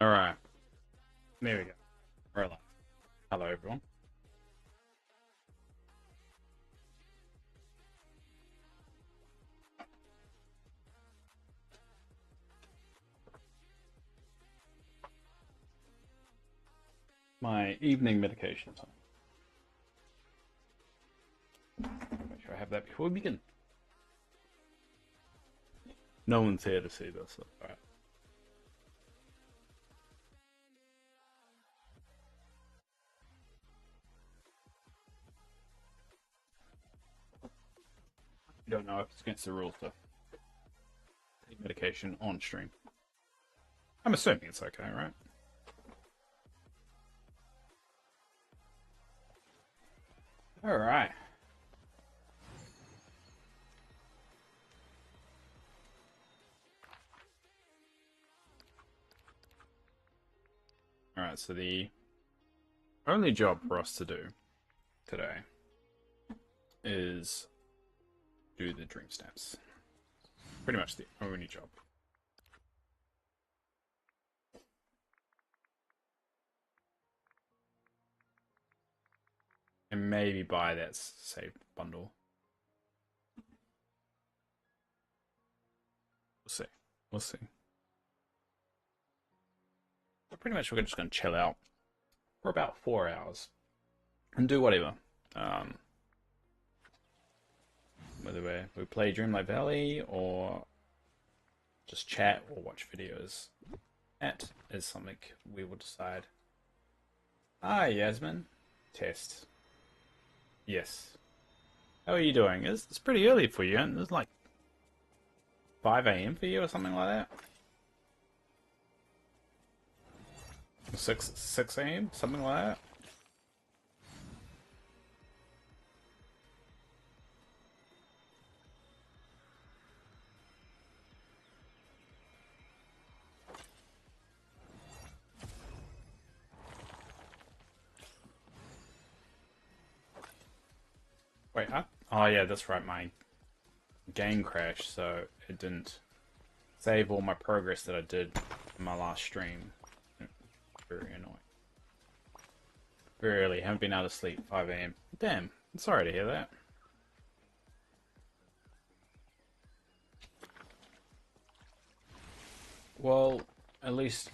Alright, there we go. We're live. Hello, everyone. My evening medication time. Make sure I have that before we begin. No one's here to see this. So, alright. You don't know if it's against the rules to take medication on stream. I'm assuming it's okay, right? Alright. Alright, so the only job for us to do today is do the dream stamps. Pretty much the only job. And maybe buy that save bundle. We'll see. We'll see. But pretty much we're just going to chill out for about 4 hours and do whatever. Whether we play Dreamlight Valley or just chat or watch videos, that is something we will decide. Hi, Yasmin. Test. Yes. How are you doing? It's pretty early for you, and it's like 5 a.m. for you or something like that. 6 a.m. something like that. Wait, huh? Oh yeah, that's right. My game crashed, so it didn't save all my progress that I did in my last stream. Very annoying. Very early. Haven't been out of sleep. 5 a.m. Damn. I'm sorry to hear that. Well, at least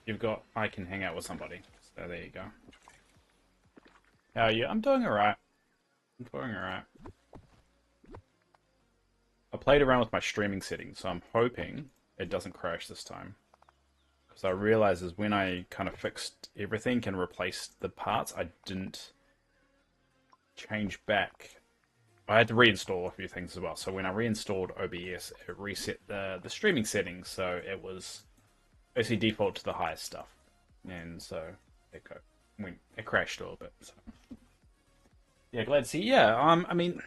you've got. I can hang out with somebody. So there you go. How are you? I'm doing alright. I'm doing alright. I played around with my streaming settings, so I'm hoping it doesn't crash this time. Because I realized is when I kind of fixed everything and replaced the parts, I didn't change back. I had to reinstall a few things as well. So when I reinstalled OBS, it reset the streaming settings, so it was basically default to the highest stuff, and so it crashed a little bit. So. Yeah, glad to see. Yeah, I mean,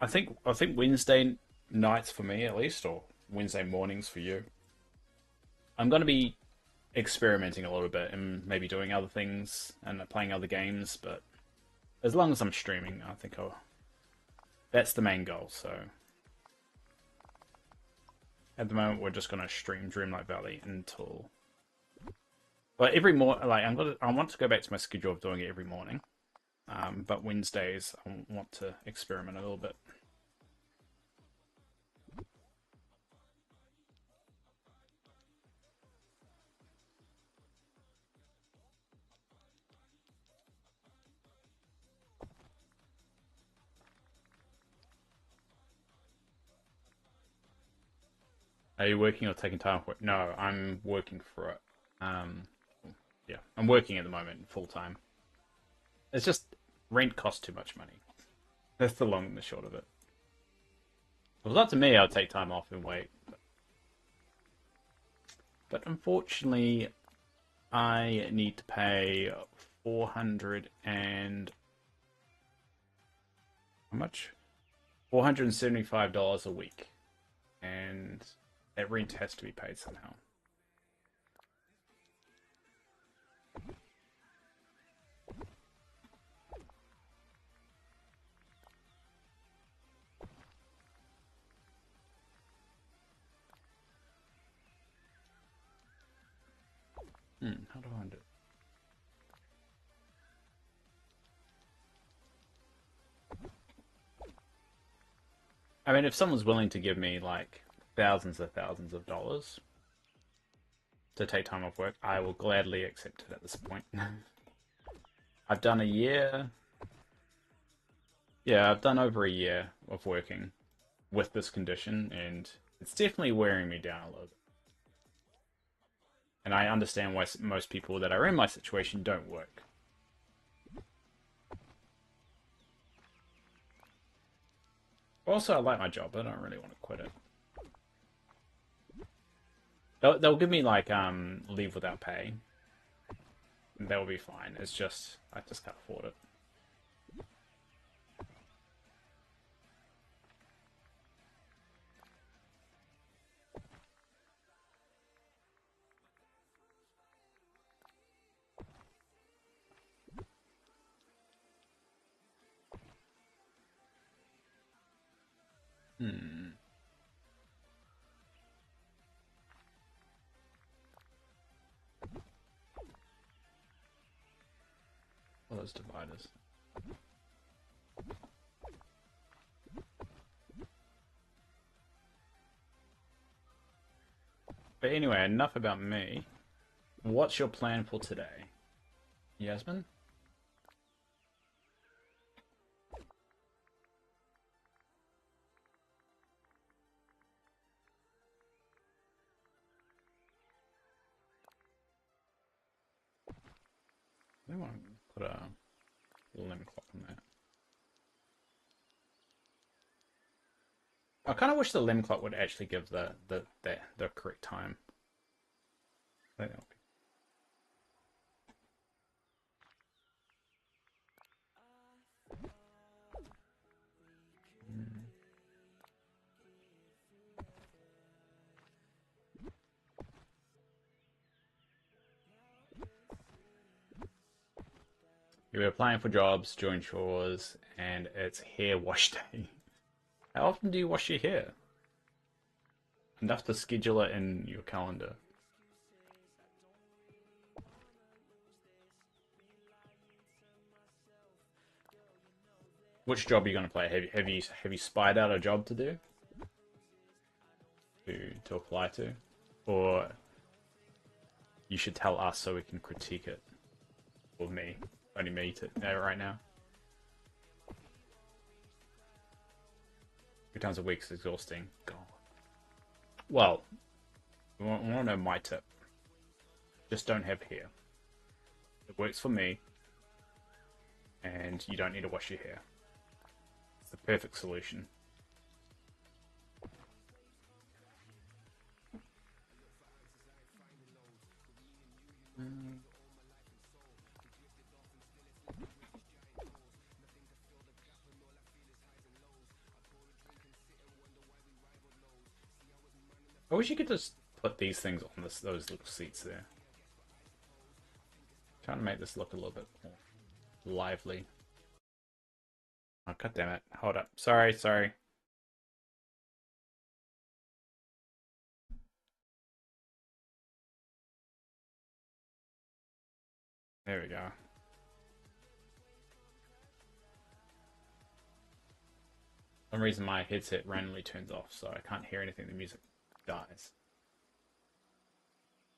I think Wednesday nights for me at least, or Wednesday mornings for you. I'm going to be experimenting a little bit and maybe doing other things and playing other games, but as long as I'm streaming, I think that's the main goal. So at the moment, we're just going to stream Dreamlight Valley until. But every morning, like I want to go back to my schedule of doing it every morning. But Wednesdays, I want to experiment a little bit. Are you working or taking time off work? No, I'm working for it. Um, yeah, I'm working at the moment full time. It's just rent costs too much money. That's the long and the short of it. If it was up to me, I'd take time off and wait. But unfortunately, I need to pay 400 and how much? $475 a week, and that rent has to be paid somehow. How do I do it? I mean, if someone's willing to give me like thousands of dollars to take time off work, I will gladly accept it at this point. I've done a year. Yeah, I've done over a year of working with this condition, and it's definitely wearing me down a little bit. And I understand why most people that are in my situation don't work. Also, I like my job, but I don't really want to quit it. They'll give me like leave without pay. That will be fine. It's just I just can't afford it. Hmm. What are those dividers? But anyway, enough about me. What's your plan for today, Yasmin? I want to put a limb clock on that. I kind of wish the limb clock would actually give the correct time. I think that would be. Hmm. You're applying for jobs, doing chores, and it's hair wash day. How often do you wash your hair? Enough to schedule it in your calendar. Which job are you going to play? Have you spied out a job to do to apply to, or you should tell us so we can critique it, or me, only me to right now. 3 times a week is exhausting. God. Well, you want to know my tip? Just don't have hair. It works for me, and you don't need to wash your hair. It's the perfect solution. I wish you could just put these things on those little seats there. Trying to make this look a little bit more lively. Oh, god damn it. Hold up. Sorry. There we go. For some reason my headset randomly turns off, so I can't hear anything. The music dies.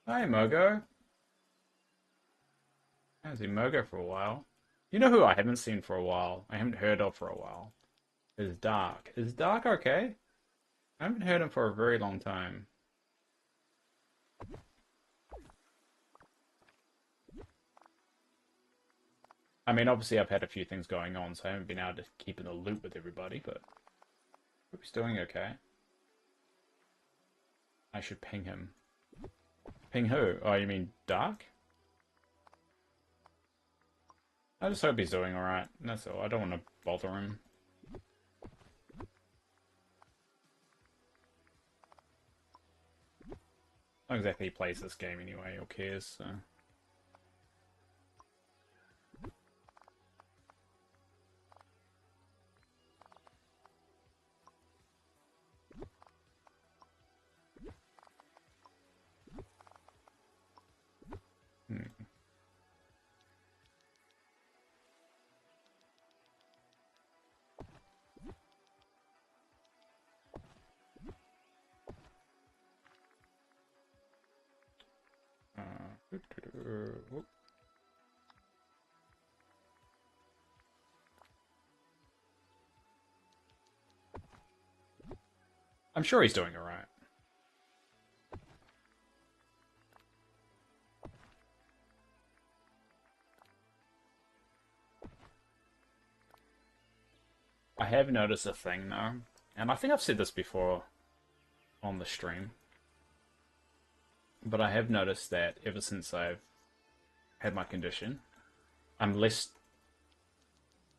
Hi, Mogo. I haven't seen Mogo for a while. You know who I haven't seen for a while? I haven't heard of for a while. Is Dark. Is Dark okay? I haven't heard him for a very long time. I mean, obviously I've had a few things going on, so I haven't been able to keep in the loop with everybody, but hope he's doing okay. I should ping him. Ping who? Oh, you mean Dark? I just hope he's doing alright. That's all. I don't want to bother him. Not exactly he plays this game anyway or cares, so. I'm sure he's doing all right. I have noticed a thing though, and I think I've said this before on the stream, but I have noticed that ever since I've had my condition, I'm less.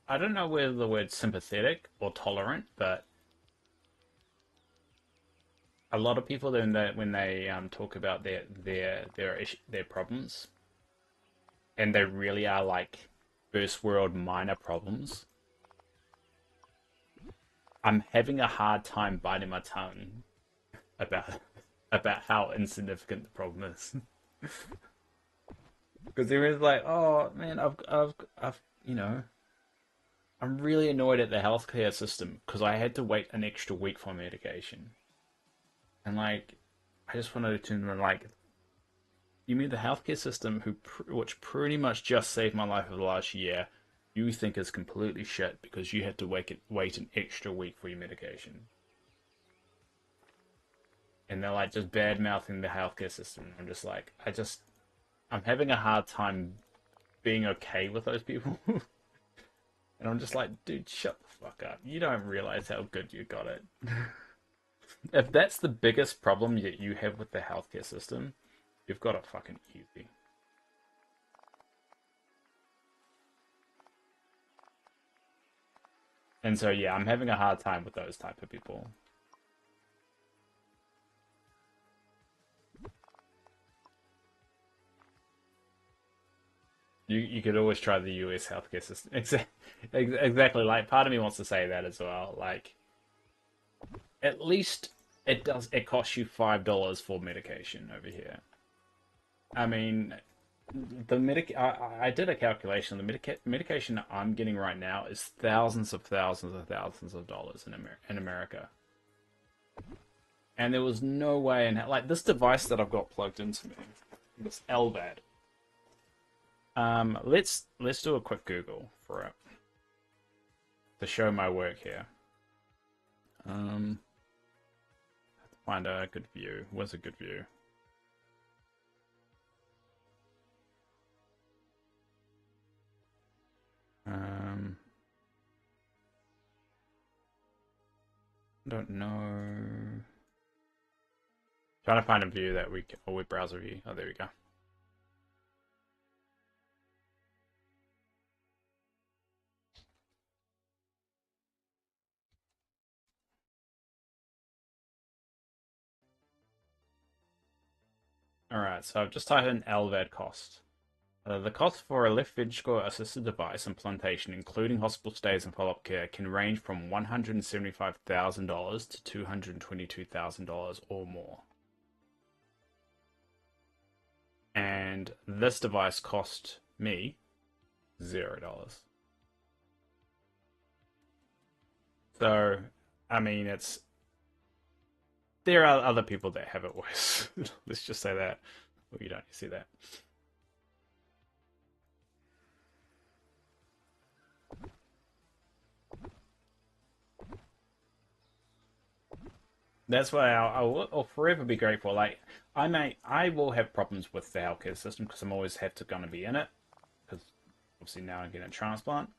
I don't know whether the word sympathetic or tolerant, but a lot of people when they talk about their problems, and they really are like first world minor problems. I'm having a hard time biting my tongue about how insignificant the problem is. Because there is like, oh man, I've, I'm really annoyed at the healthcare system because I had to wait an extra week for medication, and like, I just wanted to turn around like, you mean the healthcare system, which pretty much just saved my life over the last year, you think is completely shit because you had to wait an extra week for your medication, and they're like just bad mouthing the healthcare system. I'm just like, I'm having a hard time being okay with those people. And I'm just like, dude, shut the fuck up. You don't realize how good you got it. If that's the biggest problem that you have with the healthcare system, you've got it fucking easy. And so, yeah, I'm having a hard time with those type of people. You could always try the US healthcare system. Exactly. Like, part of me wants to say that as well. Like, at least it costs you $5 for medication over here. I mean, I did a calculation. The medication I'm getting right now is thousands of dollars in America, and there was no way in like this device that I've got plugged into me, this LVAD. Let's do a quick Google for it to show my work here. Um, find a good view. What's a good view? Um, don't know. Trying to find a view that we can, a web browser view. Oh, there we go. All right, so I've just typed in LVAD cost. The cost for a left ventricle assisted device implantation, including hospital stays and follow-up care, can range from $175,000 to $222,000 or more. And this device cost me $0. So, I mean, there are other people that have it worse. Let's just say that. Well, you don't see that. That's why I'll forever be grateful. Like I will have problems with the healthcare system because I'm always have to gonna be in it because obviously now I'm getting a transplant.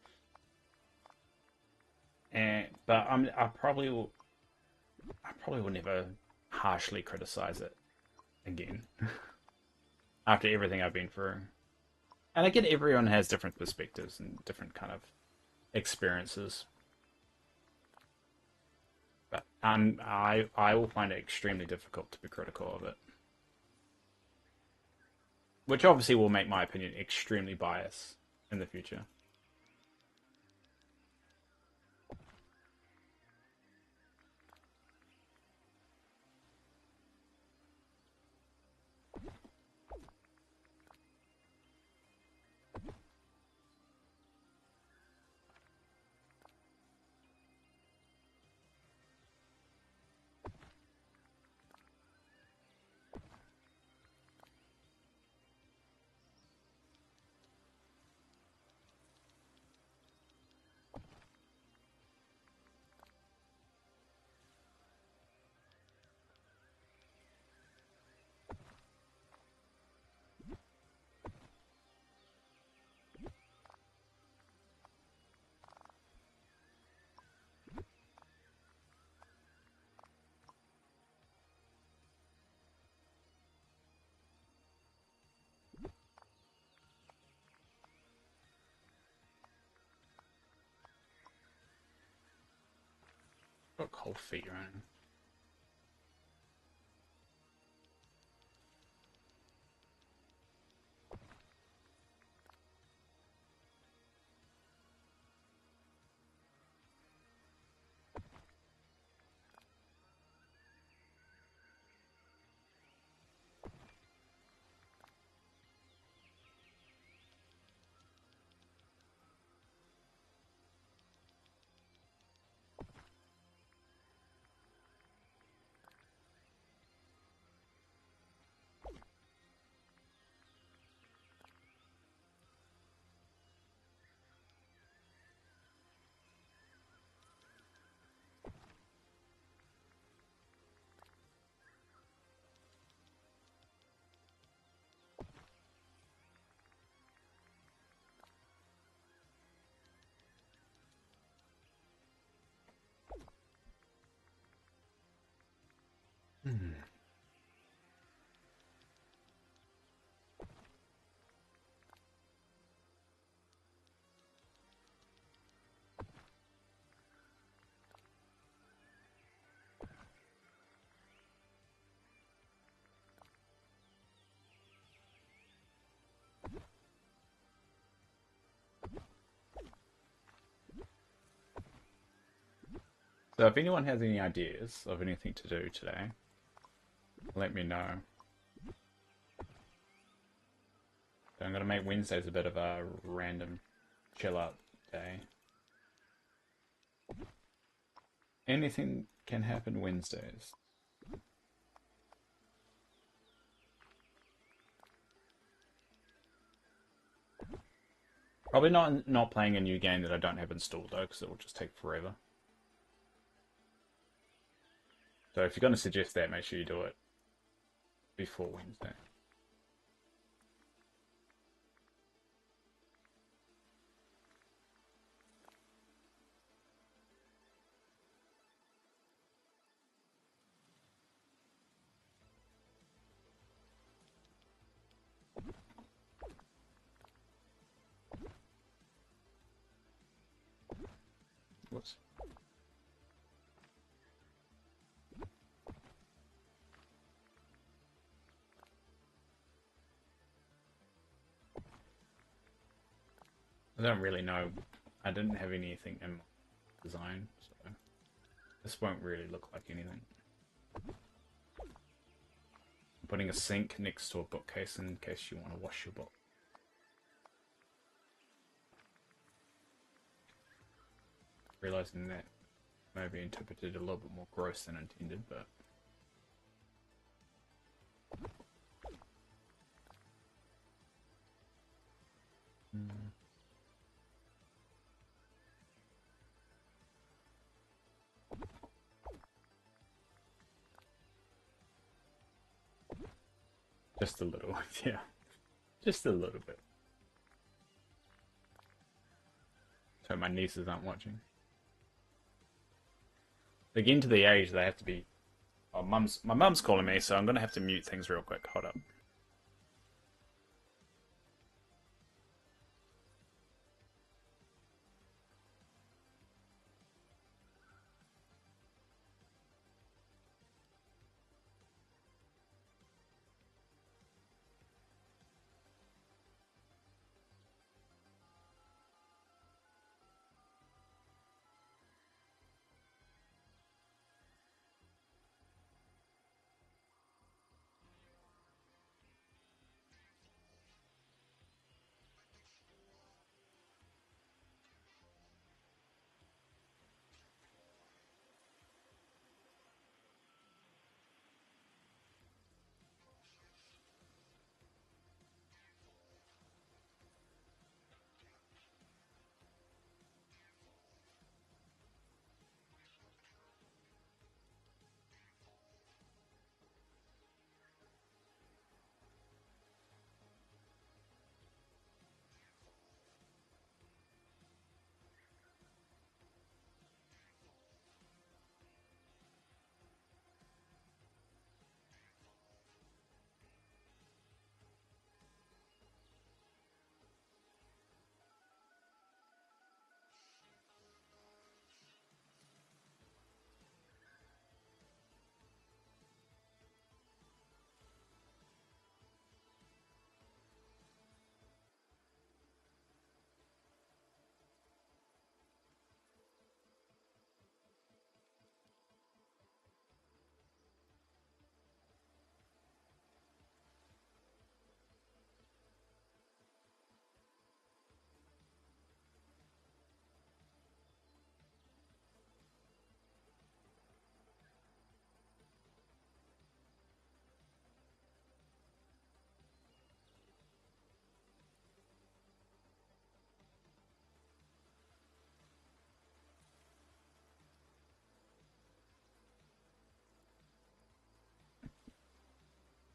And but I probably will never harshly criticize it again after everything I've been through. And I get everyone has different perspectives and different kind of experiences, but I will find it extremely difficult to be critical of it, which obviously will make my opinion extremely biased in the future. got cold feet running. Hmm. So if anyone has any ideas of anything to do today, let me know. I'm going to make Wednesdays a bit of a random chill out day. Anything can happen Wednesdays. Probably not playing a new game that I don't have installed though, because it will just take forever. So if you're going to suggest that, make sure you do it before Wednesday. Whoops. I don't really know. I didn't have anything in my design, so this won't really look like anything. I'm putting a sink next to a bookcase in case you want to wash your book. Realizing that may be interpreted a little bit more gross than intended, but just a little, yeah, just a little bit. So my nieces aren't watching. They get into the age they have to be. Oh, my mum's calling me, so I'm gonna have to mute things real quick. Hold up.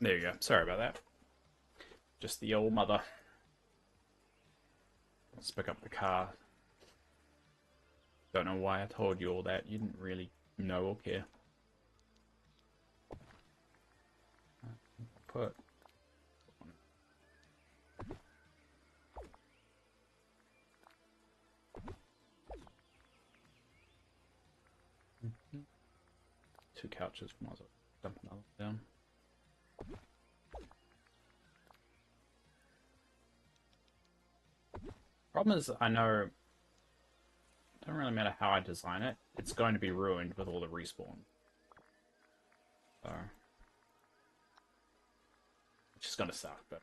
There you go. Sorry about that. Just the old mother. Let's pick up the car. Don't know why I told you all that. You didn't really know or care. Put. Two couches. Might as well dump another down. Problem is, I know it doesn't really matter how I design it, it's going to be ruined with all the respawn. So, which is going to suck, but.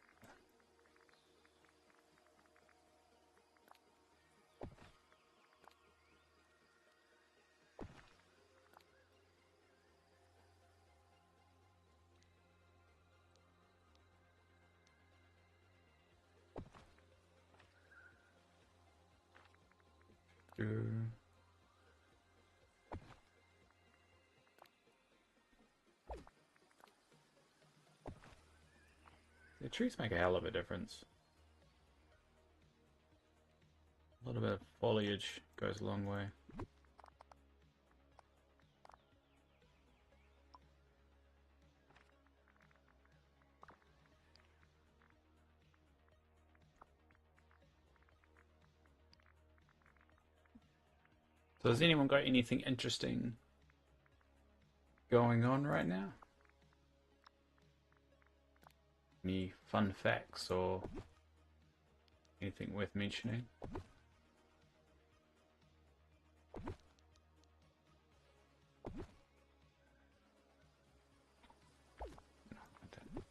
The trees make a hell of a difference. A little bit of foliage goes a long way. So has anyone got anything interesting going on right now? Any fun facts or anything worth mentioning? No, I don't.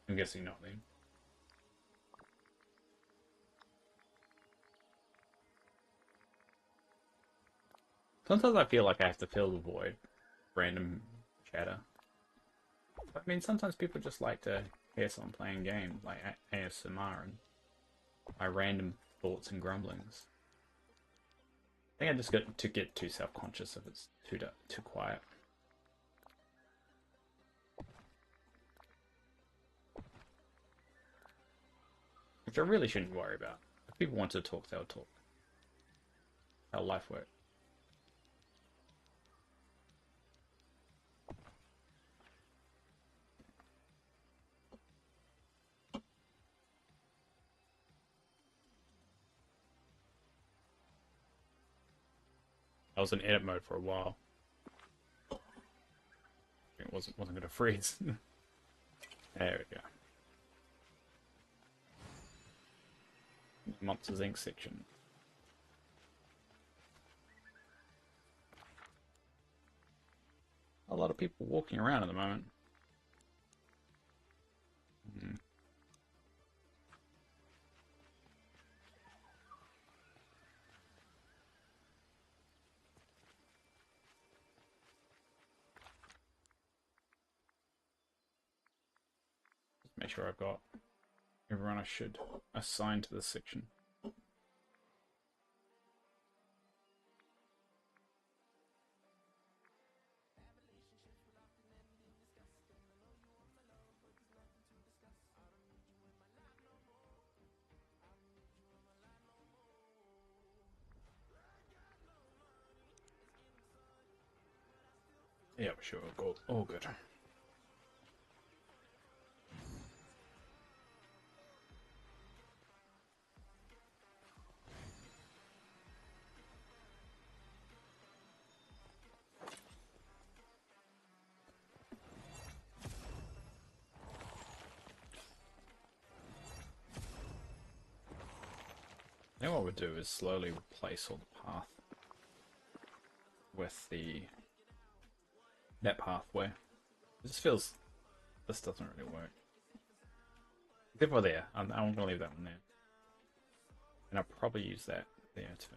I'm guessing not then. Sometimes I feel like I have to fill the void. Random chatter. I mean, sometimes people just like to hear someone playing games, like ASMR, and my random thoughts and grumblings. I think I just get too self-conscious if it's too quiet. Which I really shouldn't worry about. If people want to talk, they'll talk. How life works. I was in edit mode for a while. It wasn't going to freeze. There we go. Monsters Inc. section. A lot of people walking around at the moment. Just make sure I've got everyone I should assign to this section. Yeah, sure, all good. Now what we'll do is slowly replace all the path with that pathway. It just feels this doesn't really work. Except for there. I'm going to leave that one there. And I'll probably use that there too.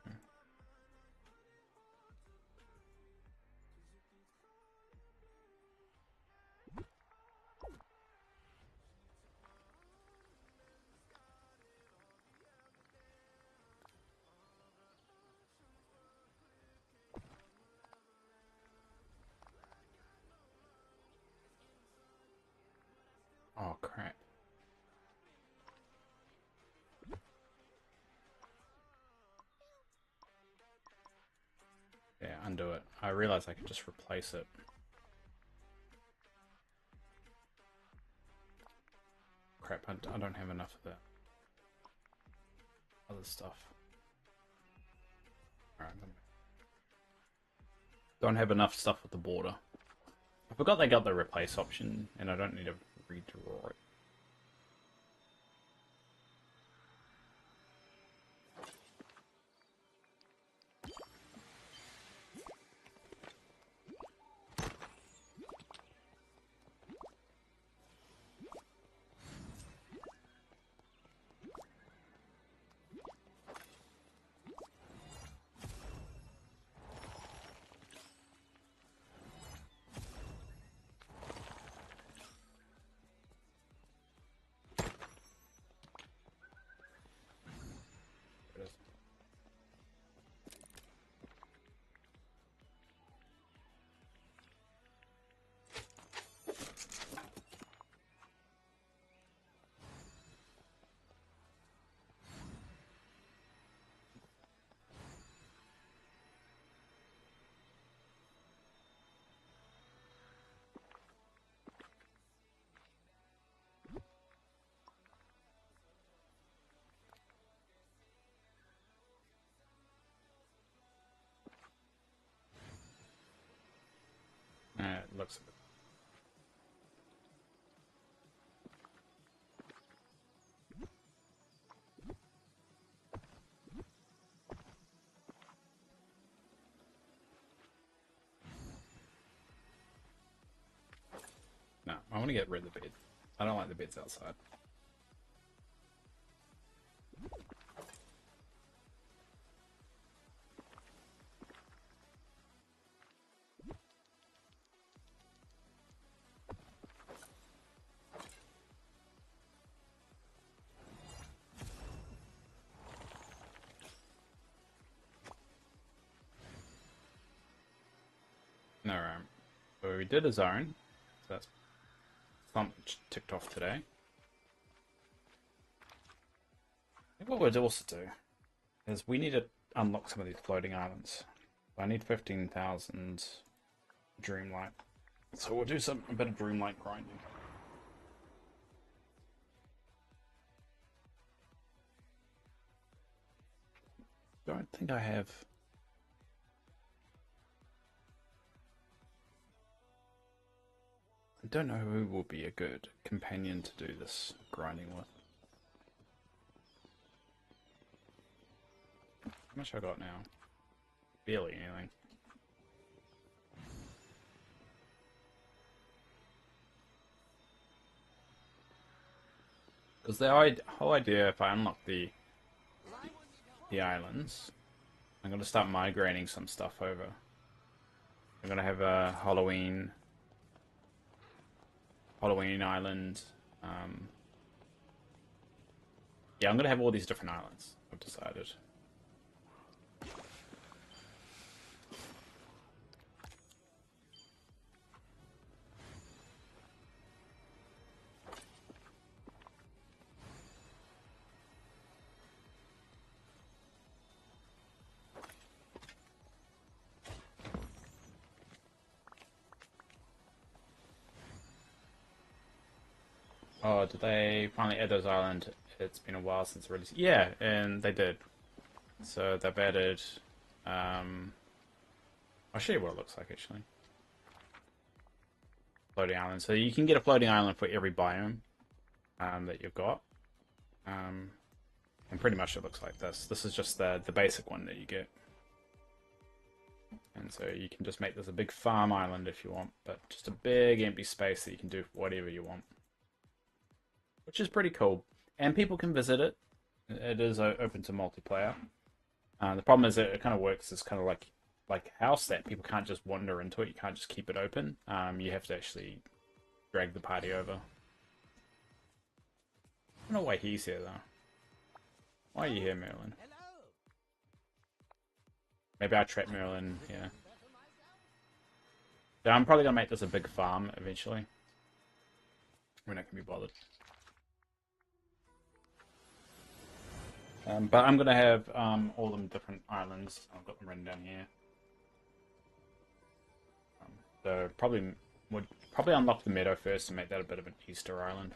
Oh, crap. Yeah, undo it. I realized I could just replace it. Crap, I don't have enough of that other stuff. Alright, don't have enough stuff with the border. I forgot they got the replace option, and I don't need to redraw it. It looks a bit. No, I want to get rid of the bed. I don't like the beds outside. Alright. So we did a zone. So that's something ticked off today. I think what we'd also do is we need to unlock some of these floating islands. I need 15,000 Dreamlight. So we'll do a bit of Dreamlight grinding. Don't think I have. I don't know who will be a good companion to do this grinding with. How much I got now? Barely anything. Because the whole idea, if I unlock the islands, I'm going to start migrating some stuff over. I'm going to have a Halloween island. Yeah, I'm going to have all these different islands, I've decided. Oh, did they finally add those islands? It's been a while since release. Yeah, and they did. So they've added. I'll show you what it looks like actually. Floating island. So you can get a floating island for every biome that you've got. And pretty much it looks like this. This is just the basic one that you get. And so you can just make this a big farm island if you want, but just a big empty space that you can do whatever you want. Which is pretty cool. And people can visit it. It is open to multiplayer. The problem is that it kind of works as kind of like house that people can't just wander into it. You can't just keep it open. You have to actually drag the party over. I don't know why he's here though. Why are you here, Merlin? Maybe I trap Merlin here. Yeah, I'm probably gonna make this a big farm eventually. when I can be bothered. But I'm gonna have all them different islands. I've got them written down here. So would probably unlock the meadow first and make that a bit of an Easter island.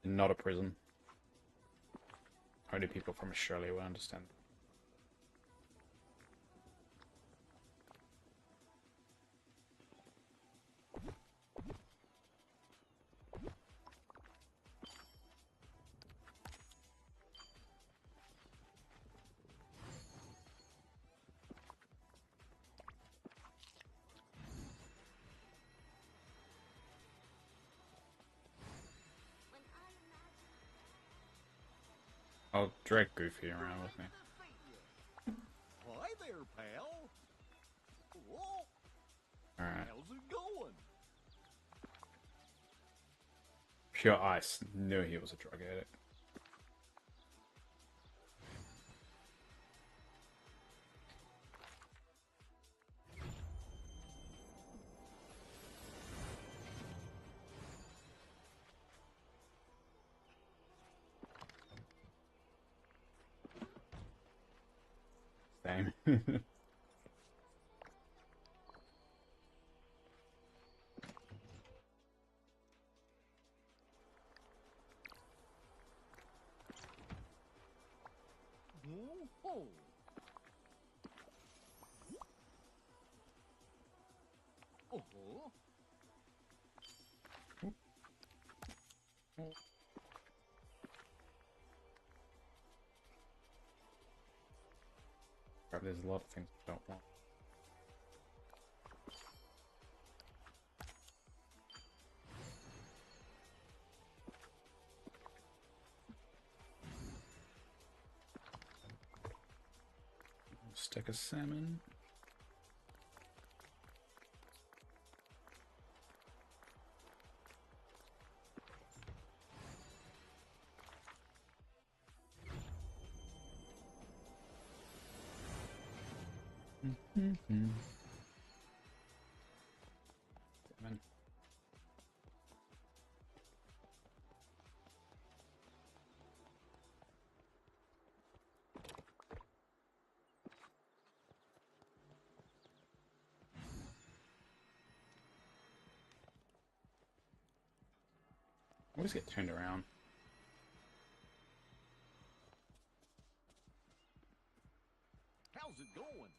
Not a prison. Only people from Australia will understand. I'll drag Goofy around with me. Hi there, pal. Whoa. Alright. How's it going? Pure ice. Knew he was a drug addict. Same. Oh. Oh. Crap, there's a lot of things I don't want. Stick of salmon. Salmon. I always get turned around. How's it going?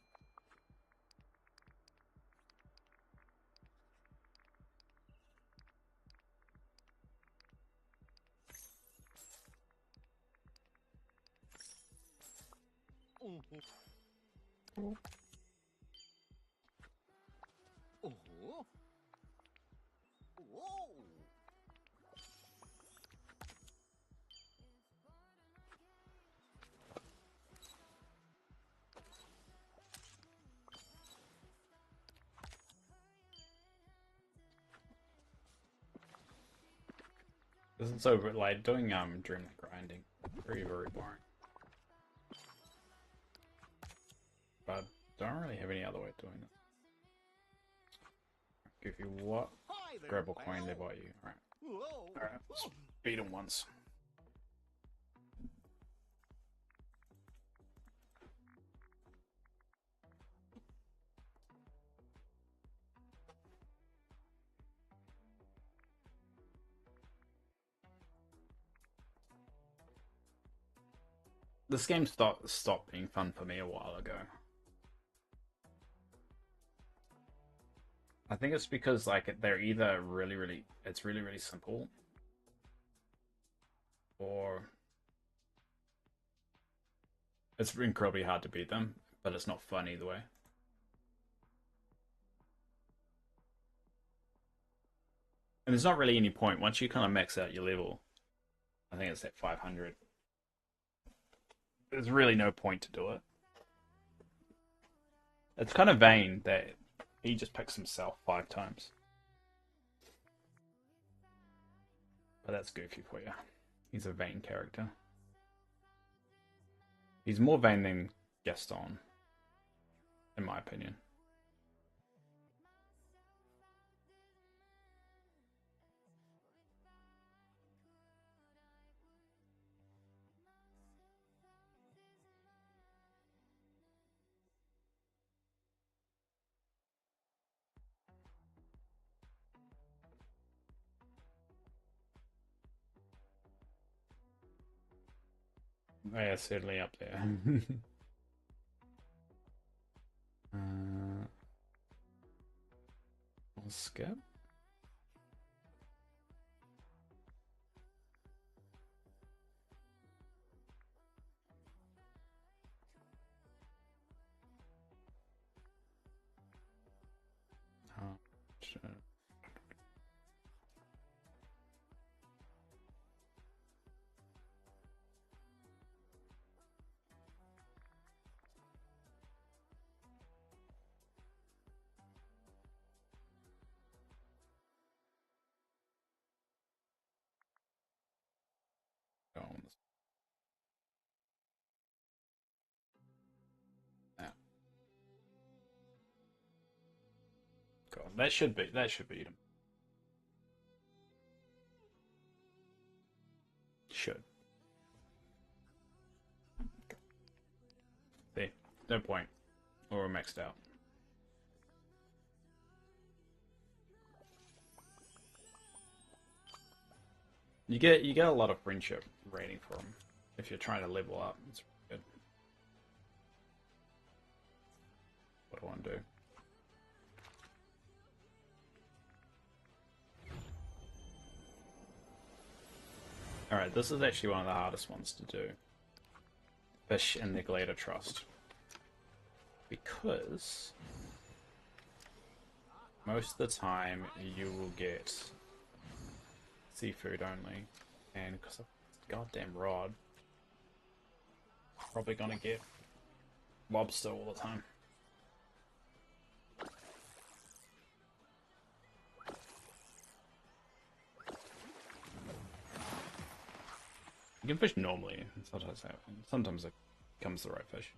Oh. Oh. Whoa. This is so like doing Dreamlight grinding. Very boring. But don't really have any other way of doing it. Give you what? Hi there, Grab a pal. coin, they buy you. Alright. Whoa. Alright, let's beat him once. This game stopped being fun for me a while ago. I think it's because like they're either it's really simple, or it's incredibly hard to beat them, but it's not fun either way. And there's not really any point once you kind of max out your level. I think it's at 500. There's really no point to do it. It's kind of vain that he just picks himself 5 times. But that's goofy for you. He's a vain character. He's more vain than Gaston, in my opinion. yeah, certainly up there. uh, we'll skip. Oh, shit. Go on this. Yeah. Go on. That should beat him. Should. There. No point. Or we're maxed out. You get a lot of friendship rating from if you're trying to level up. It's good. What do I want to do? Alright, this is actually one of the hardest ones to do. Fish in the Glider Trust. Because most of the time you will get seafood only. And because of goddamn rod, probably gonna get lobster all the time. You can fish normally, sometimes it comes the right fish.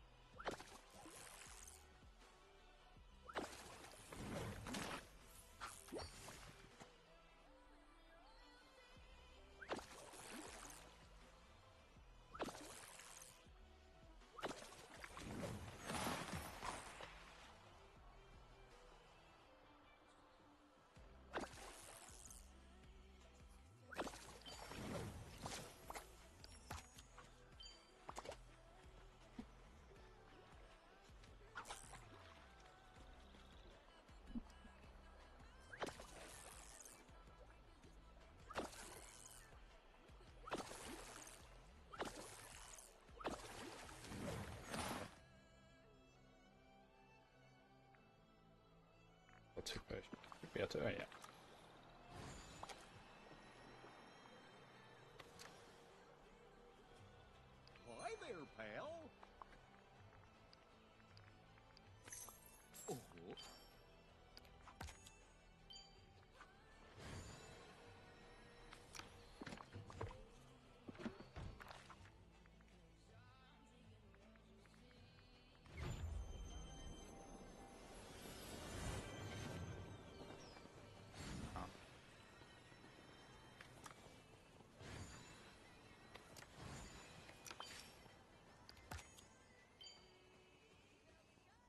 Or two fish. Yeah, two, oh yeah. Hi there, pal. Oh.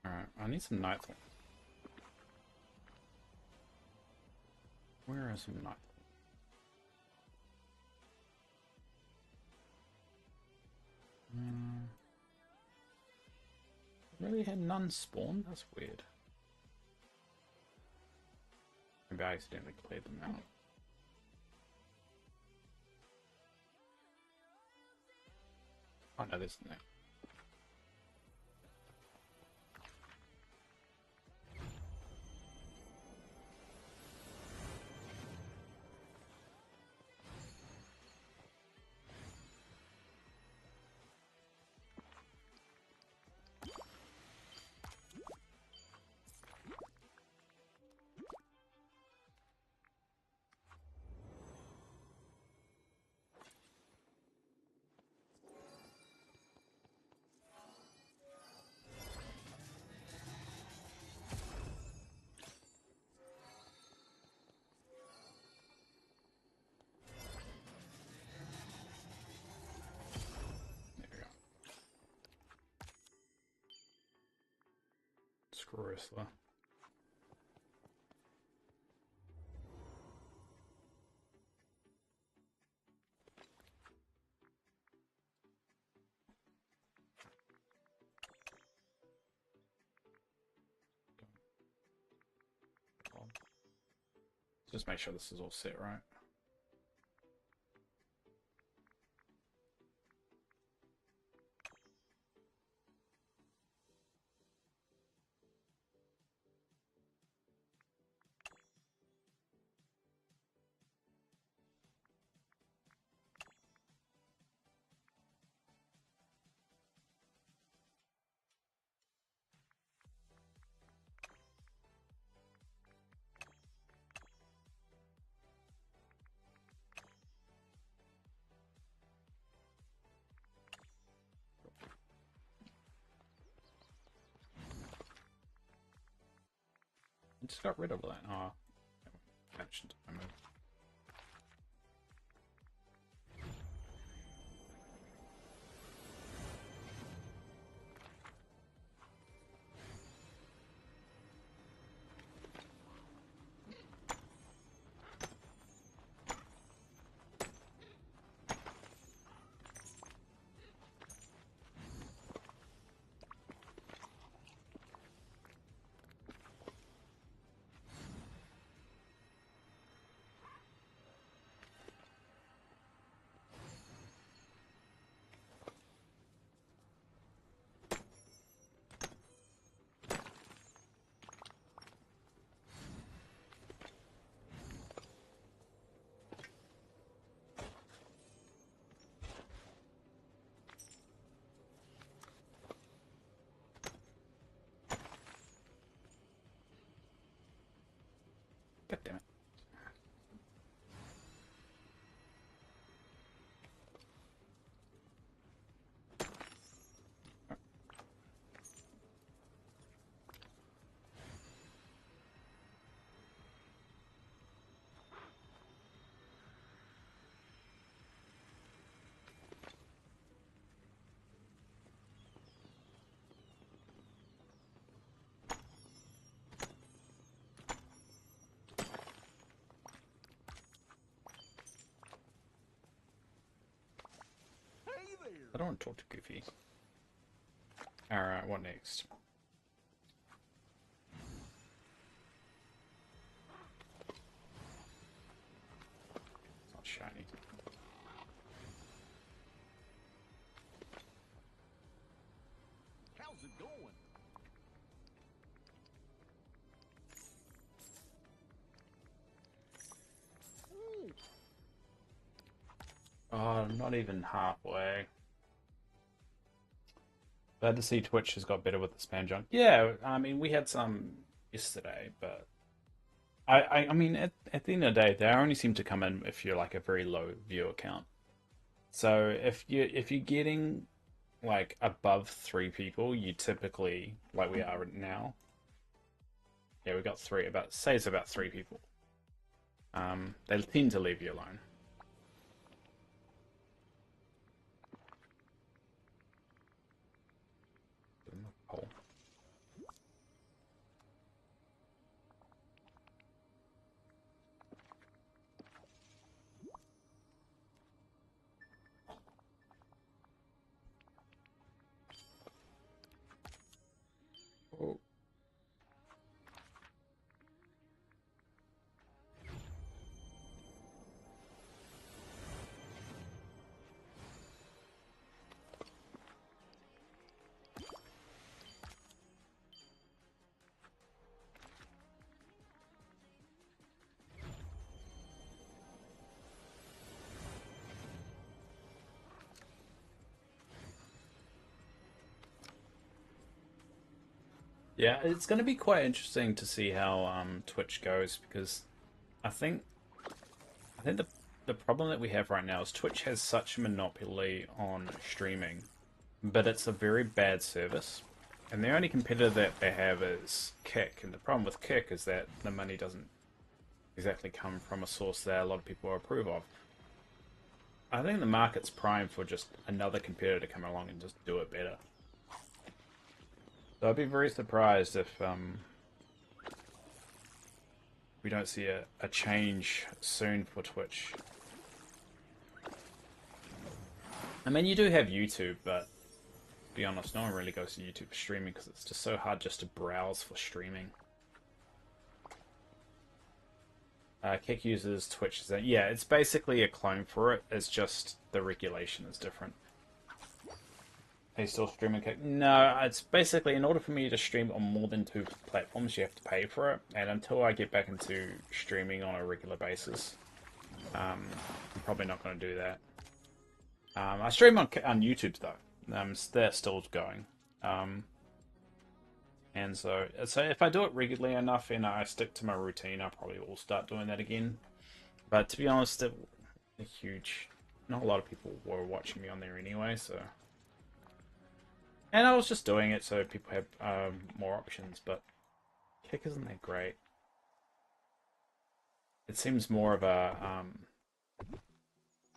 Alright, I need some night. Where are some night? Really had none spawn? That's weird. Maybe I accidentally cleared them out. Oh no, there's no. There we go. Screw Ursula. Just make sure this is all set right. I just got rid of that. Oh, mentioned I moved. God damn it. Hey there. I don't want to talk to Goofy. Alright, what next? It's not shiny. How's it going? Ooh. Oh, not even halfway. Glad to see Twitch has got better with the spam junk. Yeah, I mean, we had some yesterday, but I mean, at the end of the day, they only seem to come in if you're like a very low viewer count. So if you're getting like above 3 people, you typically, like we are now. Yeah, we got three. About say it's about 3 people. They tend to leave you alone. Hole. Oh. Yeah, it's going to be quite interesting to see how Twitch goes because I think the problem that we have right now is Twitch has such a monopoly on streaming, but it's a very bad service. And the only competitor that they have is Kick, and the problem with Kick is that the money doesn't exactly come from a source that a lot of people approve of. I think the market's primed for just another competitor to come along and just do it better. So I'd be very surprised if we don't see a change soon for Twitch. I mean, you do have YouTube, but to be honest, no one really goes to YouTube for streaming because it's just so hard just to browse for streaming. Kick uses Twitch. Yeah, it's basically a clone for it. It's just the regulation is different. Are you still streaming Kick? No, it's basically in order for me to stream on more than two platforms, you have to pay for it. And until I get back into streaming on a regular basis, I'm probably not going to do that. I stream on YouTube though. They're still going. And so if I do it regularly enough and I stick to my routine, I probably will start doing that again. But to be honest, a huge, not a lot of people were watching me on there anyway. So, and I was just doing it so people have more options. But Kick isn't that great. It seems more of a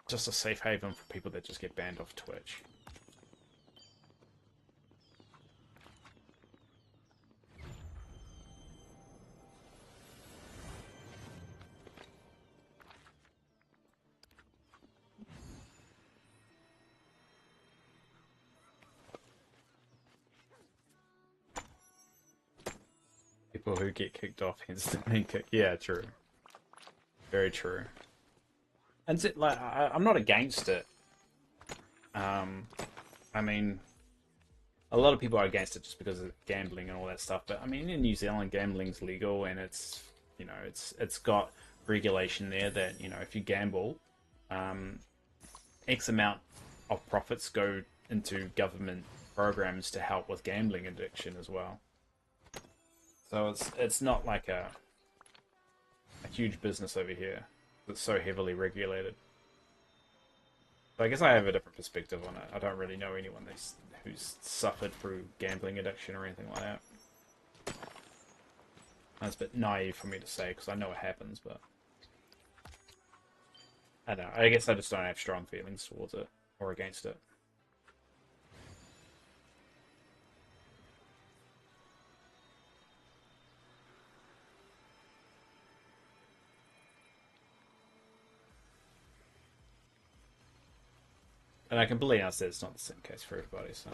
just a safe haven for people that just get banned off Twitch. People who get kicked off instantly kick. Yeah, true. Very true. And like, I'm not against it. I mean, a lot of people are against it just because of gambling and all that stuff. But I mean, in New Zealand, gambling's legal, and it's got regulation there that if you gamble, X amount of profits go into government programs to help with gambling addiction as well. So it's not like a huge business over here that's so heavily regulated. But I guess I have a different perspective on it. I don't really know anyone who's suffered through gambling addiction or anything like that. That's a bit naive for me to say because I know it happens, but I don't know. I guess I just don't have strong feelings towards it or against it. And I completely understand it's not the same case for everybody, so.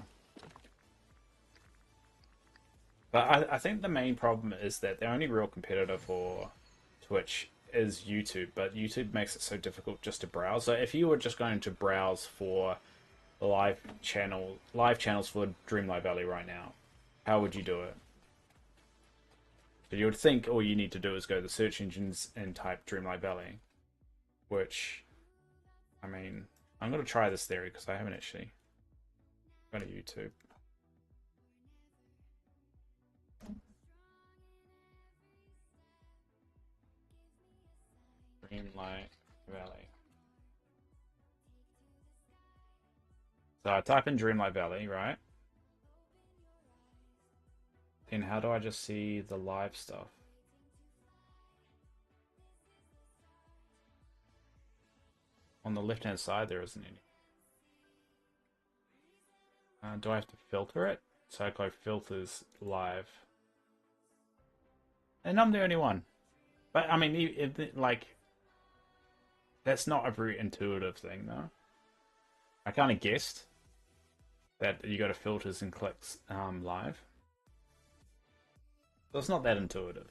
But I think the main problem is that the only real competitor for Twitch is YouTube, but YouTube makes it so difficult just to browse. So if you were just going to browse for live channels for Dreamlight Valley right now, how would you do it? So you would think all you need to do is go to the search engines and type Dreamlight Valley, which, I mean, I'm going to try this theory because I haven't actually gone to YouTube. Dreamlight Valley. So I type in Dreamlight Valley, right? Then how do I just see the live stuff? On the left-hand side, there isn't any. Do I have to filter it? So I go filters live. And I'm the only one. But I mean, like, that's not a very intuitive thing, though. I kind of guessed that you go to filters and clicks live. So it's not that intuitive.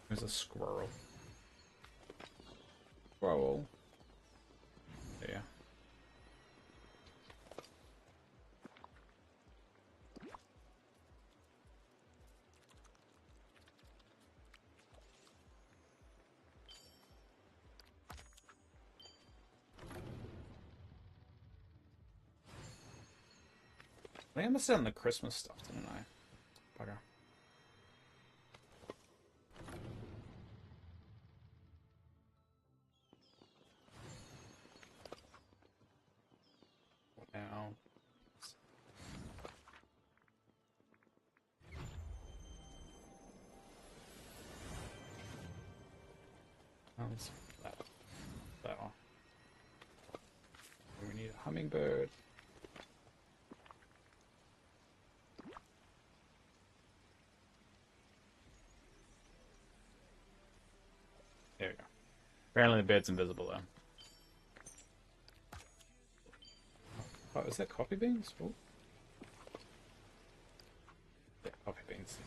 There's a squirrel. Squirrel. Yeah. I think I missed out on the Christmas stuff, didn't I? Bugger. Now. Let's that one. We need a hummingbird. There we go. Apparently the bird's invisible though. Oh, is that coffee beans? Oh, yeah, coffee beans.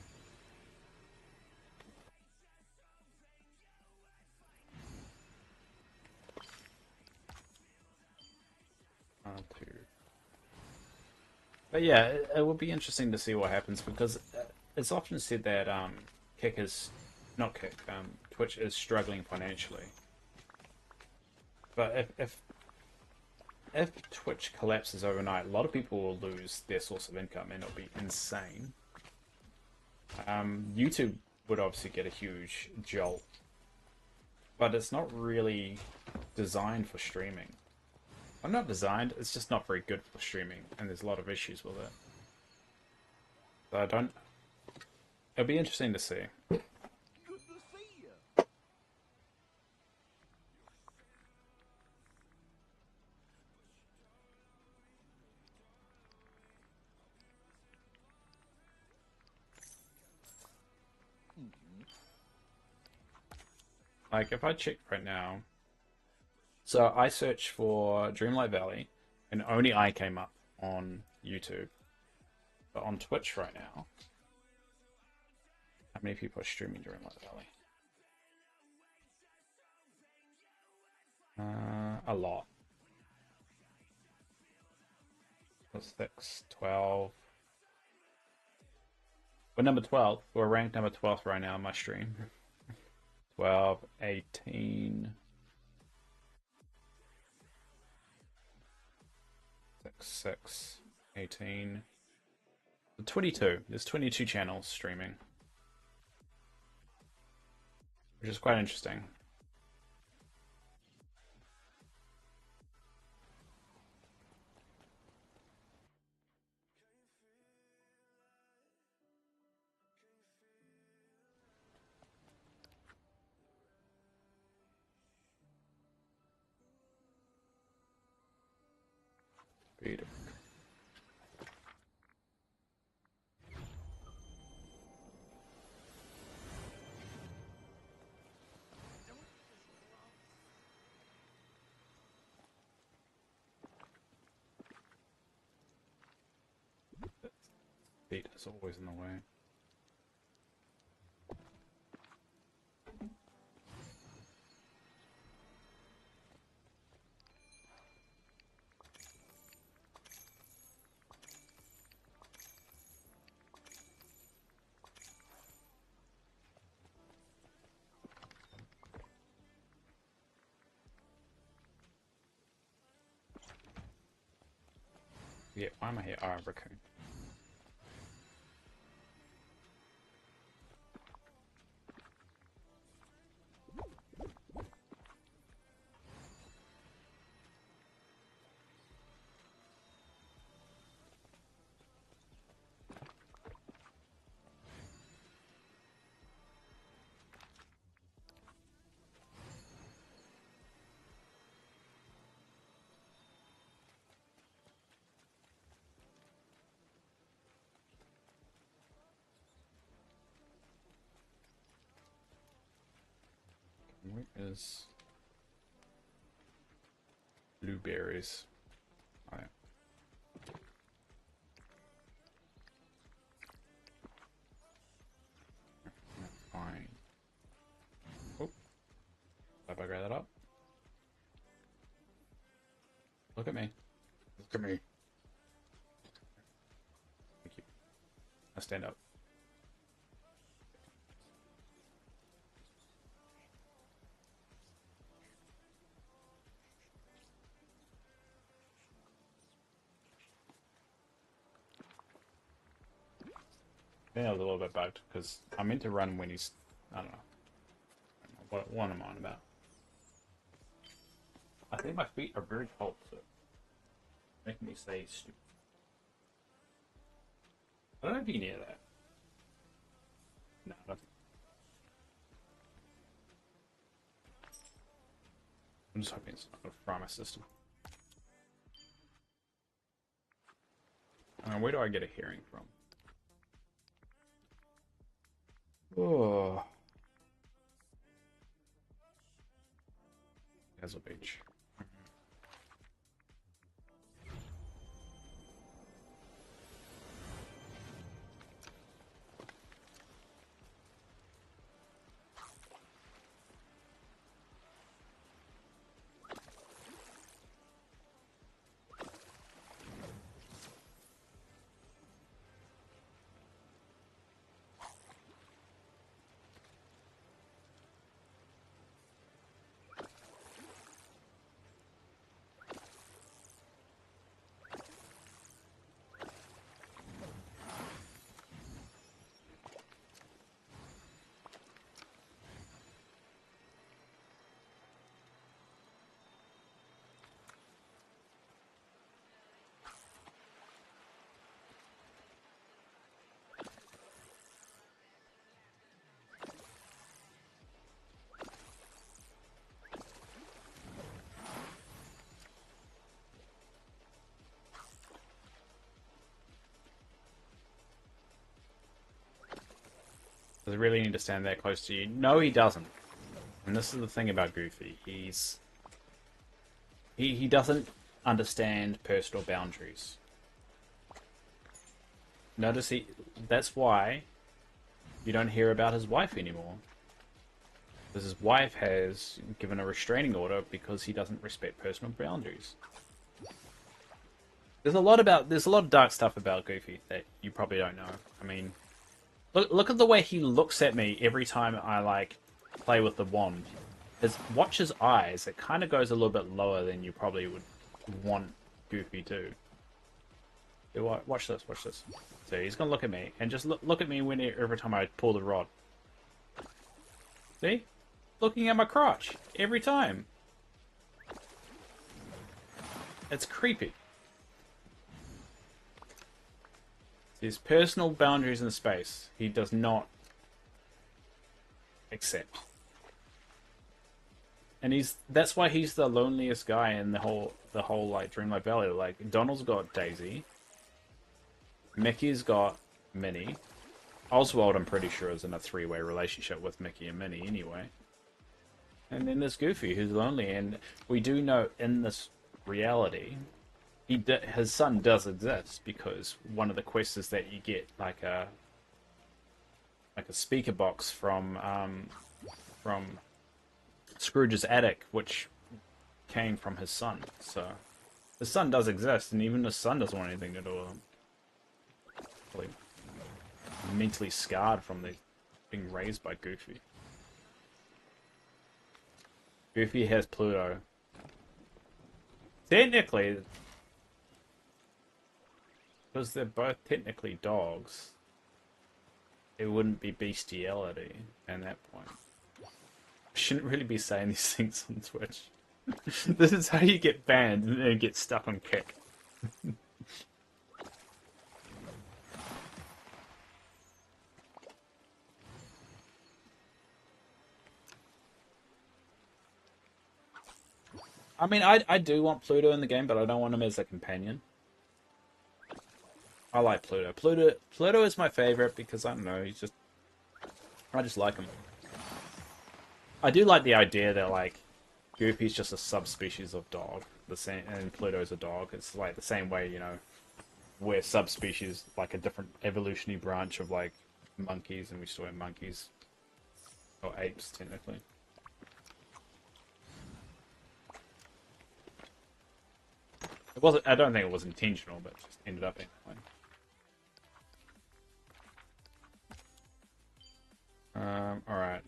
Two. But yeah, it will be interesting to see what happens because it's often said that Kick is not Kick. Twitch is struggling financially. But if Twitch collapses overnight, a lot of people will lose their source of income, and it'll be insane. YouTube would obviously get a huge jolt, but it's not really designed for streaming. Well, not designed, it's just not very good for streaming, and there's a lot of issues with it. So I don't. It'll be interesting to see. Good to see you. Like, if I check right now, so I searched for Dreamlight Valley, and only I came up on YouTube. But on Twitch right now, how many people are streaming Dreamlight Valley? A lot. 6, 12. We're number 12. We're ranked number 12 right now on my stream. 12, 18. 6, 18. 22. There's 22 channels streaming, which is quite interesting. Speed. Speed is always in the way. Yeah, why am I here? Oh, raccoon. Where is blueberries? Oh, yeah. Fine. Oh, did I grab that up? Look at me. Look at me. Thank you. I stand up. I think I was a little bit bugged because I meant to run when he's. I don't know. What am I on about? I think my feet are very cold, so making me say stupid. I don't know if you can hear that. No, I don't think. I'm just hoping it's not from my system. Where do I get a hearing from? Oh, Hazel Beach. Does he really need to stand that close to you? No, he doesn't. And this is the thing about Goofy. He doesn't understand personal boundaries. Notice that's why you don't hear about his wife anymore. Because his wife has given a restraining order because he doesn't respect personal boundaries. There's a lot of dark stuff about Goofy that you probably don't know. I mean, look at the way he looks at me every time I like play with the wand. Watch his eyes. It kind of goes a little bit lower than you probably would want Goofy to. Watch this. Watch this. So he's gonna look at me and just look at me every time I pull the rod. See? Looking at my crotch every time. It's creepy. His personal boundaries in space, he does not accept. And that's why he's the loneliest guy in the whole like Dreamlight Valley. Like Donald's got Daisy, Mickey's got Minnie. Oswald, I'm pretty sure, is in a three-way relationship with Mickey and Minnie anyway. And then there's Goofy, who's lonely, and we do know in this reality, his son does exist because one of the quests is that you get like a speaker box from Scrooge's attic, which came from his son. So his son does exist, and even his son doesn't want anything to do with him. Probably mentally scarred from being raised by Goofy. Goofy has Pluto. Technically, because they're both technically dogs, it wouldn't be bestiality at that point. I shouldn't really be saying these things on Twitch. This is how you get banned and get stuck on Kick. I mean, I do want Pluto in the game, but I don't want him as a companion. I like Pluto. Pluto is my favorite because, I don't know, I just like him. I do like the idea that, like, Goofy's just a subspecies of dog, and Pluto's a dog. It's like the same way, you know, we're subspecies, like a different evolutionary branch of, like, monkeys, and we still have monkeys. Or apes, technically. It wasn't. I don't think it was intentional, but it just ended up being that way. All right.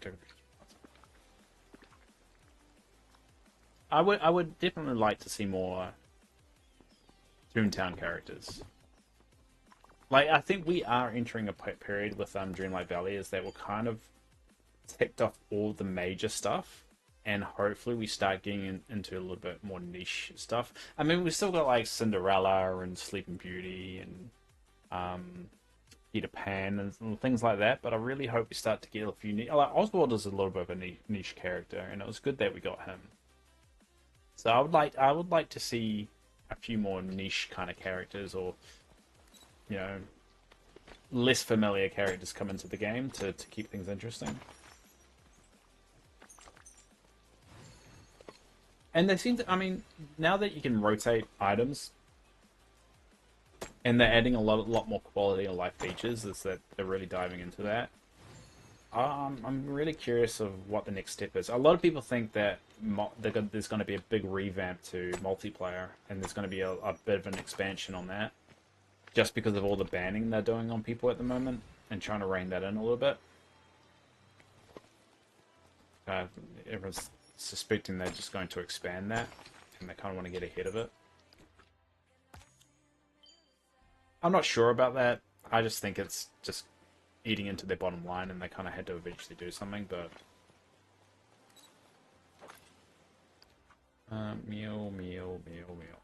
I would definitely like to see more Toontown characters. Like, I think we are entering a period with Dreamlight Valley is that we're kind of ticked off all the major stuff. And hopefully we start getting into a little bit more niche stuff. I mean, we've still got like Cinderella and Sleeping Beauty and Peter Pan and things like that. But I really hope we start to get a few. Like Oswald is a little bit of a niche character, and it was good that we got him. So I would like to see a few more niche kind of characters, or you know, less familiar characters come into the game to keep things interesting. And they seem to, I mean, now that you can rotate items, and they're adding a lot more quality of life features, is that they're really diving into that. I'm really curious of what the next step is. A lot of people think that there's going to be a big revamp to multiplayer, and there's going to be a bit of an expansion on that, just because of all the banning they're doing on people at the moment, and trying to rein that in a little bit. Everyone's suspecting they're just going to expand that, and they kind of want to get ahead of it. I'm not sure about that. I just think it's just eating into their bottom line, and they kind of had to eventually do something, but... meal.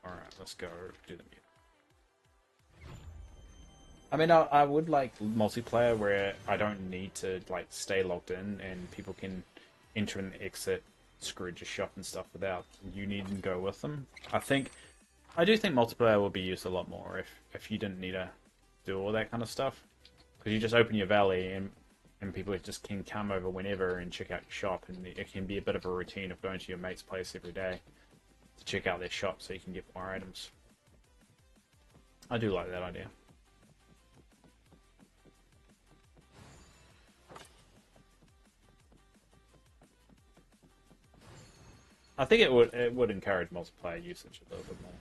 Alright, let's go do the meal. I mean, I would like multiplayer where I don't need to like stay logged in, and people can enter and exit Scrooge's shop and stuff without you needing to go with them. I do think multiplayer will be used a lot more if you didn't need to do all that kind of stuff, because you just open your valley and and people just can come over whenever and check out your shop, and it can be a bit of a routine of going to your mate's place every day to check out their shop so you can get more items. I do like that idea. I think it would encourage multiplayer usage a little bit more.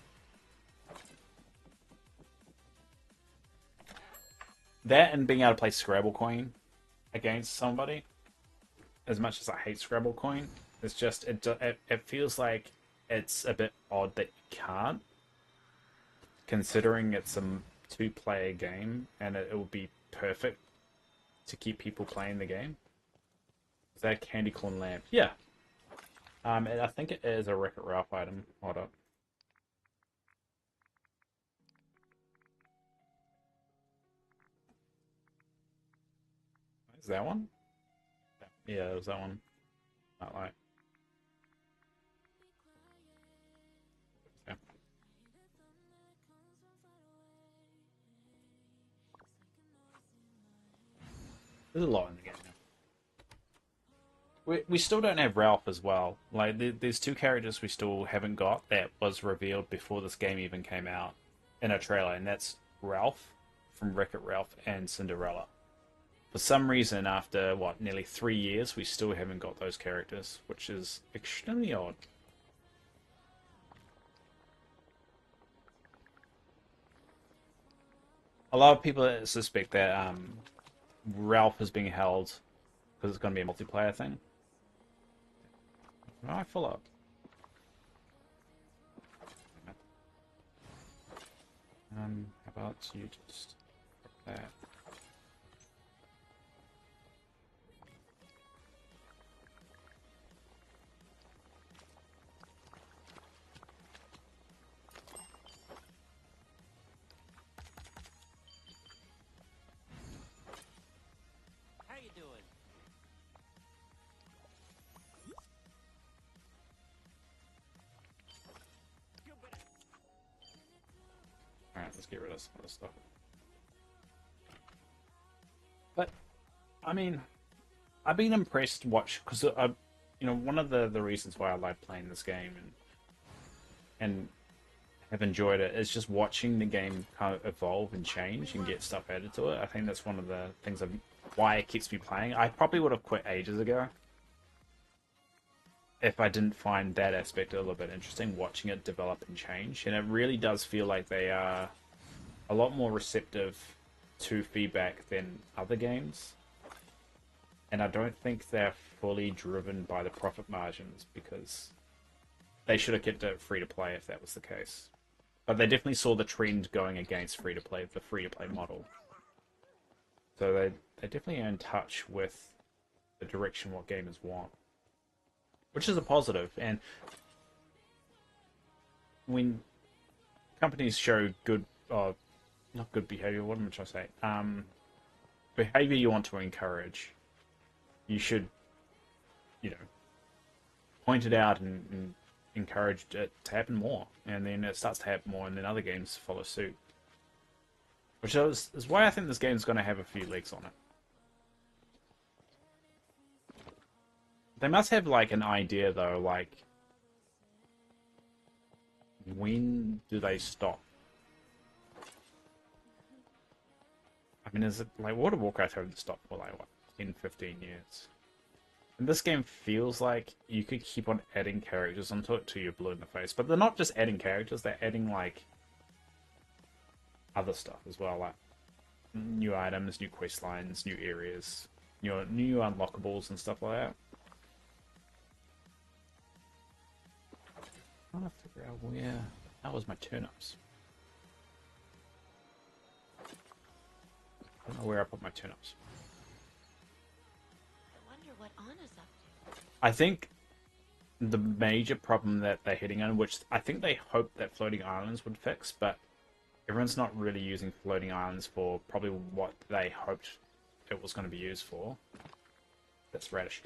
That and being able to play Scrabble Coin against somebody, as much as I hate Scrabble Coin, it's just it feels like it's a bit odd that you can't, considering it's a two-player game and it would be perfect to keep people playing the game. Is that a candy corn lamp? Yeah. I think it is a Wreck-It Ralph item. Hold up. Is that one? Yeah, it was that one. Not like. Yeah. There's a lot in the game now. We still don't have Ralph as well. Like, there's two characters we still haven't got that was revealed before this game even came out in a trailer, and that's Ralph from Wreck-It Ralph and Cinderella. For some reason, after what, nearly 3 years, we still haven't got those characters, which is extremely odd. A lot of people suspect that Ralph is being held because it's going to be a multiplayer thing. Oh, I full up. How about you just put that? How you doing? Alright, let's get rid of some of this stuff. But, I mean, I've been impressed watch because one of the reasons why I like playing this game and have enjoyed it is just watching the game kind of evolve and change and get stuff added to it. I think that's one of the things of why it keeps me playing. I probably would have quit ages ago if I didn't find that aspect a little bit interesting, watching it develop and change. And it really does feel like they are a lot more receptive to feedback than other games. And I don't think they're fully driven by the profit margins because they should have kept it free to play if that was the case. But they definitely saw the trend going against free to play, the free to play model. So they definitely are in touch with the direction what gamers want, which is a positive. And when companies show good, not good behavior, what am I trying to say? Behavior you want to encourage, you should, point it out and encourage it to happen more. And then it starts to happen more, and then other games follow suit. Which is why I think this game's going to have a few legs on it. They must have, like, an idea, though, like, when do they stop? I mean, is it, like, World of Warcraft having to stop for, like, what, 10, 15 years? And this game feels like you could keep on adding characters onto it till you're blue in the face. But they're not just adding characters, they're adding, like, other stuff as well, like new items, new quest lines, new areas, new unlockables and stuff like that. I'm trying to figure out where that was my turnips. I don't know where I put my turnips. I wonder what Anna's up to. I think the major problem that they're hitting on, which I think they hoped that floating islands would fix, but everyone's not really using floating islands for probably what they hoped it was going to be used for. That's radish.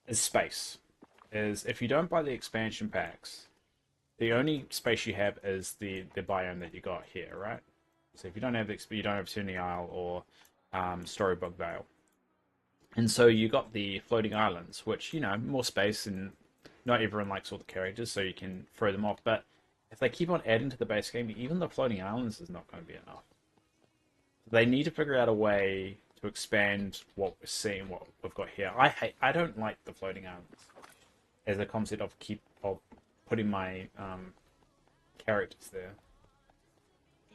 Is space. Is if you don't buy the expansion packs, the only space you have is the biome that you got here, right? So if you don't have you don't have Sunny Isle or Storybook Vale. And so you got the floating islands, which, more space and not everyone likes all the characters, so you can throw them off. But if they keep on adding to the base game, even the floating islands is not going to be enough. They need to figure out a way to expand what we're seeing, what we've got here. I don't like the floating islands as a concept of putting my characters there.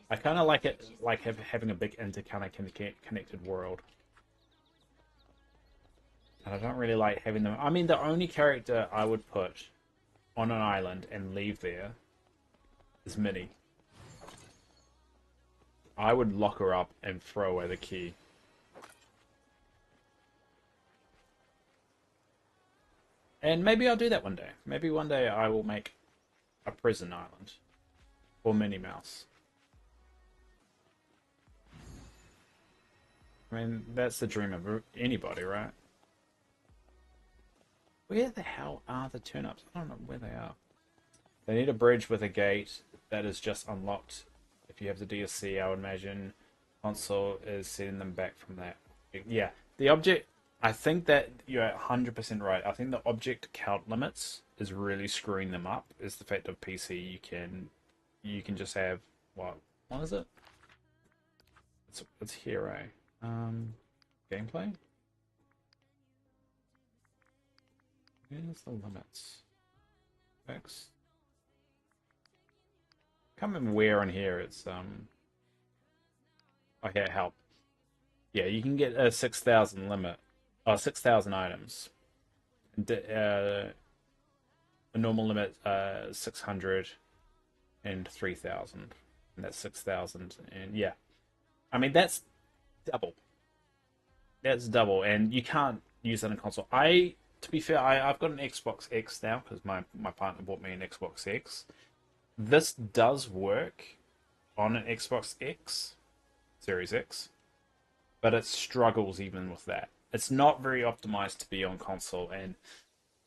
I kind of like it, like having a big interconnected world. And I don't really like having them. I mean, the only character I would put on an island and leave there is Minnie. I would lock her up and throw away the key. And maybe I'll do that one day. Maybe one day I will make a prison island for Minnie Mouse. I mean, that's the dream of anybody, right? Where the hell are the turnips? I don't know where they are. They need a bridge with a gate that is just unlocked. If you have the DSC, I would imagine console is setting them back from that. Yeah, the object. I think that you're 100% right. I think the object count limits is really screwing them up. Is the fact of PC you can just have what is it? It's hero. Gameplay. Where's the limits? X. Can't remember where on here it's okay, help. Yeah, you can get a 6,000 limit. 6,000 items. A normal limit 600 and 3,000. And that's 6,000 and yeah. I mean that's double. That's double and you can't use that in console. To be fair, I've got an Xbox X now because my partner bought me an Xbox X. This does work on an Xbox X, Series X, but it struggles even with that. It's not very optimized to be on console, and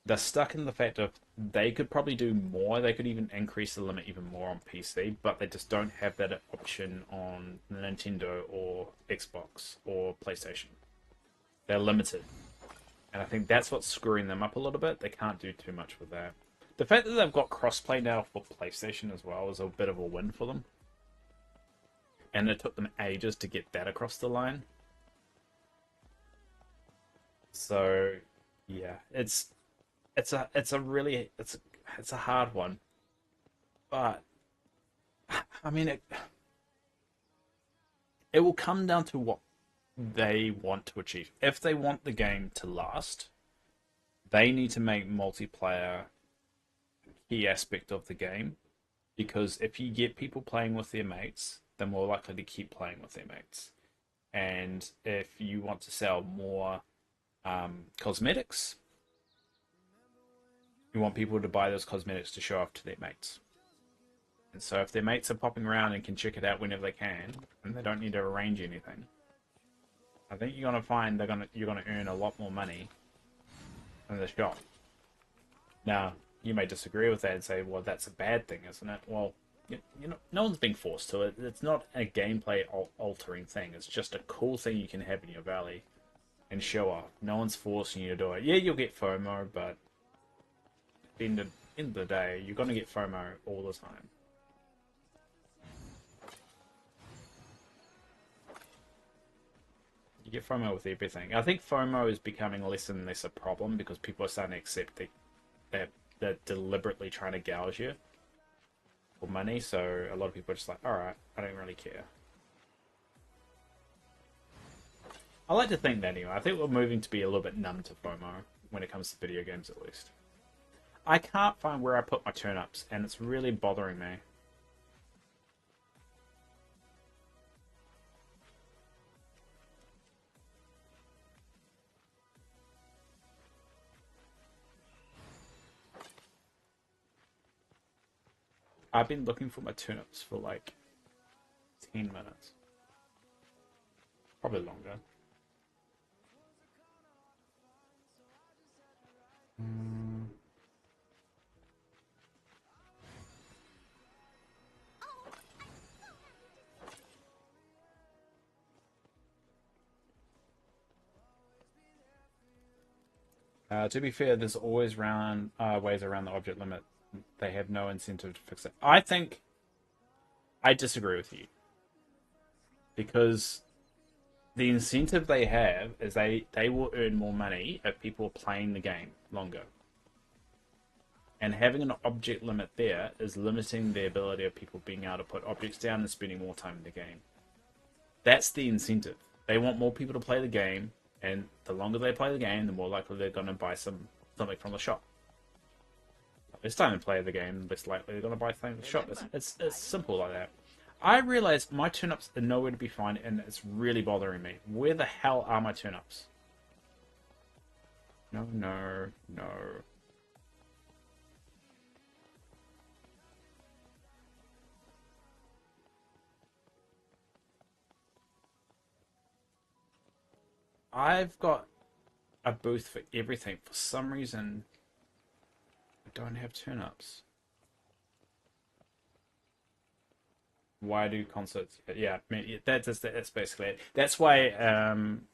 they're stuck in the fact of they could probably do more. They could even increase the limit even more on PC, but they just don't have that option on Nintendo or Xbox or PlayStation. They're limited. And I think that's what's screwing them up a little bit. They can't do too much with that. The fact that they've got crossplay now for PlayStation as well is a bit of a win for them. And it took them ages to get that across the line. So, yeah, it's a hard one. But I mean it will come down to what they want to achieve. If they want the game to last, they need to make multiplayer a key aspect of the game. Because if you get people playing with their mates, they're more likely to keep playing with their mates. And if you want to sell more cosmetics, you want people to buy those cosmetics to show off to their mates. And so if their mates are popping around and can check it out whenever they can, and they don't need to arrange anything, I think you're gonna find you're gonna earn a lot more money in the shop. Now, you may disagree with that and say, well, that's a bad thing, isn't it? Well, no one's being forced to it. It's not a gameplay altering thing. It's just a cool thing you can have in your valley and show off. No one's forcing you to do it. Yeah, you'll get FOMO, but at the end of the day, you're going to get FOMO all the time. You get FOMO with everything. I think FOMO is becoming less and less a problem because people are starting to accept that they're deliberately trying to gouge you for money. So a lot of people are just like, all right, I don't really care. I like to think that anyway. I think we're moving to be a little bit numb to FOMO when it comes to video games, at least. I can't find where I put my turnips, and it's really bothering me. I've been looking for my turnips for like 10 minutes. Probably longer. To be fair, there's always ways around the object limit. They have no incentive to fix it. I think I disagree with you because the incentive they have is they will earn more money if people are playing the game longer. And having an object limit there is limiting the ability of people being able to put objects down and spending more time in the game. That's the incentive. They want more people to play the game, and the longer they play the game, the more likely they're going to buy something from the shop. Less time they play the game, the less likely they're going to buy things from the shop. It's simple like that. I realize my turn-ups are nowhere to be found, and it's really bothering me. Where the hell are my turn-ups? No, no, no. I've got a booth for everything. For some reason, I don't have turn-ups. Why do concerts? Yeah, I mean, that's basically it. That's why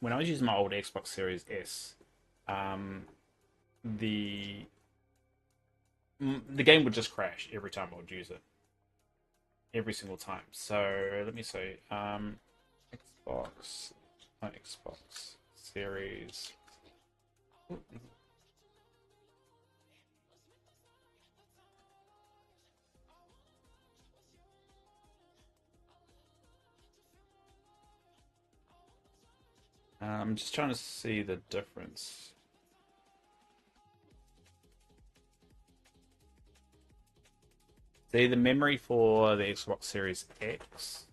when I was using my old Xbox Series S, um, the the game would just crash every time I would use it, every single time. So let me see. Xbox, not Xbox Series. I'm just trying to see the difference. See, the memory for the Xbox Series X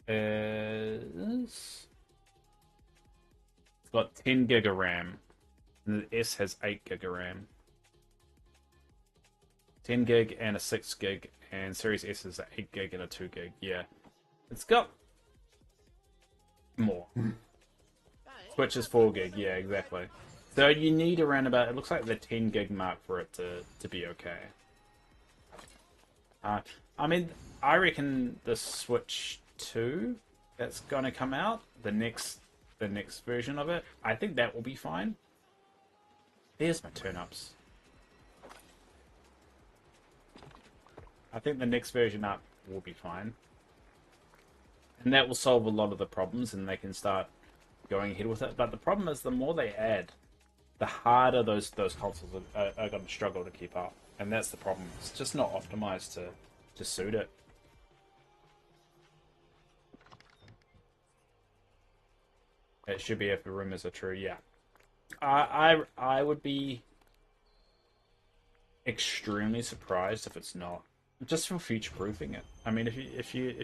is it's got 10 gig of RAM, and the S has 8 gig of RAM. 10 gig and a 6 gig, and Series S is 8 gig and a 2 gig. Yeah, it's got more. Switch is 4 gig. Yeah, exactly. So you need around about, it looks like the 10 gig mark for it to be okay. I mean, I reckon the Switch 2 that's gonna come out, the next version of it, I think that will be fine. There's my turn-ups. I think the next version up will be fine. And that will solve a lot of the problems and they can start going ahead with it. But the problem is the more they add, the harder those consoles are going to struggle to keep up. And that's the problem. It's just not optimized to suit it. It should be if the rumors are true, yeah. I would be extremely surprised if it's not. Just for future proofing it. I mean, if you,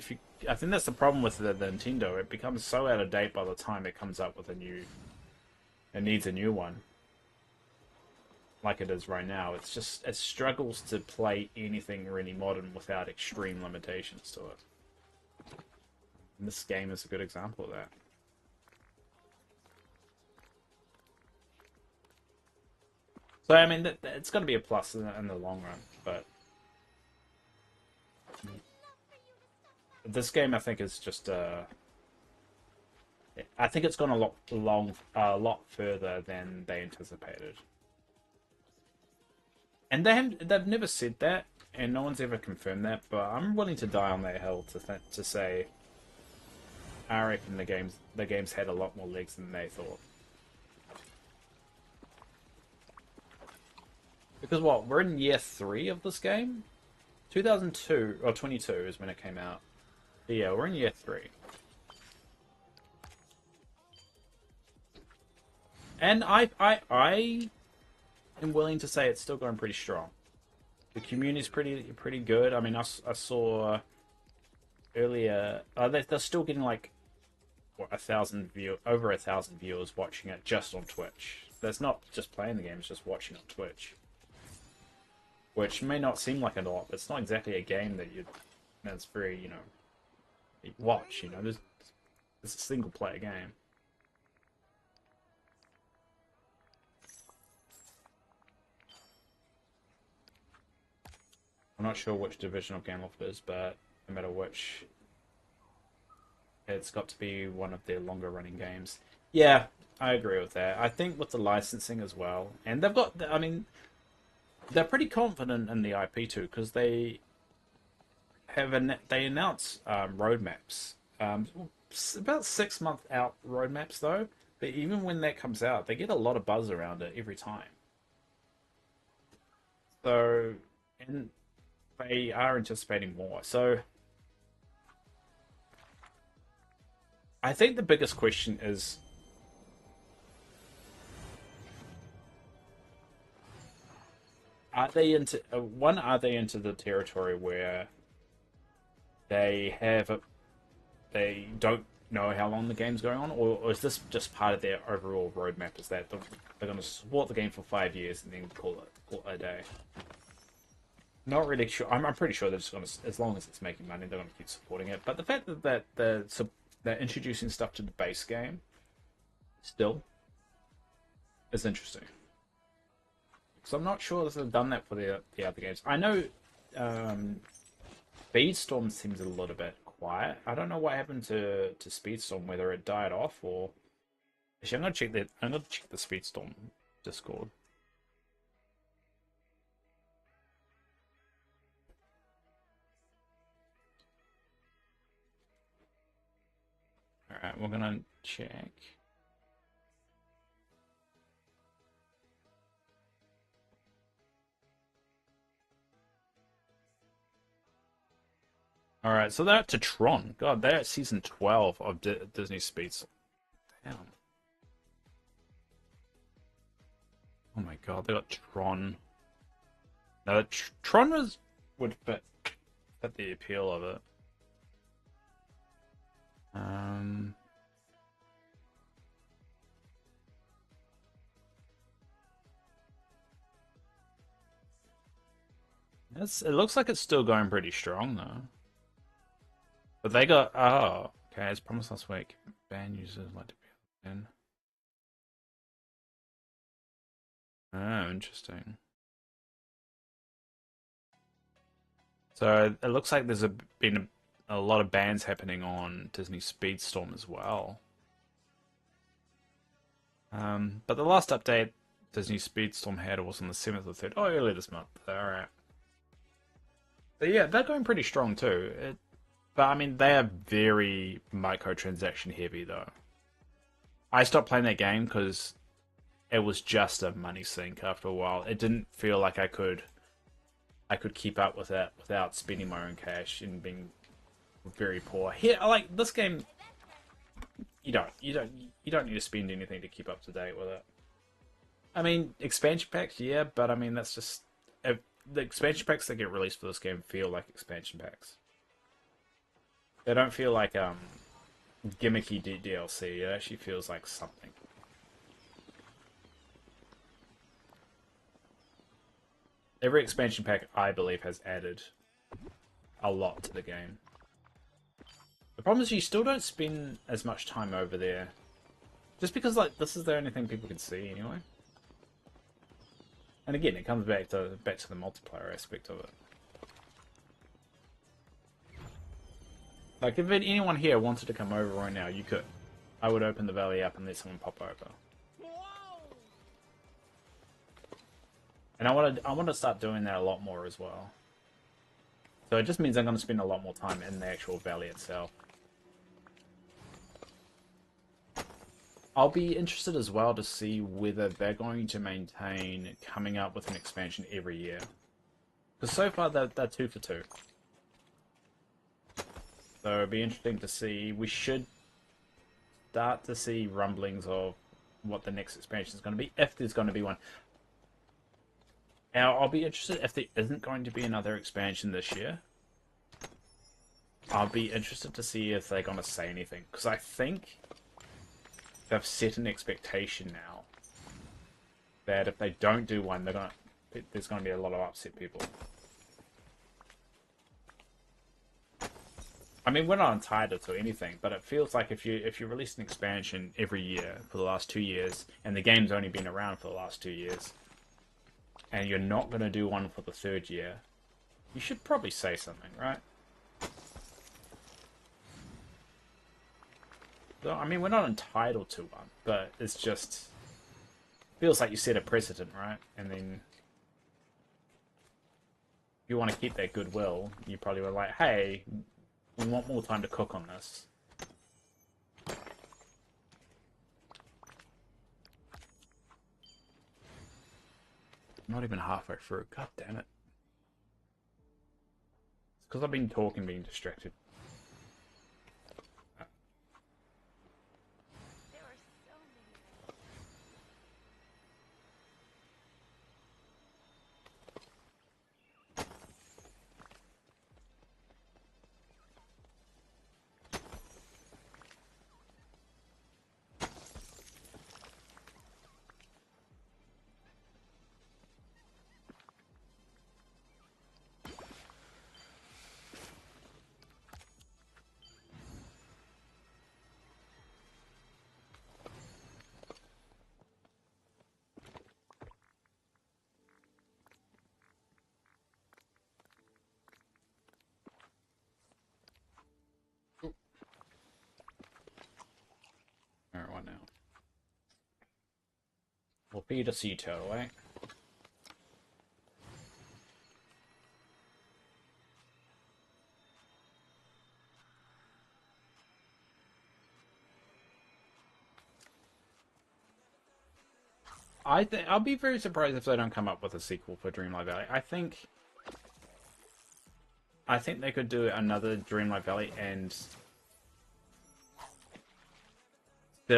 I think that's the problem with the Nintendo. It becomes so out of date by the time it comes up with it needs a new one, like it is right now. It's just it struggles to play anything really modern without extreme limitations to it. And this game is a good example of that. So I mean, it's going to be a plus in the long run, but. This game, I think, is just I think it's gone a lot further than they anticipated, and they've never said that, and no one's ever confirmed that. But I'm willing to die on that hill to say I reckon the game's had a lot more legs than they thought. Because what, we're in year 3 of this game? 2002 or 22 is when it came out. But yeah, we're in year 3. And I am willing to say it's still going pretty strong. The community's pretty good. I mean, I saw earlier they're still getting like what, over 1,000 viewers watching it just on Twitch. That's not just playing the game; it's just watching on Twitch. Which may not seem like a lot, but it's not exactly a game that's very, you watch, it's a single player game. I'm not sure which division of Gameloft it is, but no matter which, it's got to be one of their longer running games. Yeah, I agree with that. I think with the licensing as well, and they've got. I mean, they're pretty confident in the IP too because they announce roadmaps. About 6 month out roadmaps though. But even when that comes out, they get a lot of buzz around it every time. So, and they are anticipating more. So, I think the biggest question is: are they into one? Are they into the territory where they have a, they don't know how long the game's going on, or is this just part of their overall roadmap? Is that they're going to support the game for 5 years and then call it a day? Not really sure. I'm pretty sure they're just going to, as long as it's making money, they're going to keep supporting it. But the fact that they're introducing stuff to the base game still is interesting. So I'm not sure if they've done that for the other games. I know Speedstorm seems a little bit quiet. I don't know what happened to Speedstorm, whether it died off or. Actually, I'm gonna check the Speedstorm Discord. All right, we're gonna check. All right, so they're up to Tron. God, they're at season 12 of Disney Speedstorm. Damn. Oh my God, they got Tron. Now, Tron would fit the appeal of it. Um, it looks like it's still going pretty strong though. But they got okay, as promised last week, band users like to be in. Oh, interesting. So it looks like been a lot of bans happening on Disney Speedstorm as well. But the last update Disney Speedstorm had was on the 7th or 3rd. Oh, earlier this month. Alright. But yeah, they're going pretty strong too. But I mean, they are very microtransaction heavy though. I stopped playing that game because it was just a money sink after a while. It didn't feel like I could keep up with that without spending my own cash and being very poor. Here, like this game, you don't need to spend anything to keep up to date with it. I mean, expansion packs, yeah, but I mean that's just if the expansion packs that get released for this game feel like expansion packs. They don't feel like gimmicky DLC. It actually feels like something. Every expansion pack, I believe, has added a lot to the game. The problem is you still don't spend as much time over there. Just because, like, this is the only thing people can see anyway. And again, it comes back to the multiplayer aspect of it. Like, if anyone here wanted to come over right now, you could. I would open the Valley up and let someone pop over. And I want to start doing that a lot more as well. So it just means I'm going to spend a lot more time in the actual valley itself. I'll be interested as well to see whether they're going to maintain coming up with an expansion every year. Because so far they're 2 for 2. So it'll be interesting to see. We should start to see rumblings of what the next expansion is going to be, if there's going to be one. Now, I'll be interested if there isn't going to be another expansion this year. I'll be interested to see if they're going to say anything. Because I think they've set an expectation now that if they don't do one, there's going to be a lot of upset people. I mean, we're not entitled to anything, but it feels like if you release an expansion every year for the last 2 years, and the game's only been around for the last 2 years, and you're not going to do one for the 3rd year, you should probably say something, right? So, I mean, we're not entitled to one. but it's just feels like you set a precedent, right? And then if you want to keep that goodwill, you probably were like, hey, we want more time to cook on this. Not even halfway through. God damn it. It's because I've been talking, being distracted. There were so many. Alright, what now? We'll feed a sea turtle, eh? I'll be very surprised if they don't come up with a sequel for Dreamlight Valley. I think they could do another Dreamlight Valley and set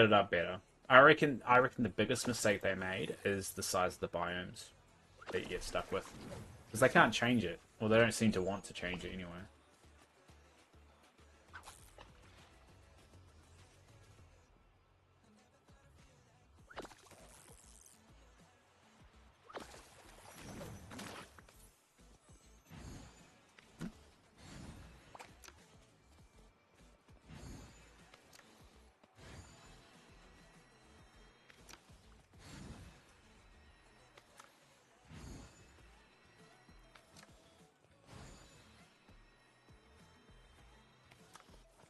it up better. I reckon the biggest mistake they made is the size of the biomes that you get stuck with. Because they can't change it. Or they don't seem to want to change it anyway.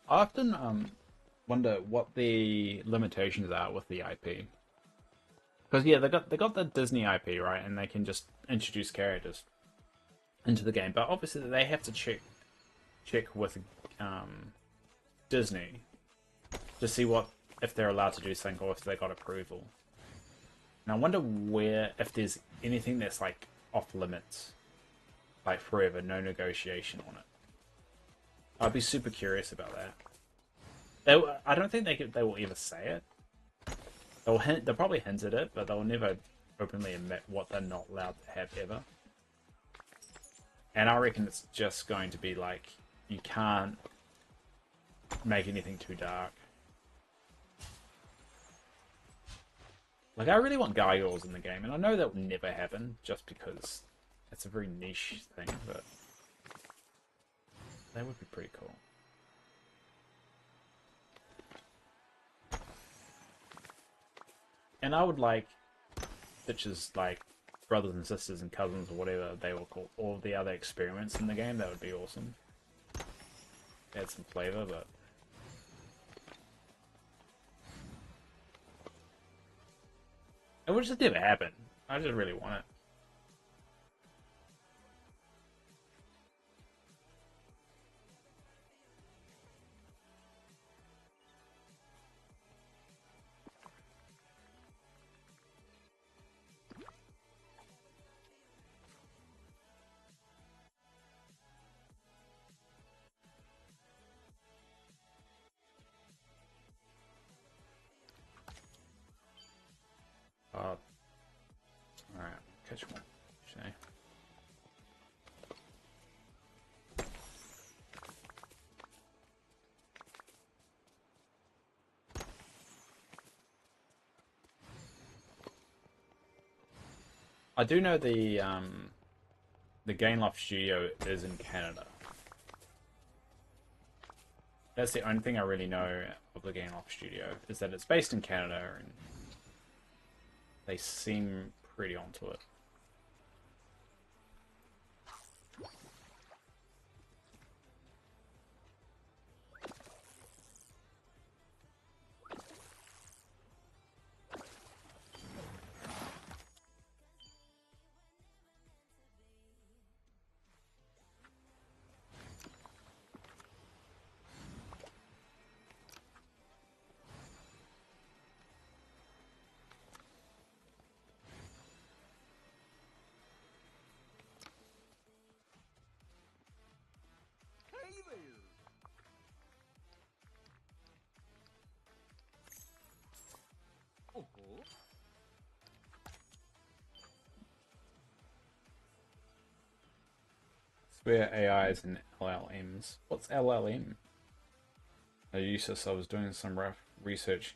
I often wonder what the limitations are with the IP. Because yeah, they got the Disney IP, right, and they can just introduce characters into the game. But obviously they have to check with Disney to see what if they're allowed to do something or if they got approval. And I wonder where if there's anything that's like off limits, like forever, no negotiation on it. I'd be super curious about that. I don't think they will ever say it. They'll probably hint at it, but they'll never openly admit what they're not allowed to have ever. And I reckon it's just going to be like you can't make anything too dark. Like I really want gargoyles in the game, and I know that will never happen just because it's a very niche thing, but that would be pretty cool. And I would like bitches like brothers and sisters and cousins or whatever they will call all the other experiments in the game. That would be awesome. Add some flavor, but it would just never happen. I just really want it. Alright, catch one. Shay. I do know the Gameloft studio is in Canada. That's the only thing I really know of the Gameloft studio, is that it's based in Canada and they seem pretty onto it. Where AIs and LLMs. What's LLM? I used this. I was doing some rough research,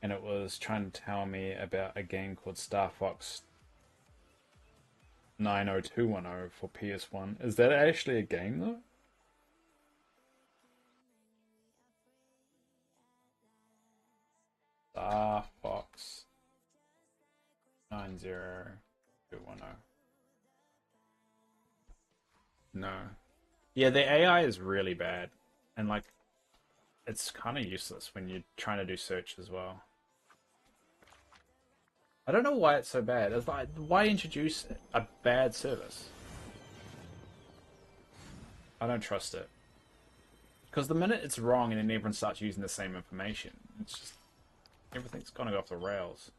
and it was trying to tell me about a game called Star Fox 90210 for PS1. Is that actually a game though? Star Fox 90210. No. Yeah, the AI is really bad, and like it's kind of useless when you're trying to do search as well. I don't know why it's so bad. It's like, why introduce a bad service? I don't trust it. Because the minute it's wrong and then everyone starts using the same information, it's just everything's gonna go off the rails.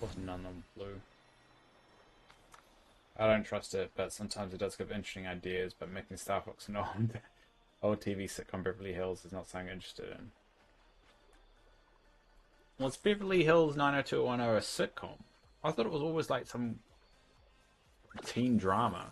What's none on blue? I don't trust it, but sometimes it does give interesting ideas. But making Star Fox an old TV sitcom Beverly Hills is not something I'm interested in. Was Beverly Hills 90210 a sitcom? I thought it was always like some teen drama.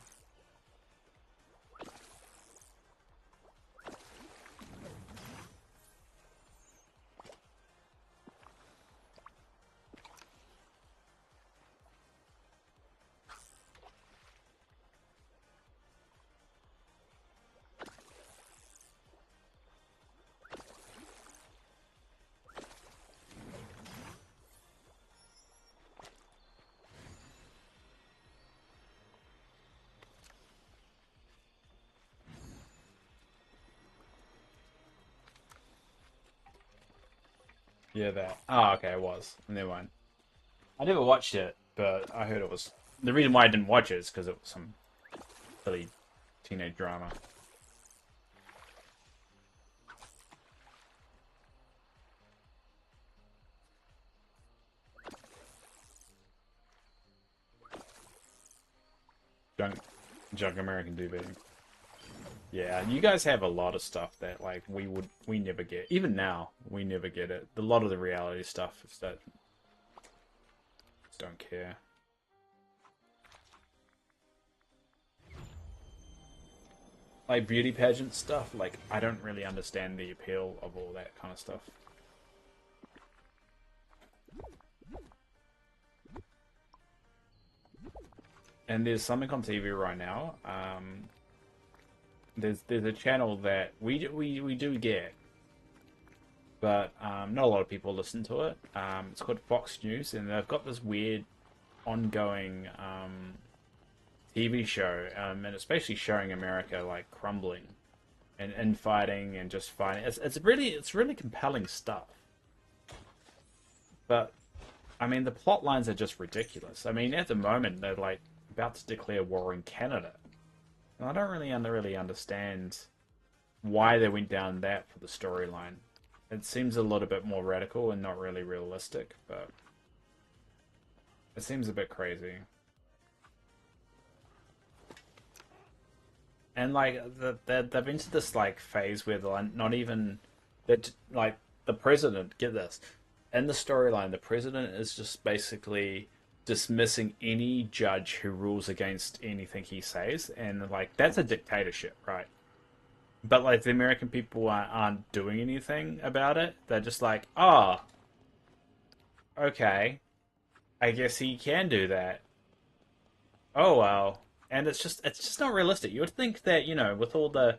Yeah, that. Oh, okay, it was. Never mind. I never watched it, but I heard it was. The reason why I didn't watch it is because it was some silly teenage drama. Junk, junk American TV. Yeah, you guys have a lot of stuff that like we never get. Even now, we never get it. A lot of the reality stuff is that just don't care. Like beauty pageant stuff, like I don't really understand the appeal of all that kind of stuff. And there's something on TV right now. There's a channel that we do get, but not a lot of people listen to it. It's called Fox News, and they've got this weird ongoing TV show, and it's basically showing America like crumbling and infighting and just fighting. It's really compelling stuff. But I mean, the plot lines are just ridiculous. I mean, at the moment they're like about to declare war in Canada, and I don't really understand why they went down that for the storyline. It seems a little bit more radical and not really realistic, but it seems a bit crazy. And like they've into this like phase where they're not even that like the president, get this, in the storyline, the president is just basically dismissing any judge who rules against anything he says, and like that's a dictatorship, right? But like the American people aren't doing anything about it. They're just like, oh, okay, I guess he can do that. Oh well, and it's just not realistic. You would think that with all the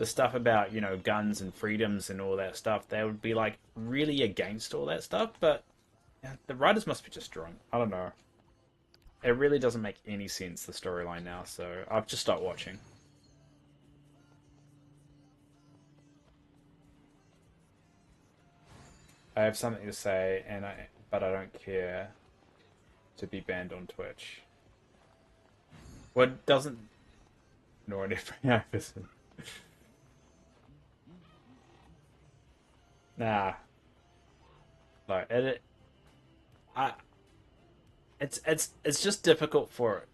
stuff about guns and freedoms and all that stuff, they would be like really against all that stuff. But yeah, the writers must be just drunk. I don't know. It really doesn't make any sense the storyline now, so I've just stopped watching. I have something to say, but I don't care to be banned on Twitch. What doesn't nor every episode. Nah, like I, it's just difficult for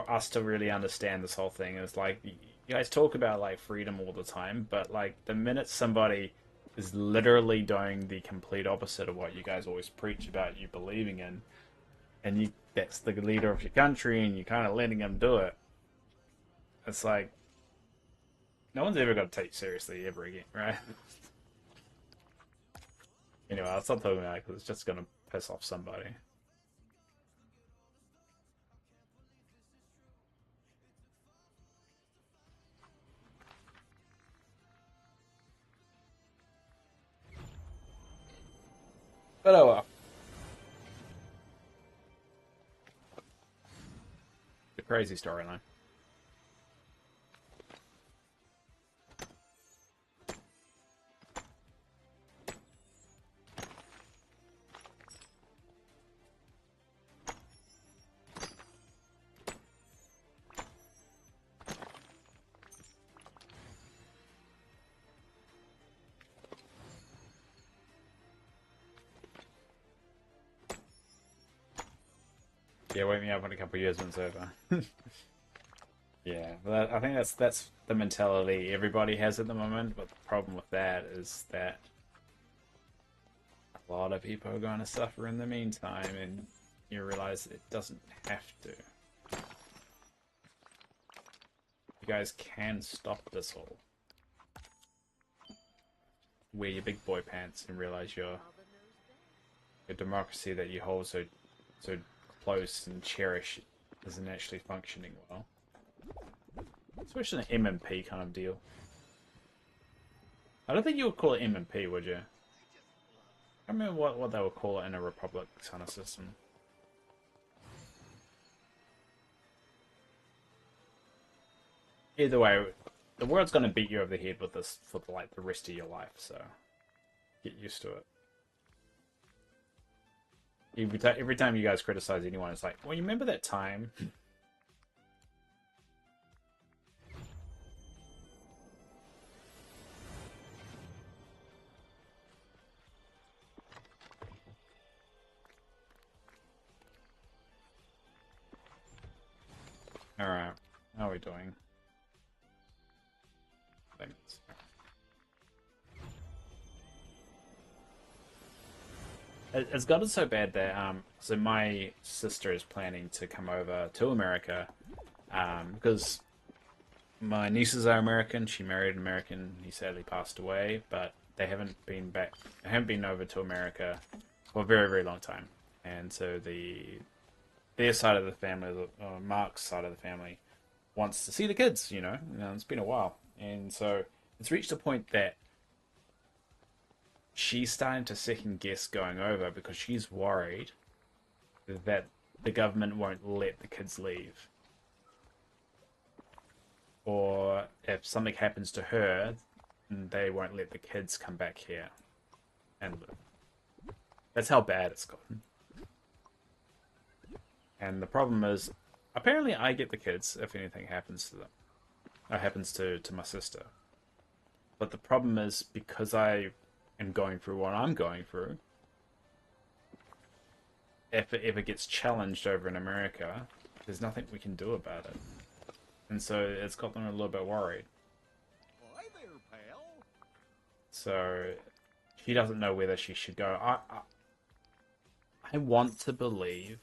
us to really understand this whole thing. It's like you guys talk about like freedom all the time, but like the minute somebody is literally doing the complete opposite of what you guys always preach about you believing in, and you that's the leader of your country, and you're kind of letting them do it. It's like no one's ever going to take you seriously ever again, right? Anyway, I'll stop talking about it because it's just going to piss off somebody. But oh well. The crazy storyline. Yeah, wake me up in a couple of years when it's over. Yeah, but I think that's the mentality everybody has at the moment. But the problem with that is that a lot of people are going to suffer in the meantime, and you realize it doesn't have to. You guys can stop this all. Wear your big boy pants and realize your democracy that you hold so close and cherish isn't actually functioning well. Especially an MMP kind of deal. I don't think you would call it MMP, would you? I remember what they would call it in a Republic kind of system. Either way, the world's going to beat you over the head with this for like the rest of your life, so get used to it. Every time you guys criticize anyone, it's like, well, you remember that time? Alright, how are we doing? Thanks. It's gotten so bad that so my sister is planning to come over to America because my nieces are American. She married an American. He sadly passed away, but they haven't been back. They haven't been over to America for a very, very long time. And so their side of the family, Mark's side of the family, wants to see the kids. It's been a while, and so it's reached a point that she's starting to second guess going over because she's worried that the government won't let the kids leave. Or if something happens to her, they won't let the kids come back here and live. That's how bad it's gotten. And the problem is, apparently I get the kids if anything happens to them. Or happens to my sister. But the problem is, because I am going through what I'm going through, if it ever gets challenged over in America, there's nothing we can do about it. And so it's got them a little bit worried. Hi there, pal. So she doesn't know whether she should go. I want to believe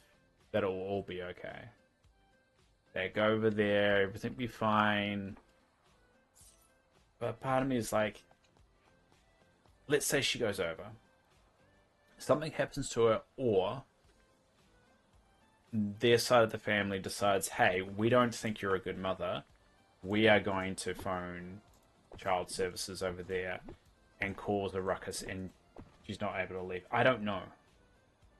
that it will all be okay. They go over there, everything will be fine. But part of me is like, let's say she goes over, something happens to her, or their side of the family decides, hey, we don't think you're a good mother. We are going to phone child services over there and cause a ruckus, and she's not able to leave. I don't know.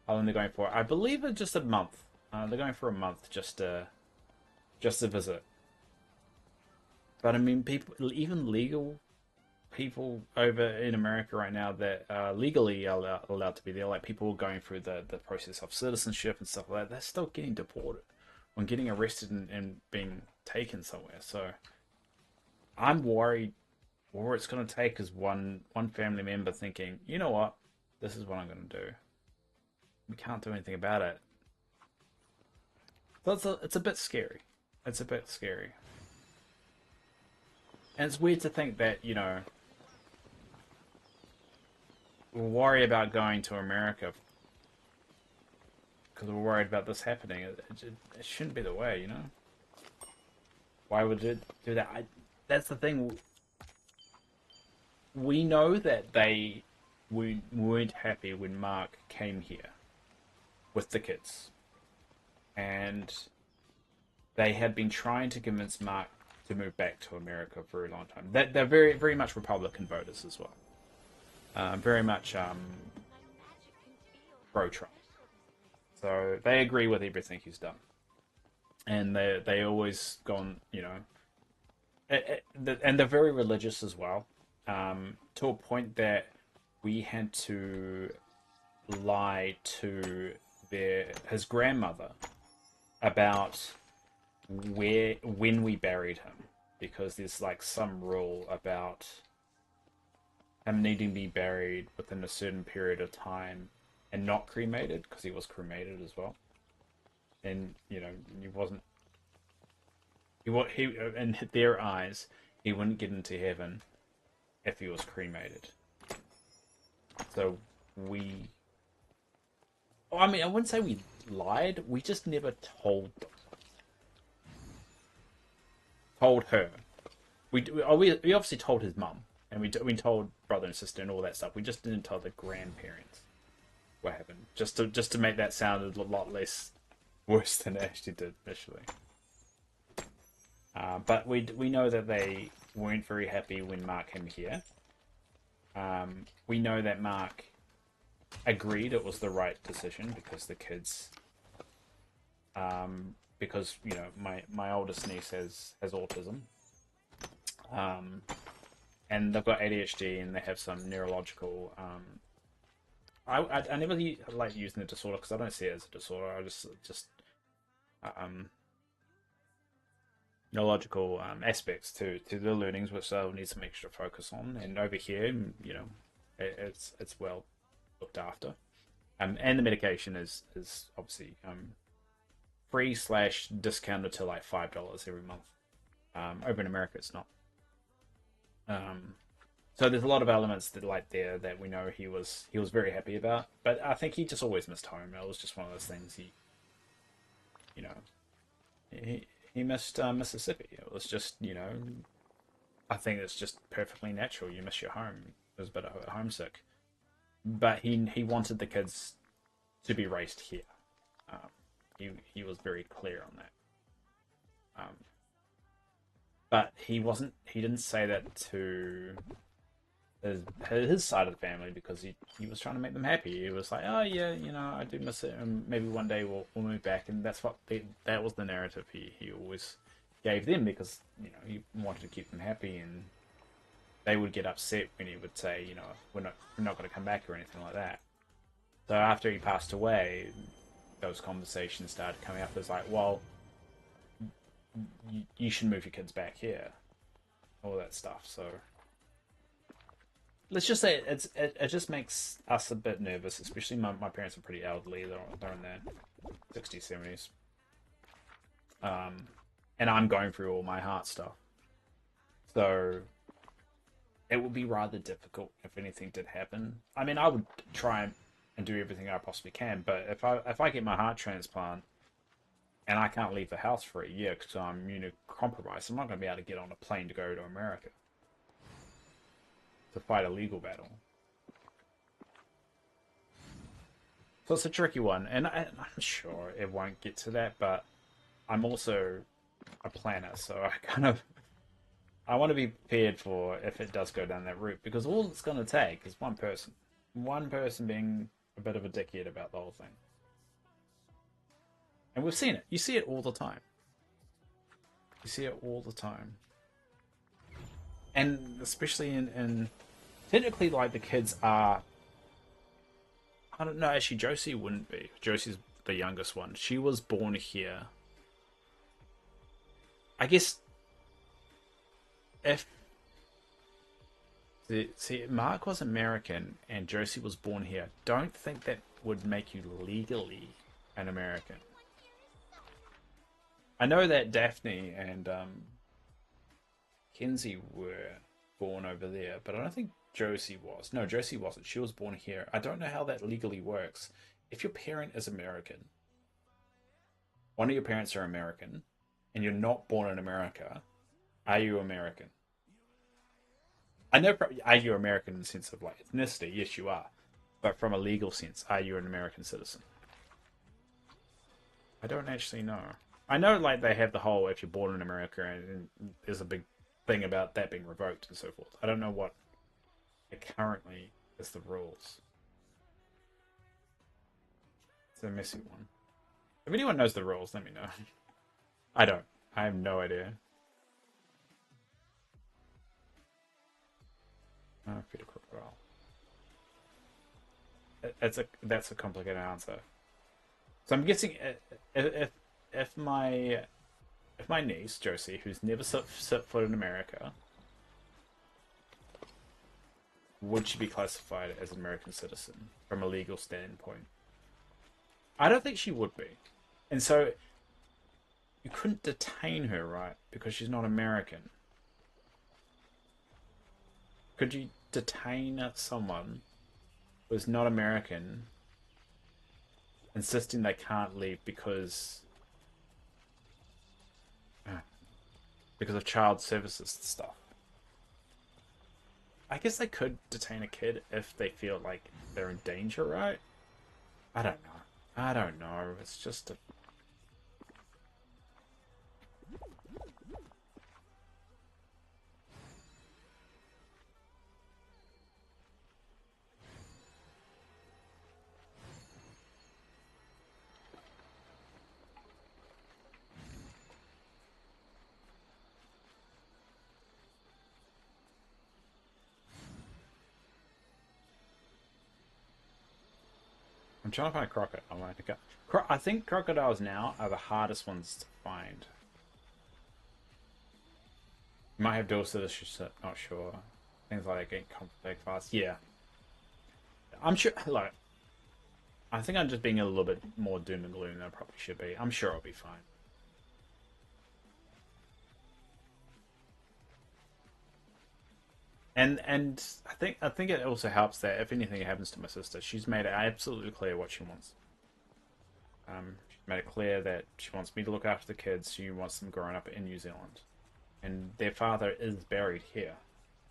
How long they're going for? I believe it's just a month. They're going for a month just to visit. But I mean, people, even legal people over in America right now that are legally allowed to be there, like people going through the process of citizenship and stuff like that, they're still getting deported or getting arrested and being taken somewhere. So I'm worried all it's going to take is one family member thinking, you know what, this is what I'm going to do. We can't do anything about it. So it's a bit scary. It's a bit scary. And it's weird to think that, you know, we'll worry about going to America because we're worried about this happening. It shouldn't be the way, you know? Why would it do that? That's the thing. We know that they weren't happy when Mark came here with the kids. And they had been trying to convince Mark to move back to America for a very long time. They're very, very much Republican voters as well. Very much pro-Trump. So they agree with everything he's done. And they always gone, you know, and they're very religious as well, to a point that we had to lie to his grandmother about when we buried him, because there's like some rule about him needing to be buried within a certain period of time and not cremated, because he was cremated as well. And you know, he in their eyes, he wouldn't get into heaven if he was cremated. So I mean, I wouldn't say we lied. We just never told her. We obviously told his mum, and we told brother and sister and all that stuff. We just didn't tell the grandparents what happened, just to make that sound a lot less worse than it actually did initially. But we know that they weren't very happy when Mark came here. We know that Mark agreed it was the right decision because the kids, because you know my oldest niece has autism, and they've got ADHD and they have some neurological. I never like using the disorder because I don't see it as a disorder. I just neurological aspects to the learnings which they'll need some extra focus on. And over here, you know, it's well looked after, and the medication is obviously free / discounted to like $5 every month. Over in America, it's not. So there's a lot of elements that like there that we know he was very happy about, but I think he just always missed home. It was just one of those things. You know, he missed Mississippi. It was just, you know, I think it's just perfectly natural. You miss your home. He was a bit homesick, but he wanted the kids to be raised here. He was very clear on that. But he didn't say that to his side of the family because he was trying to make them happy. He was like, oh yeah, you know, I do miss it, and maybe one day we'll move back. And that was the narrative he always gave them, because you know he wanted to keep them happy, and they would get upset when he would say, you know, we're not going to come back or anything like that. So after he passed away, those conversations started coming up. It's like, well, you should move your kids back here, all that stuff. So let's just say it just makes us a bit nervous, especially my parents are pretty elderly. They're in their 60s, 70s. And I'm going through all my heart stuff. So it would be rather difficult if anything did happen. I mean, I would try and do everything I possibly can, but if I get my heart transplant and I can't leave the house for a year because I'm immunocompromised, I'm not going to be able to get on a plane to go to America to fight a legal battle. So it's a tricky one, and I'm sure it won't get to that, but I'm also a planner, so I want to be prepared for if it does go down that route, because all it's going to take is one person being a bit of a dickhead about the whole thing, and we've seen it. You see it all the time. You see it all the time, and especially in technically, like, the kids are. I don't know. Actually, Josie wouldn't be. Josie's the youngest one. She was born here. I guess if see, Mark was American and Josie was born here. Don't think that would make you legally an American. I know that Daphne and Kenzie were born over there, but I don't think Josie was. No, Josie wasn't. She was born here. I don't know how that legally works. If your parent is American, one of your parents are American, and you're not born in America, are you American? I know, are you American in the sense of like ethnicity? Yes, you are. But from a legal sense, are you an American citizen? I don't actually know. I know, like, they have the whole if you're born in America, and there's a big thing about that being revoked and so forth. I don't know what it currently is the rules. It's a messy one. If anyone knows the rules, let me know. I don't. I have no idea. Oh, feed a crocodile. That's a complicated answer. So I'm guessing if my niece Josie, who's never set foot in America, would she be classified as an American citizen from a legal standpoint? I don't think she would be, and so you couldn't detain her, right? Because she's not American. Could you detain someone who's not American, insisting they can't leave because of child services stuff? I guess they could detain a kid if they feel like they're in danger, right? I don't know. I don't know. It's just a... I'm trying to find a crocodile. I think crocodiles now are the hardest ones to find. You might have dual citizenship, not sure. Things like getting conflict fast. Yeah. I'm sure, like, I think I'm just being a little bit more doom and gloom than I probably should be. I'm sure I'll be fine. And I think it also helps that if anything happens to my sister, she's made it absolutely clear what she wants. She's made it clear that she wants me to look after the kids. She wants them growing up in New Zealand, and their father is buried here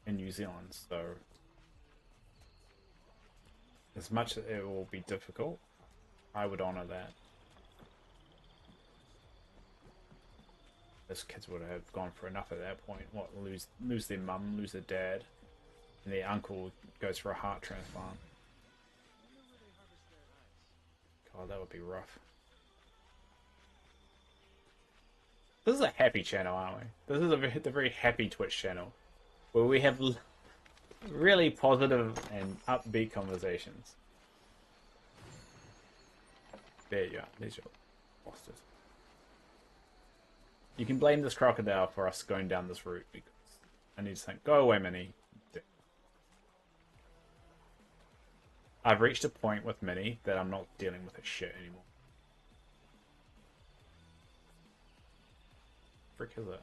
in New Zealand. So, as much as it will be difficult, I would honor that. Those kids would have gone for enough at that point. What, lose their mum, lose their dad, and their uncle goes for a heart transplant. God, that would be rough. This is a happy channel, aren't we? This is the very happy Twitch channel, where we have really positive and upbeat conversations. There you are. There's your monsters. You can blame this crocodile for us going down this route, because I need to think, go away, Minnie. I've reached a point with Minnie that I'm not dealing with her shit anymore. Frick is it?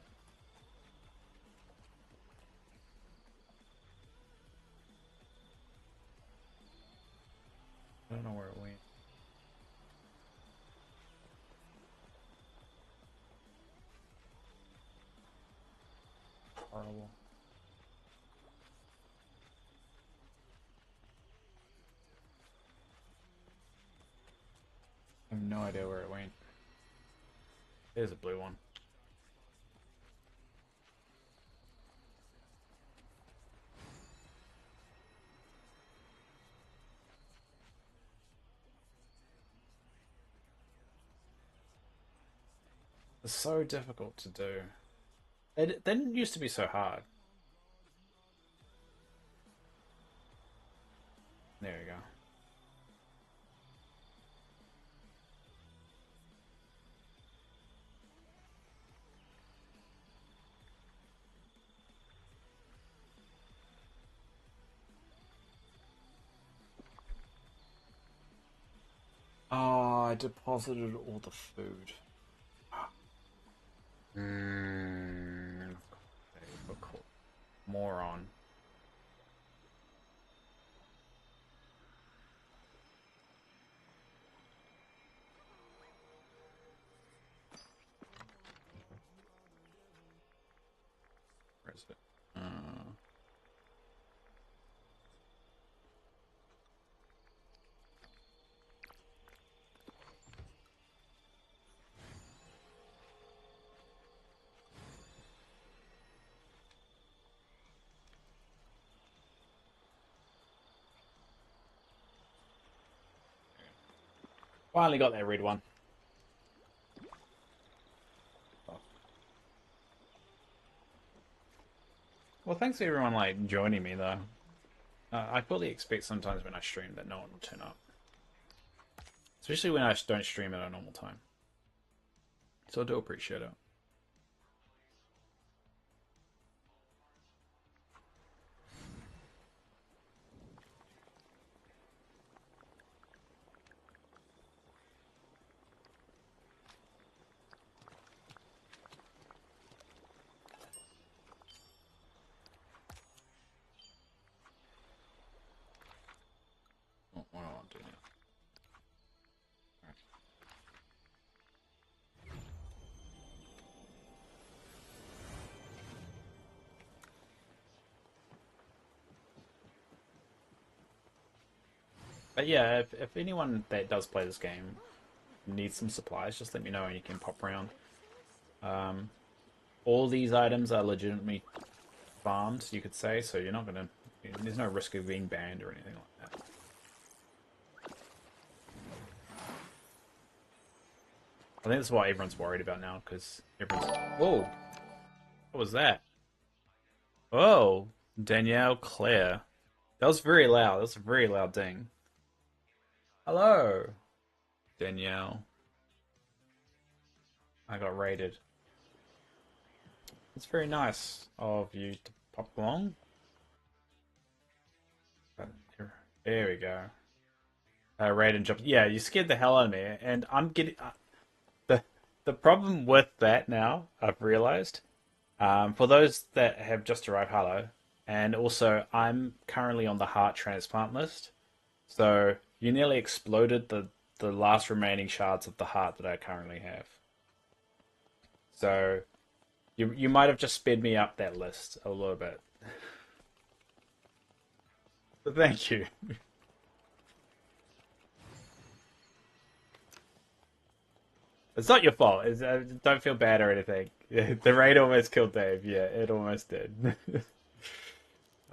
horrible. I have no idea where it went. There's a blue one. It's so difficult to do. It didn't used to be so hard. There we go. Oh, I deposited all the food. Hmm. Moron. Where is it? Finally got that red one. Well, thanks to everyone like joining me though. I fully expect sometimes when I stream that no one will turn up, especially when I don't stream at a normal time. So I do appreciate it. Oh, what do I want to do now? But yeah, if anyone that does play this game needs some supplies, just let me know and you can pop around. Um, all these items are legitimately farmed, you could say, so you're not gonna. There's no risk of being banned or anything like that. I think that's what everyone's worried about now, because everyone's. Whoa! What was that? Oh, Danielle Claire. That was very loud. That was a very loud ding. Hello, Danielle. I got raided. It's very nice of you to pop along. There we go. Raid and jump. Yeah, you scared the hell out of me, and I'm getting the the problem with that now. I've realized. For those that have just arrived, hello, and also I'm currently on the heart transplant list. So you nearly exploded the last remaining shards of the heart that I currently have. So you might have just sped me up that list a little bit. But thank you. It's not your fault. Don't feel bad or anything. The raid almost killed Dave. Yeah, it almost did.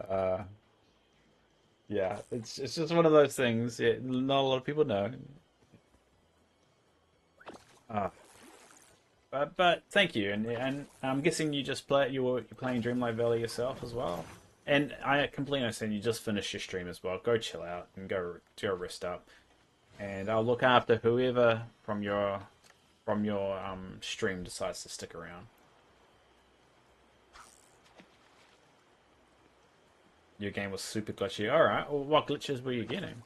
uh, yeah, it's just one of those things. Yeah, not a lot of people know. Uh, but thank you, and I'm guessing you just play you're playing Dreamlight Valley yourself as well. And I completely understand you just finished your stream as well. Go chill out and go rest up. And I'll look after whoever from your stream decides to stick around. Your game was super glitchy. All right. Well, what glitches were you getting?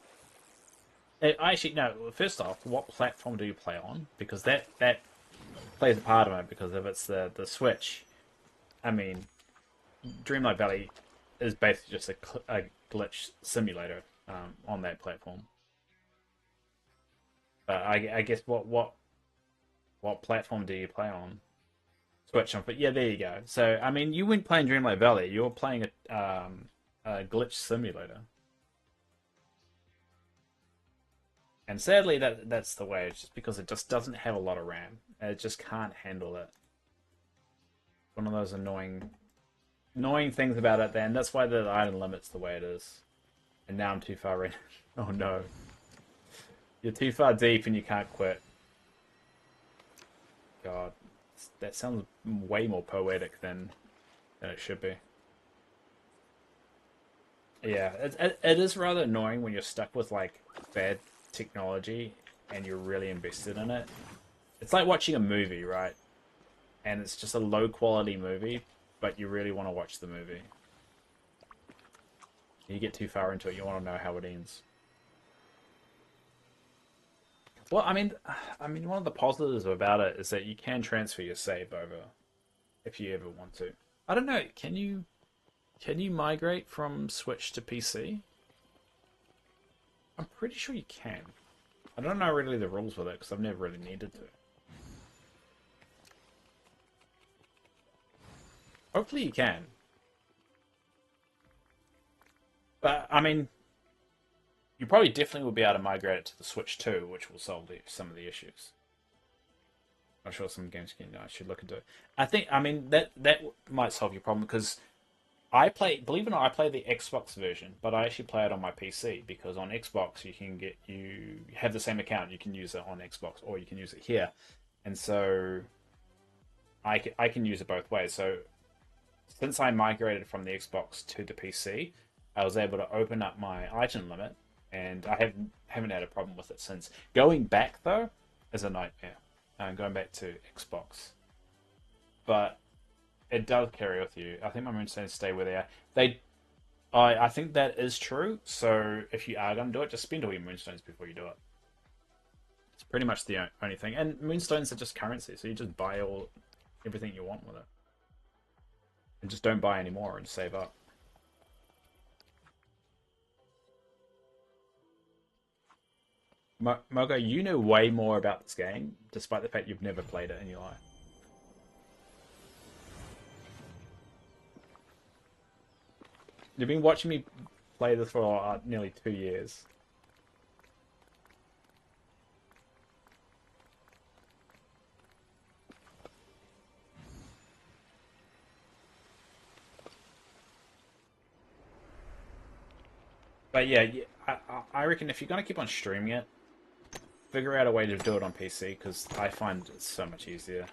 Actually, no. First off, what platform do you play on? Because that plays a part of it. Because if it's the Switch, I mean, Dreamlight Valley is basically just a glitch simulator on that platform. But I guess what platform do you play on? Switch on. But yeah, there you go. So I mean, you weren't playing Dreamlight Valley. You were playing a glitch simulator. And sadly, that's the way. It's just because it just doesn't have a lot of RAM. It just can't handle it. One of those annoying things about it. Then that's why the item limit's the way it is. And now I'm too far in. Oh no, you're too far deep and you can't quit. God, that sounds way more poetic than it should be. Yeah, it is rather annoying when you're stuck with like bad technology and you're really invested in it. It's like watching a movie, right? And it's just a low quality movie, but you really want to watch the movie. You get too far into it, you want to know how it ends. Well, I mean, one of the positives about it is that you can transfer your save over if you ever want to. I don't know. Can you migrate from Switch to PC? I'm pretty sure you can. I don't know really the rules with it because I've never really needed to. Hopefully you can. But I mean, you probably definitely will be able to migrate it to the Switch too, which will solve some of the issues. I'm sure some games can. I should look into it. I mean, that might solve your problem because I play. Believe it or not, I play the Xbox version, but I actually play it on my PC because on Xbox you have the same account. You can use it on Xbox or you can use it here, and so I can use it both ways. So since I migrated from the Xbox to the PC, I was able to open up my item limit, and I haven't had a problem with it since. Going back though is a nightmare. Going back to Xbox, but it does carry with you. I think my moonstones stay where they are. I think that is true. So if you are going to do it, just spend all your moonstones before you do it. It's pretty much the only thing. And moonstones are just currency, so you just buy everything you want with it, and just don't buy any more and save up. Mogo, you know way more about this game, despite the fact you've never played it in your life. You've been watching me play this for nearly 2 years. But yeah, I reckon if you're going to keep on streaming it, figure out a way to do it on PC because I find it so much easier.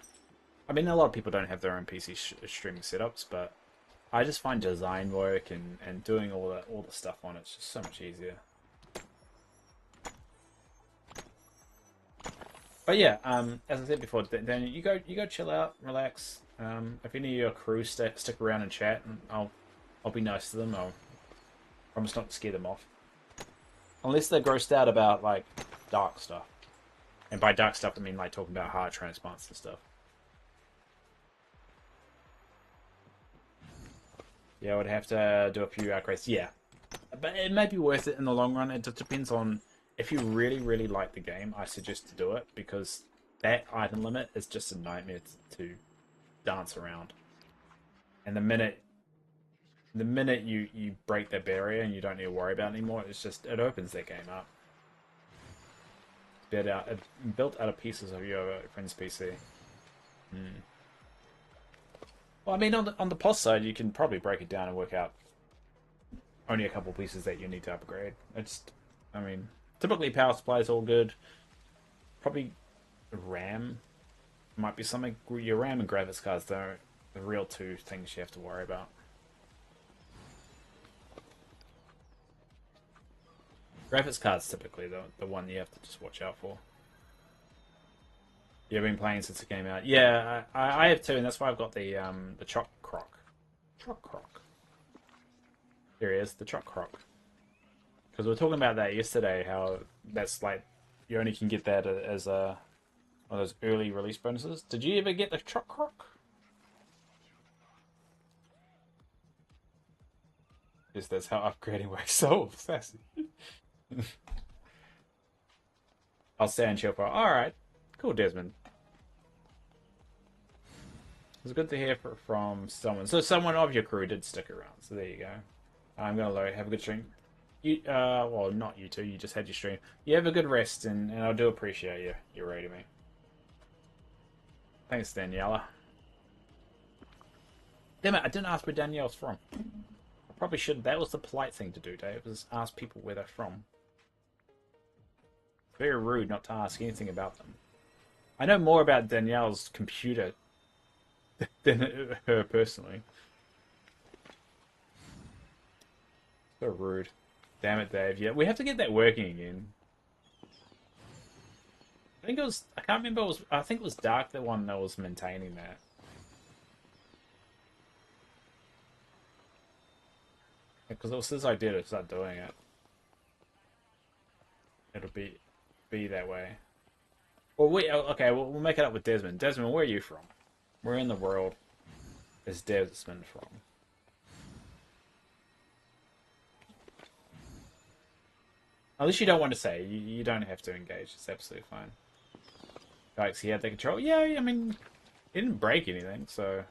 I mean, a lot of people don't have their own PC streaming setups, but I just find design work and doing all the stuff on it's just so much easier. But yeah, as I said before, Daniel, you go chill out, relax. If any of your crew stick around and chat, and I'll be nice to them. I'll promise not to scare them off, unless they're grossed out about like dark stuff. And by dark stuff, I mean like talking about heart transplants and stuff. Yeah, I would have to do a few upgrades. Yeah, but it may be worth it in the long run. It just depends on if you really, really like the game. I suggest to do it because that item limit is just a nightmare to dance around. And the minute you break that barrier and you don't need to worry about it anymore, it opens that game up. Built out of pieces of your friend's PC. Hmm. Well, I mean, on the POS side, you can probably break it down and work out only a couple pieces that you need to upgrade. I mean, typically power supply is all good. Probably RAM might be something. Your RAM and graphics cards, they're the real two things you have to worry about. Graphics cards typically the one you have to just watch out for. You've been playing since it came out. Yeah, I have too, and that's why I've got the Choc Croc. Choc Croc. There he is, the Choc Croc. Because we were talking about that yesterday, how that's like you only can get that as one of those early release bonuses. Did you ever get the Choc Croc? Yes, that's how upgrading works. So sassy. I'll stay and chill for. All right, cool, Desmond. was good to hear from someone. So someone of your crew did stick around. So there you go. I'm gonna load. Have a good stream. You, well, not you two. You just had your stream. You have a good rest, and I do appreciate you rating me. Thanks, Daniela. Damn it! I didn't ask where Danielle's from. I probably should. That was the polite thing to do, Dave. Was ask people where they're from. Very rude not to ask anything about them. I know more about Danielle's computer than her personally. So rude. Damn it, Dave. Yeah, we have to get that working again. I think it was. I can't remember. I think it was Dark, the one that was maintaining that. Because it was his idea to start doing it. It'll be that way. Well, okay. We'll make it up with Desmond. Desmond, where are you from? Where in the world is Desmond from? Unless you don't want to say, you don't have to engage. It's absolutely fine. Galaxy had the control. Yeah, I mean, it didn't break anything, so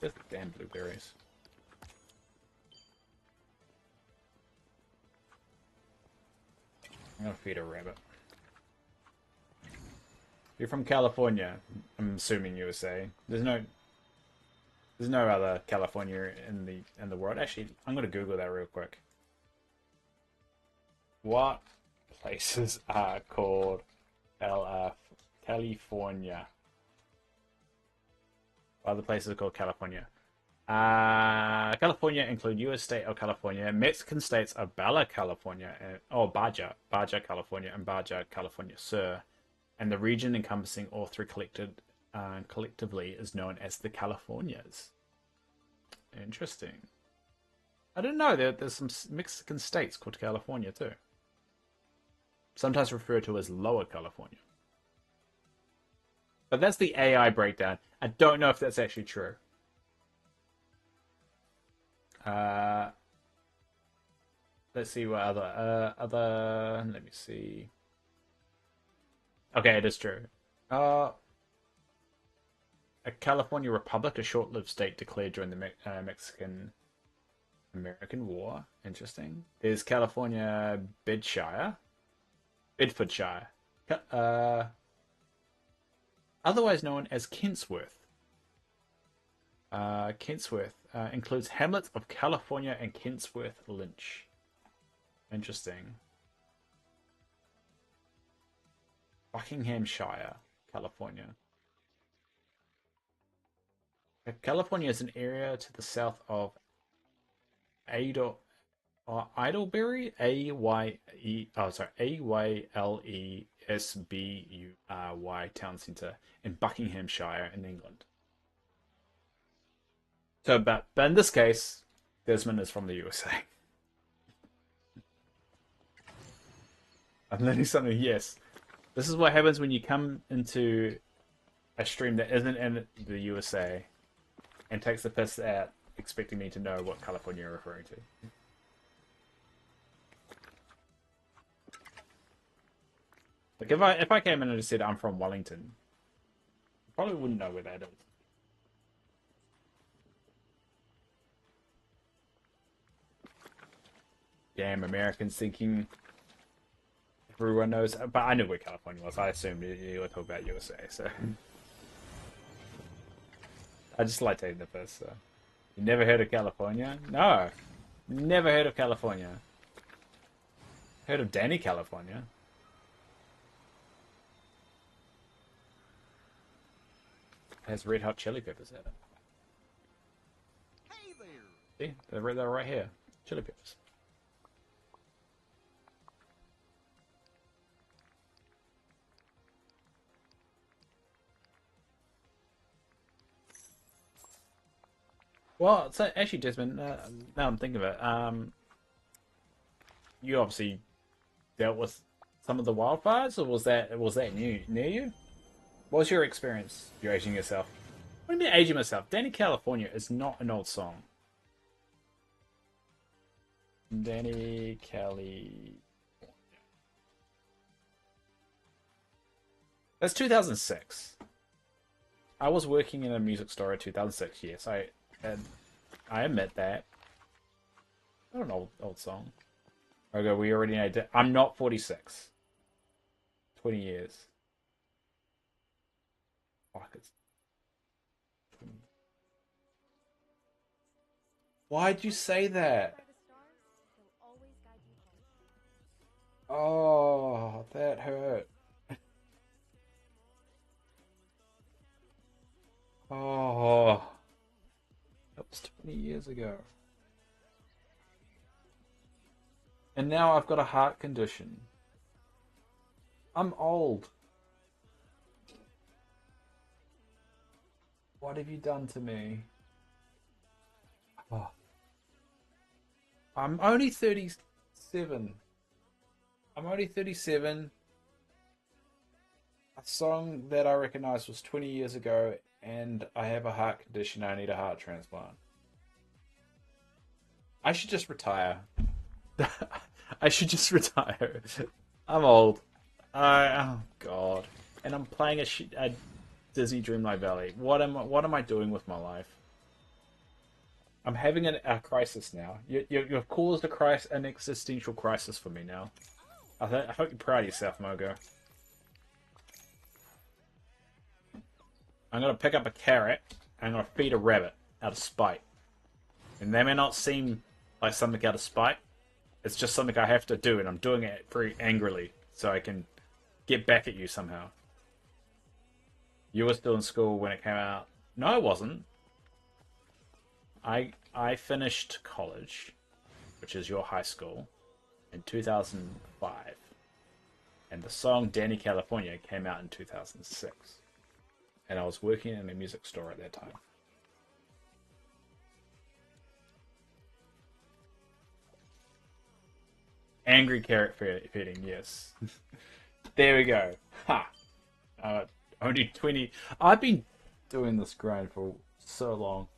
just damn blueberries. I'm gonna feed a rabbit. You're from California, I'm assuming USA. There's no other California in the world. Actually, I'm gonna Google that real quick. What places are called California? Other places are called California. California include U.S. state of California. Mexican states are Baja California, Baja California, and Baja California Sur. And the region encompassing all three collectively is known as the Californias. Interesting. I didn't know there's some Mexican states called California too. Sometimes referred to as Lower California. But that's the AI breakdown. I don't know if that's actually true. Let's see what other. Let me see. Okay, it is true. A California Republic, a short-lived state declared during the Mexican-American War. Interesting. There's California Bedfordshire, otherwise known as Kentsworth. Kentsworth includes hamlets of California and Kentsworth Lynch. Interesting. Buckinghamshire, California. California is an area to the south of Idlebury, Aylesbury town centre in Buckinghamshire in England. So, but in this case, Desmond is from the USA. I'm learning something. Yes, this is what happens when you come into a stream that isn't in the USA and takes the piss at expecting me to know what California you're referring to. Like if I came in and just said I'm from Wellington, you probably wouldn't know where that is. Damn Americans thinking everyone knows, but I knew where California was. I assumed you were talking about USA, so I just like taking the piss. So. You never heard of California? No, never heard of California. Heard of Danny, California. It has Red Hot Chili Peppers in it. Hey there. See, they're right here. Chili Peppers. Well, so actually, Desmond, now I'm thinking of it, you obviously dealt with some of the wildfires, or was that near you? What was your experience? You're aging yourself. What do you mean aging myself? Danny California is not an old song. Danny California. That's 2006. I was working in a music store in 2006. Yes, and I admit that. Not an old song. Okay, we already know that. I'm not 46. 20 years. Fuck, it's 20. Why'd you say that? By the stars, he'll always guide you home. Oh, that hurt. Oh, that was 20 years ago. And now I've got a heart condition. I'm old. What have you done to me? Oh, I'm only 37. I'm only 37. A song that I recognized was 20 years ago, and I have a heart condition. I need a heart transplant. I should just retire. I should just retire. I'm old. Oh God. And I'm playing a Disney Dreamlight Valley. What am I doing with my life? I'm having a crisis now. You've caused an existential crisis for me now. I hope you're proud of yourself, Mogo. I'm gonna pick up a carrot and I'm gonna feed a rabbit out of spite. And that may not seem like something out of spite. It's just something I have to do, and I'm doing it very angrily so I can get back at you somehow. You were still in school when it came out. No, I wasn't. I finished college, which is your high school, in 2005. And the song Danny California came out in 2006. And I was working in a music store at that time. Angry carrot feeding, yes. There we go. Ha! Only 20. I've been doing this grind for so long.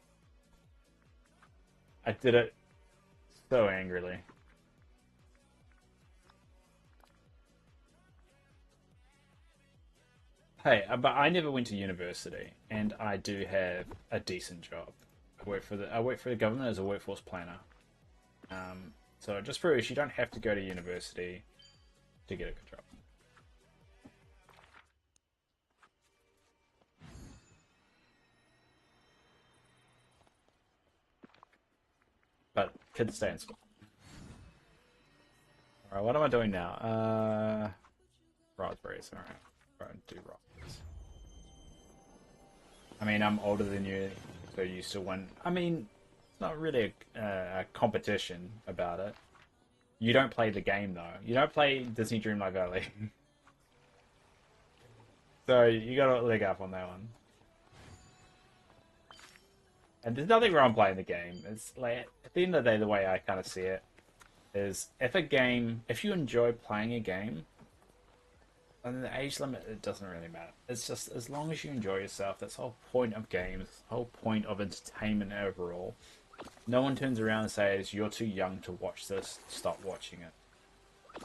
I did it so angrily. Hey, but I never went to university, and I do have a decent job. I work for the government as a workforce planner. So it just proves you don't have to go to university to get a good job. But kids stay in school. All right, what am I doing now? Raspberries. All right, right, do raspberries. I mean, I'm older than you, so you still win. I mean, it's not really a competition about it. You don't play the game though. You don't play Disney Dreamlight Valley, so you got a leg up on that one. And there's nothing wrong playing the game. It's like at the end of the day, the way I kind of see it is, if you enjoy playing a game, and the age limit, it doesn't really matter. It's just as long as you enjoy yourself. That's the whole point of games. The whole point of entertainment overall. No one turns around and says, you're too young to watch this, stop watching it.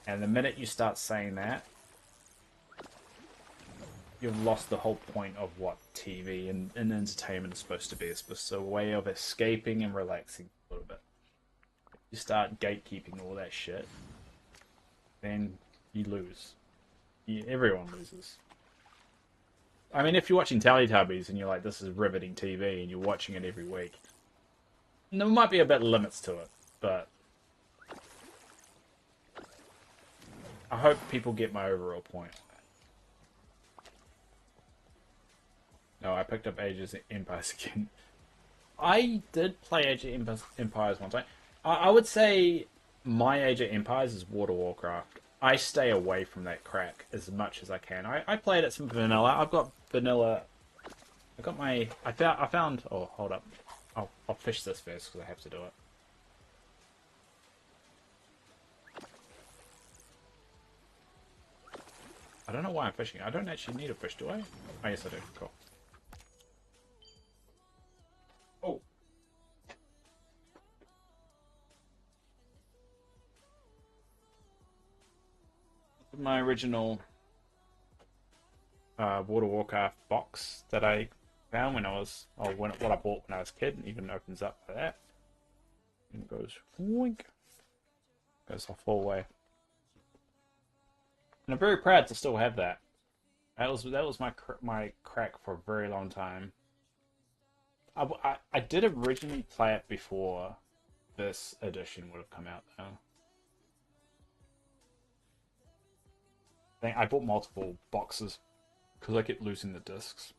And the minute you start saying that, you've lost the whole point of what TV and entertainment is supposed to be. It's supposed to be a way of escaping and relaxing a little bit. You start gatekeeping all that shit, then you lose. Everyone loses. I mean, if you're watching Teletubbies and you're like, this is riveting TV, and you're watching it every week, there might be a bit of limits to it, but I hope people get my overall point. No, I picked up Age of Empires again. I did play Age of Empires one time. I would say my Age of Empires is World of Warcraft. I stay away from that crack as much as I can. I played it some vanilla. I've got vanilla. I got my. I found. Oh, hold up. I'll fish this first because I have to do it. I don't know why I'm fishing. I don't actually need a fish, do I? Oh, yes, I do. Cool. Oh. My original World of Warcraft box that I found when I was, or when what I bought when I was a kid, and even opens up like that and goes wink, goes off all the way. And I'm very proud to still have that. That was my crack for a very long time. I did originally play it before this edition would have come out though. I bought multiple boxes because I kept losing the discs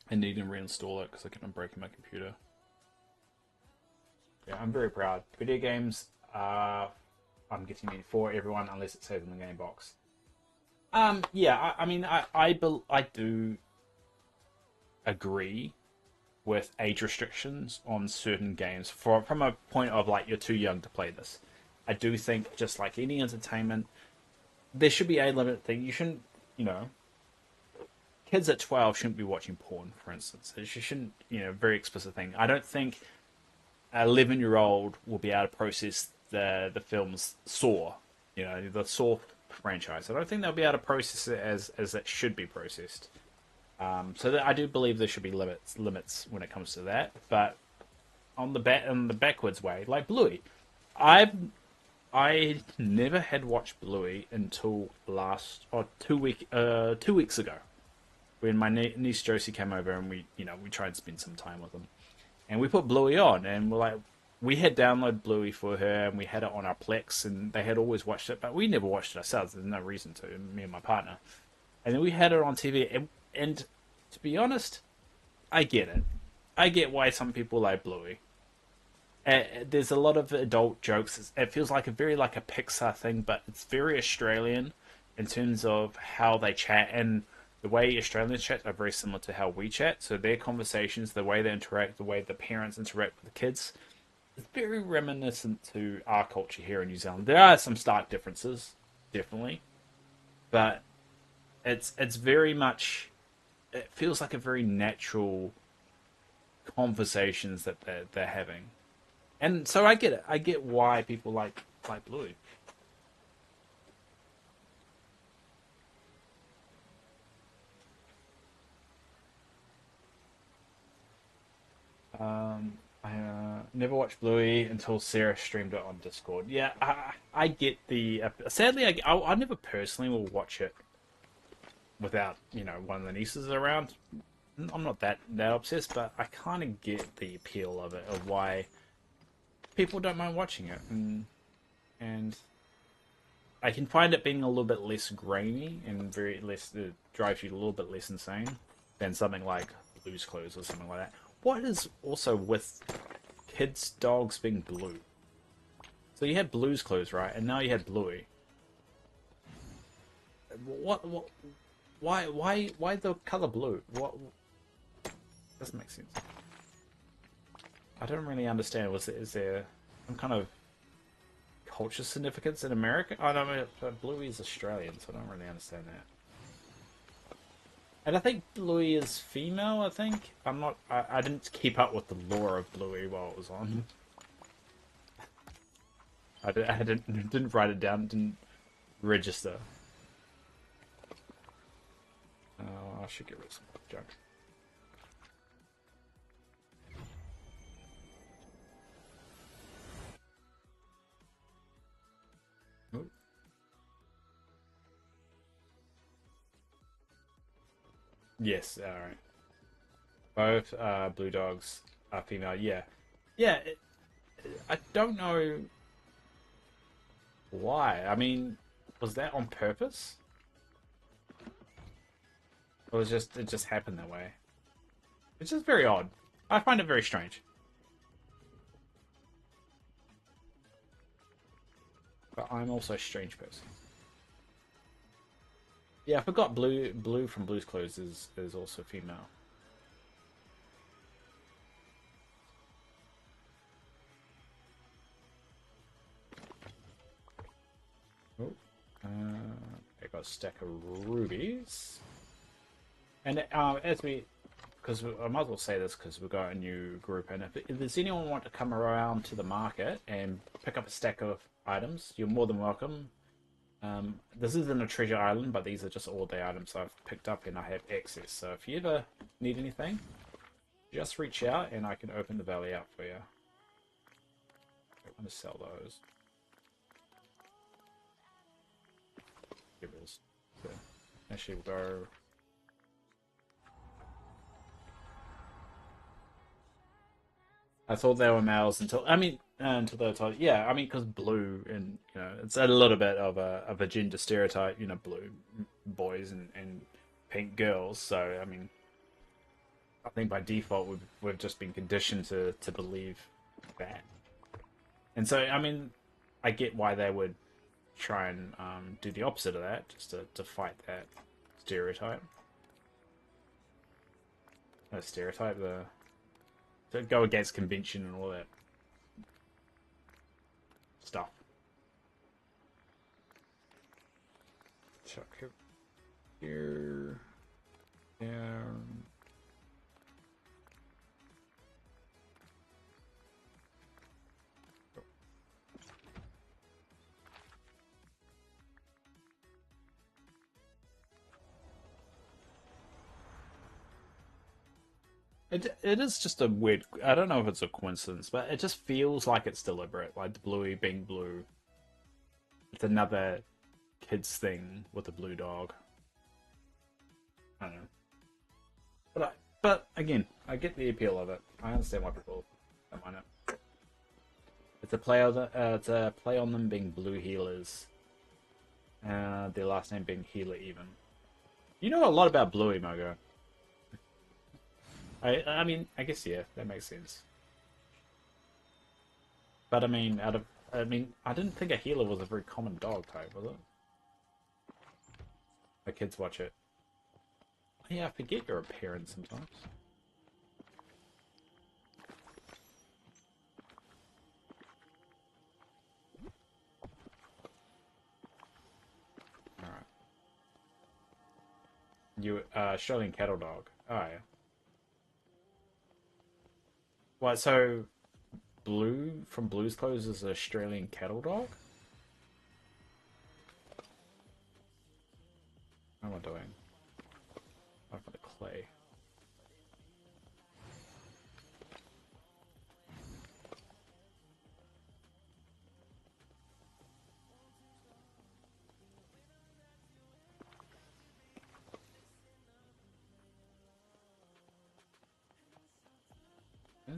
and needing to reinstall it because I kept on breaking my computer. Yeah, I'm very proud. Video games, I'm getting it for everyone unless it says in the game box. Yeah, I mean, I do agree with age restrictions on certain games from a point of like you're too young to play this. I do think just like any entertainment, there should be a limit thing. You shouldn't, you know, kids at 12 shouldn't be watching porn, for instance. It shouldn't, very explicit thing. I don't think an 11-year-old will be able to process the films Saw, the Saw franchise. I don't think they'll be able to process it as it should be processed. I do believe there should be limits when it comes to that. But on the backwards way, like Bluey, I never had watched Bluey until 2 weeks ago, when my niece Josie came over and we tried to spend some time with them, and we put Bluey on, and we had downloaded Bluey for her, and we had it on our Plex, and they had always watched it, but we never watched it ourselves. There's no reason to, me and my partner, and then we had it on TV, and to be honest, I get it. I get why some people like Bluey. There's a lot of adult jokes. It feels like a Pixar thing, but it's very Australian in terms of how they chat, and the way Australians chat are very similar to how we chat. So their conversations, the way they interact, the way the parents interact with the kids, is very reminiscent to our culture here in New Zealand. There are some stark differences, definitely, but it's very much. It feels like a very natural conversations that they're having. And so I get it. I get why people like Bluey. I never watched Bluey until Sarah streamed it on Discord. Yeah, I get the. Sadly, I never personally will watch it without one of the nieces around. I'm not that obsessed, but I kind of get the appeal of it, of why people don't mind watching it, and I can find it being a little bit less grainy and very less. It drives you a little bit less insane than something like Blue's Clues or something like that. What is also with kids' dogs being blue? So you had Blue's Clues, right? And now you had Bluey. What? Why the color blue? What? Doesn't make sense. I don't really understand. Is there some kind of culture significance in America? I don't know. Bluey is Australian, so I don't really understand that. And I think Bluey is female. I think I'm not. I didn't keep up with the lore of Bluey while it was on. I didn't write it down. Didn't register. I should get rid of some junk. Ooh. Yes, all right. Both blue dogs are female. Yeah, yeah. I don't know why. I mean, was that on purpose, or was it just happened that way? It's just very odd. I find it very strange. But I'm also a strange person. Yeah, I forgot Blue from Blue's Clues is also female. Oh, I got a stack of rubies. And because I might as well say this because we've got a new group, and if there's anyone want to come around to the market and pick up a stack of items, you're more than welcome. This isn't a treasure island, but these are just all-day items I've picked up and I have access. So if you ever need anything, just reach out and I can open the valley up for you. I'm going to sell those. Here it is. So, actually, we'll go. I thought they were males until until they were told. Yeah, I mean, because blue and it's a little bit of a gender stereotype. Blue boys and pink girls. So I mean, I think by default we've just been conditioned to believe that. And so I mean, I get why they would try and do the opposite of that, just to fight that stereotype. No stereotype, to go against convention and all that stuff. Chuck here, down. It is just a weird. I don't know if it's a coincidence, but it just feels like it's deliberate. Like the bluey being blue. It's another kids thing with a blue dog. I don't know, but again, I get the appeal of it. I understand why people don't mind it. It's a play on them being blue healers. Their last name being healer even. You know a lot about Bluey, Mogo. I mean, I guess yeah, that makes sense. But I mean, I didn't think a healer was a very common dog type, was it? My kids watch it. Yeah, I forget you're a parent sometimes. All right. You Australian cattle dog. Oh yeah. What? So Blue from Blue's Clues is an Australian cattle dog? What am I doing? I'm for the clay.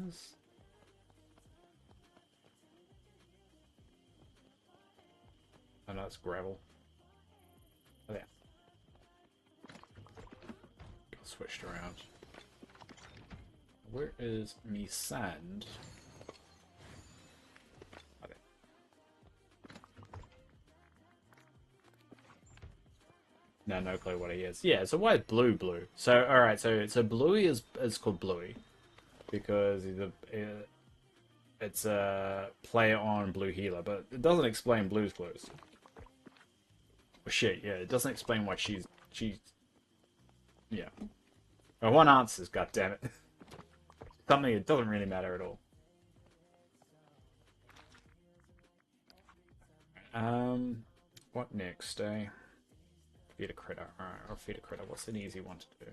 Is oh no, it's gravel. Oh yeah. Switched around. Where is me sand? Okay. No clue what he is. Yeah, so why is blue? So alright, so Bluey is called Bluey because it's a play on Blue Healer, but it doesn't explain Blue's Clues. Oh, shit, yeah, it doesn't explain why she's yeah. Well, one answers, goddammit. Something that doesn't really matter at all. What next, eh? Feed a critter. Alright, I'll feed a critter. What's an easy one to do?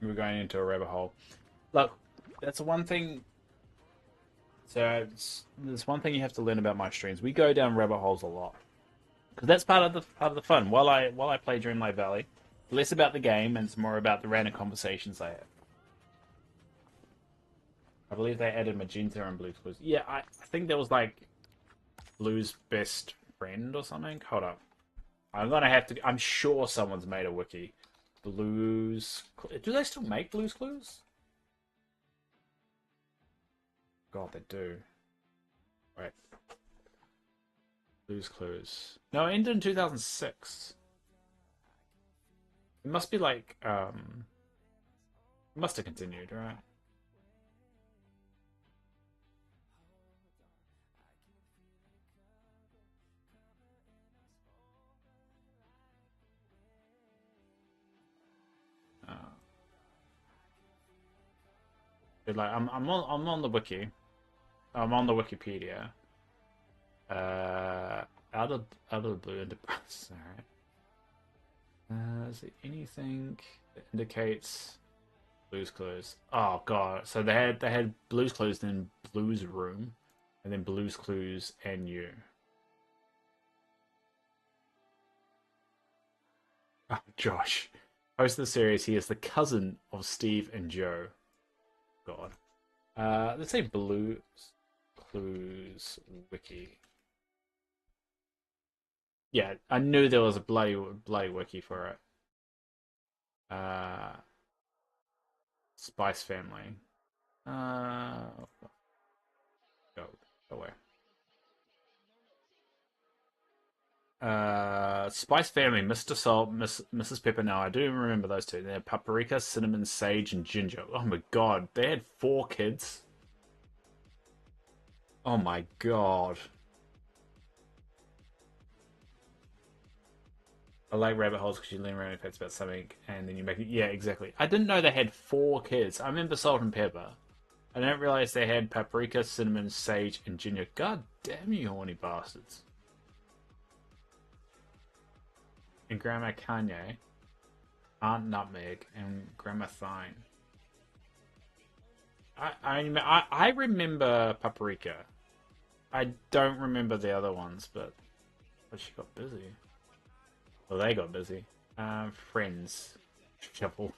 We're going into a rabbit hole. Look, that's one thing. So there's one thing you have to learn about my streams. We go down rabbit holes a lot because that's part of the fun. While I play Dreamlight Valley, it's less about the game and it's more about the random conversations I have. I believe they added magenta and Blue's Clues. Yeah, I think there was like Blue's best friend or something. Hold up, I'm gonna have to. I'm sure someone's made a wiki. Blues. Do they still make Blue's Clues? God, they do. Right. Blue's Clues. No, it ended in 2006. It must be like it must have continued, right? Uh, but like I'm on the wiki. I'm on the Wikipedia. Uh, out of the blue and alright. Is there anything that indicates Blues Clues? Oh god! So they had Blues Clues, then Blues Room, and then Blues Clues and You. Oh, Josh, host of the series. He is the cousin of Steve and Joe. God. Let's say Blues Clues Wiki. Yeah, I knew there was a bloody wiki for it. Uh, Spice Family. Uh, go away. Spice Family, Mr. Salt, Mrs. Pepper. Now I do remember those two. They had paprika, cinnamon, sage, and ginger. Oh my god, they had 4 kids. Oh my god. I like rabbit holes because you learn random facts about something and then you make it. Yeah, exactly. I didn't know they had 4 kids. I remember salt and pepper. I didn't realize they had paprika, cinnamon, sage, and ginger. God damn you, horny bastards. And Grandma Kanye, Aunt Nutmeg, and Grandma Thine. I remember paprika. I don't remember the other ones, but she got busy. Well, they got busy. Friends. Shuffle.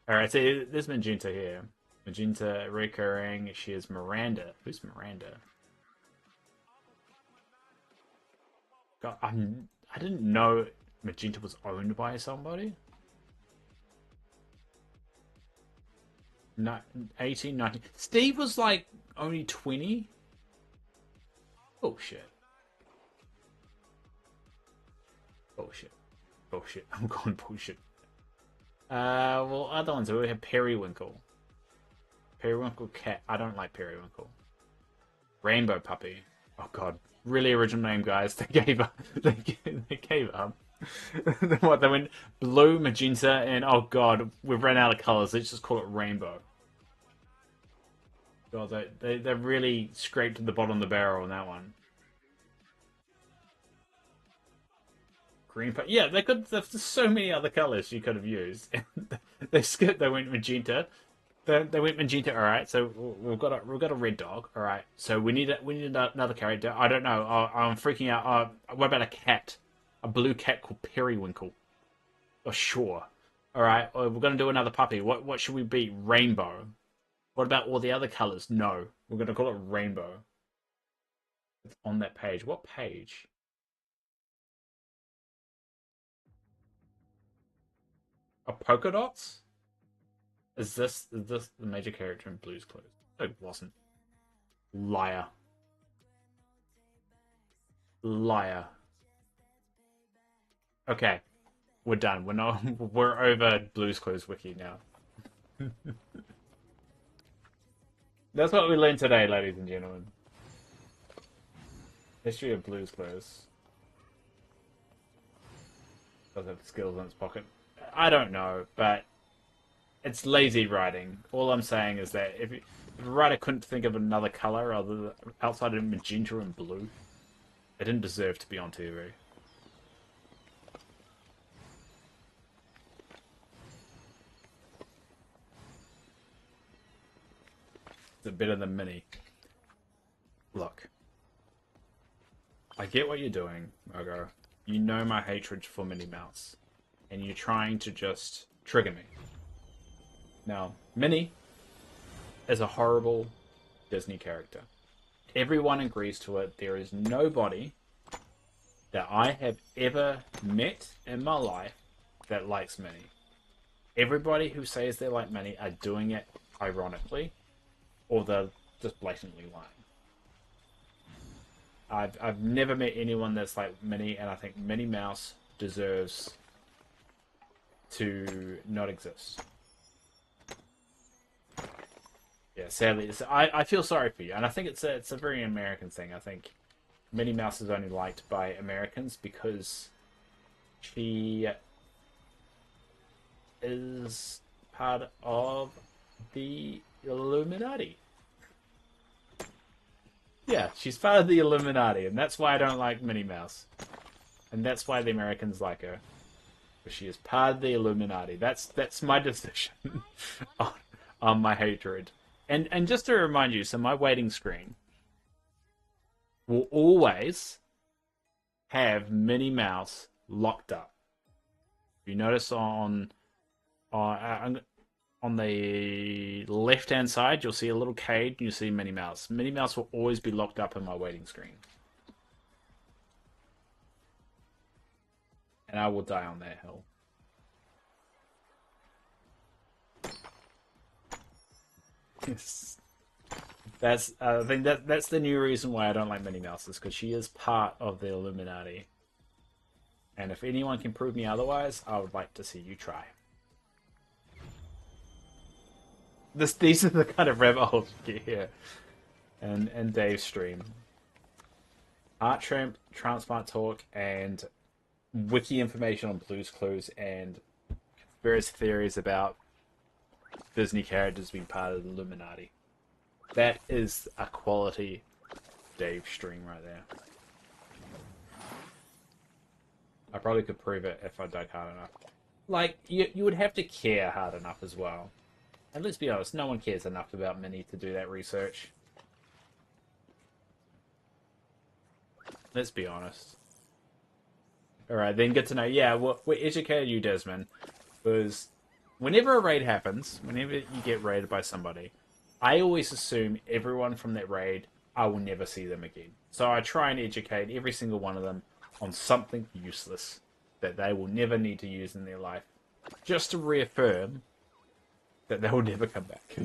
Alright, so there's Magenta here. Magenta recurring. She is Miranda. Who's Miranda? God, I didn't know Magenta was owned by somebody. No, 18, 19. Steve was like only 20. Bullshit. Bullshit. Bullshit. I'm going bullshit. Well, other ones. We have Periwinkle. Periwinkle cat. I don't like Periwinkle. Rainbow puppy. Oh god, really original name, guys. They gave up. They gave up. What they went blue, magenta, and oh god, we've run out of colors. Let's just call it rainbow. God, they really scraped the bottom of the barrel on that one. Green, yeah, they could. There's so many other colors you could have used. They skipped. They went magenta. They went magenta. All right, so we've got a red dog. All right, so we need another character. I don't know. I'm freaking out. What about a cat? A blue cat called Periwinkle. Oh, sure. All right, we're gonna do another puppy. What should we be? Rainbow. What about all the other colors? No, we're gonna call it rainbow. It's on that page. What page? A polka dots? Is this the major character in Blue's Clues? It wasn't. Liar. Liar. Okay, we're done. We're not. We're over Blue's Clues wiki now. That's what we learned today, ladies and gentlemen. History of Blue's Clues. Does have skills in its pocket. I don't know, but it's lazy writing. All I'm saying is that if a writer couldn't think of another color outside of magenta and blue, they didn't deserve to be on TV. It's better than Minnie. Look, I get what you're doing, Margot. You know my hatred for Minnie Mouse, and you're trying to just trigger me. Now, Minnie is a horrible Disney character. Everyone agrees to it. There is nobody that I have ever met in my life that likes Minnie. Everybody who says they like Minnie are doing it ironically, or they're just blatantly lying. I've never met anyone that's like Minnie, and I think Minnie Mouse deserves to not exist. Yeah, sadly, I feel sorry for you, and I think it's a very American thing. I think Minnie Mouse is only liked by Americans because she is part of the Illuminati. Yeah, she's part of the Illuminati, and that's why I don't like Minnie Mouse, and that's why the Americans like her. Because she is part of the Illuminati. That's my decision on, on my hatred. And just to remind you, so my waiting screen will always have Minnie Mouse locked up. You notice on the left hand side, you'll see a little cage and you'll see Minnie Mouse. Minnie Mouse will always be locked up in my waiting screen. And I will die on that hill. Yes. That's I think that's the new reason why I don't like Minnie Mouse is because she is part of the Illuminati. And if anyone can prove me otherwise, I would like to see you try. These are the kind of rabbit holes you get here, and Dave's stream. Art transplant talk and wiki information on Blue's Clues and various theories about Disney characters being part of the Illuminati. That is a quality Dave stream right there. I probably could prove it if I dug hard enough. Like, you would have to care hard enough as well. And let's be honest, no one cares enough about Minnie to do that research. Let's be honest. Alright, then good to know. Yeah, what educated you, Desmond, was whenever a raid happens, whenever you get raided by somebody, I always assume everyone from that raid, I will never see them again. So I try and educate every single one of them on something useless that they will never need to use in their life, just to reaffirm that they will never come back.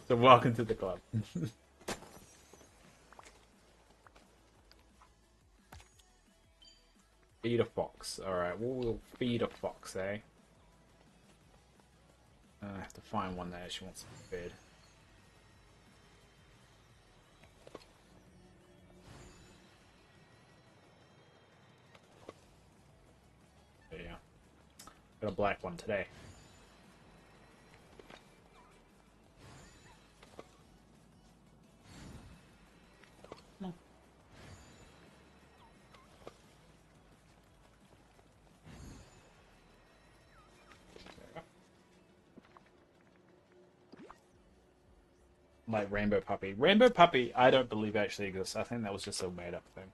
So welcome to the club. Feed a fox. Alright, we'll feed a fox, eh? I have to find one that actually wants to be fed. There you go. Got a black one today. No. Like Rainbow Puppy. Rainbow Puppy, I don't believe actually exists. I think that was just a made up thing.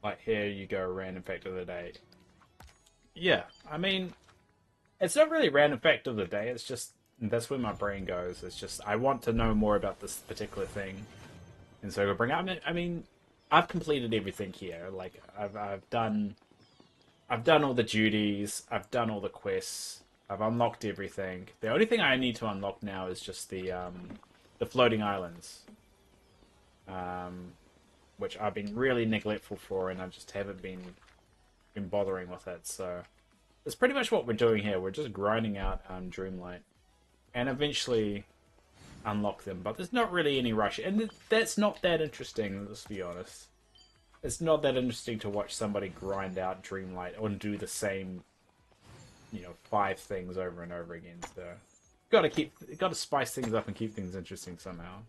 Like, here you go, random fact of the day. Yeah, I mean, it's not really random fact of the day. It's just, that's where my brain goes. It's just, I want to know more about this particular thing. And so I bring up, I mean, I've completed everything here. Like, I've done all the duties. I've done all the quests. I've unlocked everything. The only thing I need to unlock now is just the floating islands. Which I've been really neglectful for, and I just haven't been bothering with it. So that's pretty much what we're doing here. We're just grinding out Dreamlight, and eventually unlock them. But there's not really any rush, and that's not that interesting. Let's be honest. It's not that interesting to watch somebody grind out Dreamlight or do the same, 5 things over and over again. So got to spice things up and keep things interesting somehow.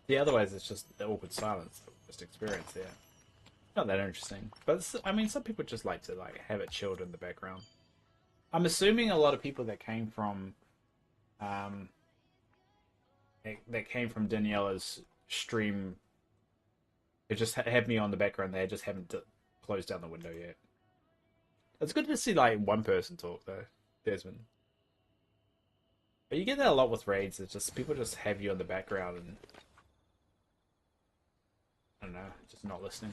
Yeah, otherwise it's just the awkward silence, just experience there. Not that interesting. But I mean, some people just like to like have it chilled in the background. I'm assuming a lot of people that came from um that came from Daniela's stream, it just had me on the background. They just haven't closed down the window yet. It's good to see like one person talk though, Desmond. But you get that a lot with raids. It's just people just have you on the background and I don't know, just not listening.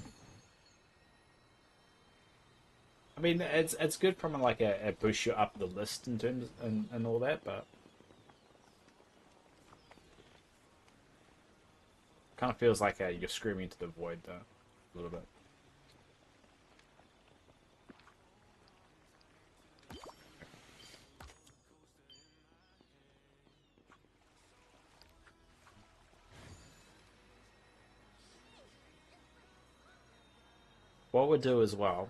I mean, it's good from like a boost you up the list in terms and all that, but kind of feels like you're screaming to the void though, a little bit. What we'll do as well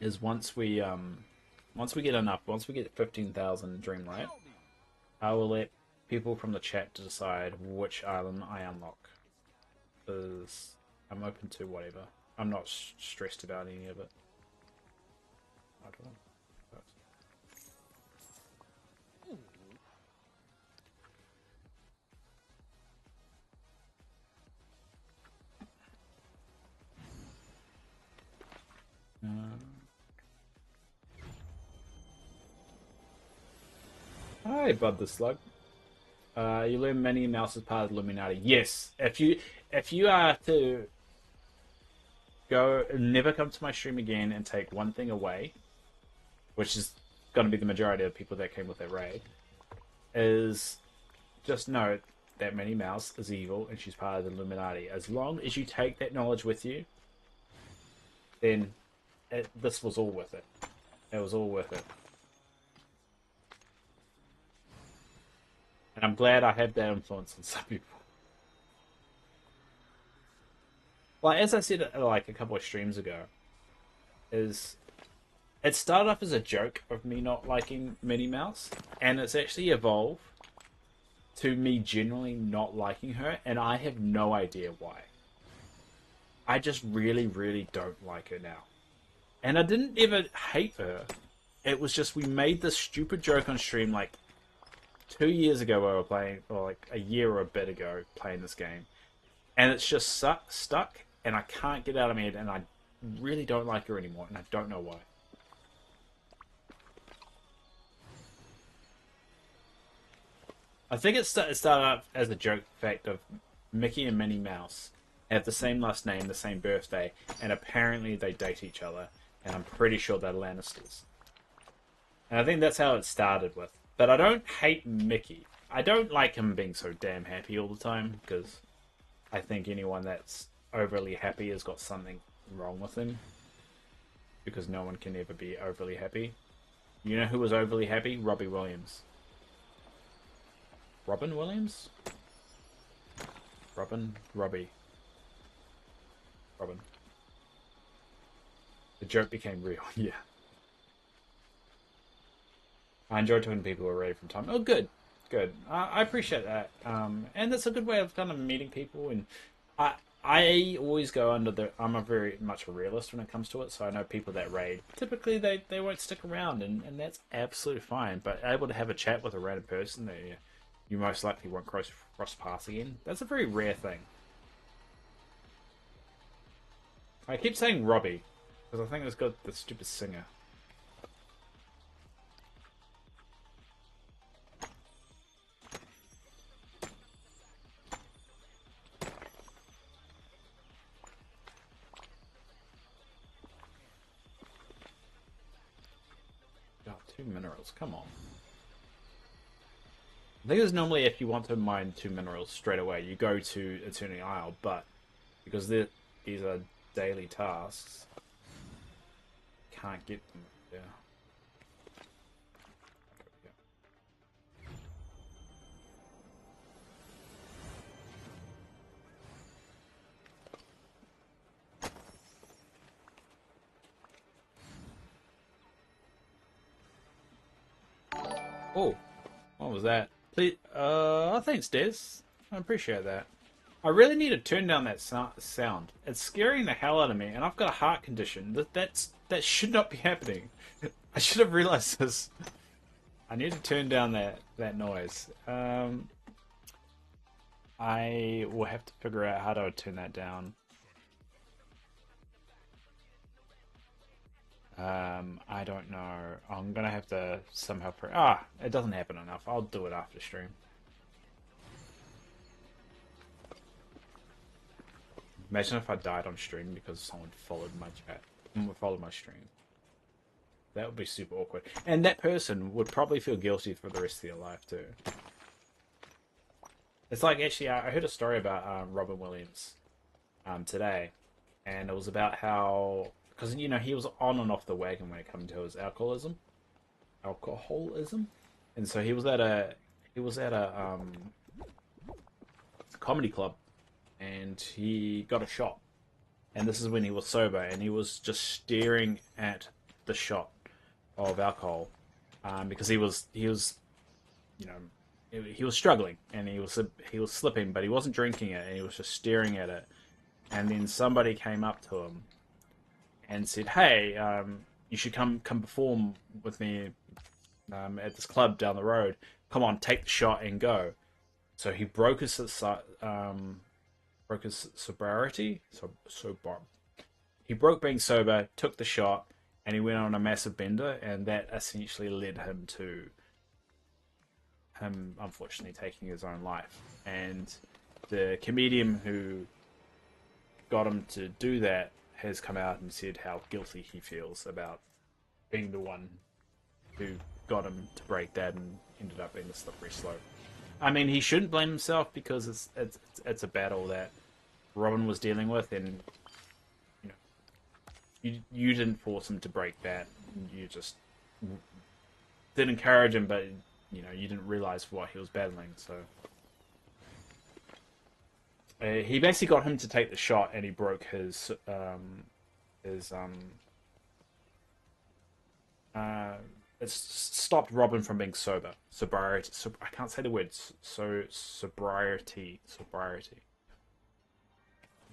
is once we get enough, once we get 15,000 Dreamlight, I will let people from the chat to decide which island I unlock. Because I'm open to whatever. I'm not stressed about any of it. I don't know. Hi, Bud the Slug. You learn many mouse as part of the Illuminati. Yes, if you are to go, never come to my stream again and take one thing away, which is going to be the majority of people that came with that raid, is just know that Minnie Mouse is evil and she's part of the Illuminati. As long as you take that knowledge with you, then this was all worth it. It was all worth it. And I'm glad I had that influence on some people. Like, as I said, like, a couple of streams ago, is it started off as a joke of me not liking Minnie Mouse, and it's actually evolved to me generally not liking her, and I have no idea why. I just really, really don't like her now. And I didn't ever hate her. It was just we made this stupid joke on stream like 2 years ago where we were playing, or like a year or a bit ago playing this game. And it's just stuck, and I can't get out of my head, and I really don't like her anymore, and I don't know why. I think it started out as a joke fact of Mickey and Minnie Mouse have the same last name, the same birthday, and apparently they date each other, and I'm pretty sure they're Lannisters. And I think that's how it started with. But I don't hate Mickey. I don't like him being so damn happy all the time, because I think anyone that's overly happy has got something wrong with him. Because no one can ever be overly happy. You know who was overly happy? Robbie Williams. Robin Williams? Robbie. Robin. The joke became real, yeah. I enjoy talking to people who are ready from time. Oh, good. Good. I appreciate that. And that's a good way of kind of meeting people. And I always go under the... I'm a very much a realist when it comes to it. So I know people that raid, typically they won't stick around. And that's absolutely fine. But able to have a chat with a random person that you most likely won't cross paths again, that's a very rare thing. I keep saying Robbie, because I think it's got the stupid singer. Oh, 2 minerals, come on. I think it's normally if you want to mine 2 minerals straight away, you go to Eternity Isle, but because these are daily tasks, can't get them. Yeah. Oh, what was that? Please, thanks, Des. I appreciate that. I really need to turn down that sound. It's scaring the hell out of me, and I've got a heart condition. That should not be happening. I should have realized this. I need to turn down that noise. I will have to figure out how to turn that down. I don't know. I'm gonna have to somehow. It doesn't happen enough. I'll do it after stream. Imagine if I died on stream because someone followed my chat, followed my stream. That would be super awkward. And that person would probably feel guilty for the rest of their life too. It's like actually, I heard a story about Robin Williams today, and it was about how because he was on and off the wagon when it came to his alcoholism, and so he was at a comedy club, and he got a shot, and this is when he was sober, and he was just staring at the shot of alcohol because he was struggling and he was slipping, but he wasn't drinking it, and he was just staring at it. And then somebody came up to him and said, "Hey, you should come perform with me at this club down the road. Come on, take the shot and go." So he broke his sobriety. He broke being sober, took the shot, and he went on a massive bender, and that essentially led him to him unfortunately taking his own life. And the comedian who got him to do that has come out and said how guilty he feels about being the one who got him to break that and ended up being the slippery slope. I mean, he shouldn't blame himself because it's a battle that Robin was dealing with, and you know, you didn't force him to break that. You just did encourage him, but you didn't realize what he was battling. So he basically got him to take the shot, and he broke his it stopped Robin from being sober. Sobriety. I can't say the words. So sobriety.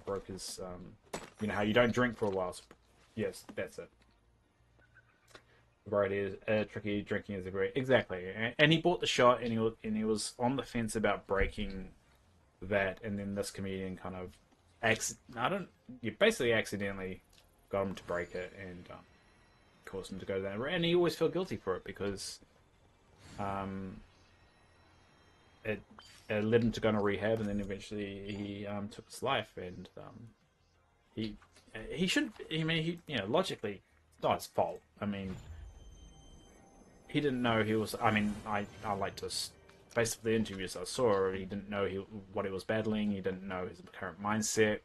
Broke his. How you don't drink for a while. Yes, that's it. Sobriety is tricky. Drinking is a great. Exactly. And he bought the shot, and he was on the fence about breaking that, and then this comedian kind of basically accidentally got him to break it, and caused him to go down. And he always felt guilty for it because it led him to go to rehab, and then eventually he took his life. And he should. I mean, logically, it's not his fault. I mean, he didn't know he was. I mean, I like to. Based on the interviews I saw, he didn't know what he was battling. He didn't know his current mindset.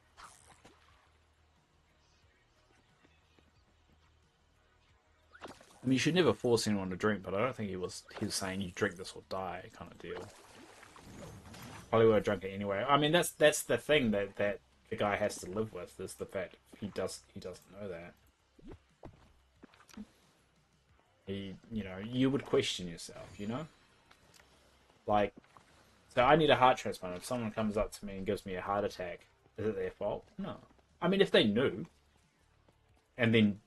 I mean, you should never force anyone to drink, but I don't think he was saying you drink this or die kind of deal. Probably would have drunk it anyway. I mean, that's the thing that the guy has to live with, is the fact he doesn't know that. You would question yourself, Like, so I need a heart transplant. If someone comes up to me and gives me a heart attack, is it their fault? No. I mean, if they knew and then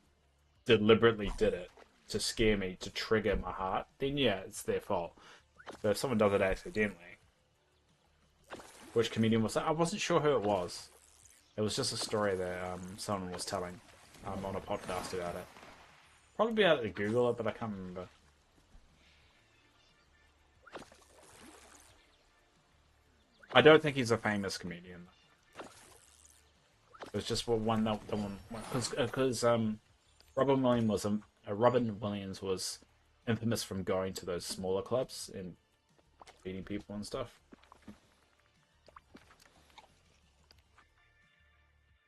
deliberately did it to scare me, to trigger my heart, then yeah, it's their fault. But if someone does it accidentally, which comedian was that? I wasn't sure who it was. It was just a story that someone was telling on a podcast about it. Probably be able to Google it, but I can't remember. I don't think he's a famous comedian. It was just one because Robin Williams was infamous from going to those smaller clubs and beating people and stuff.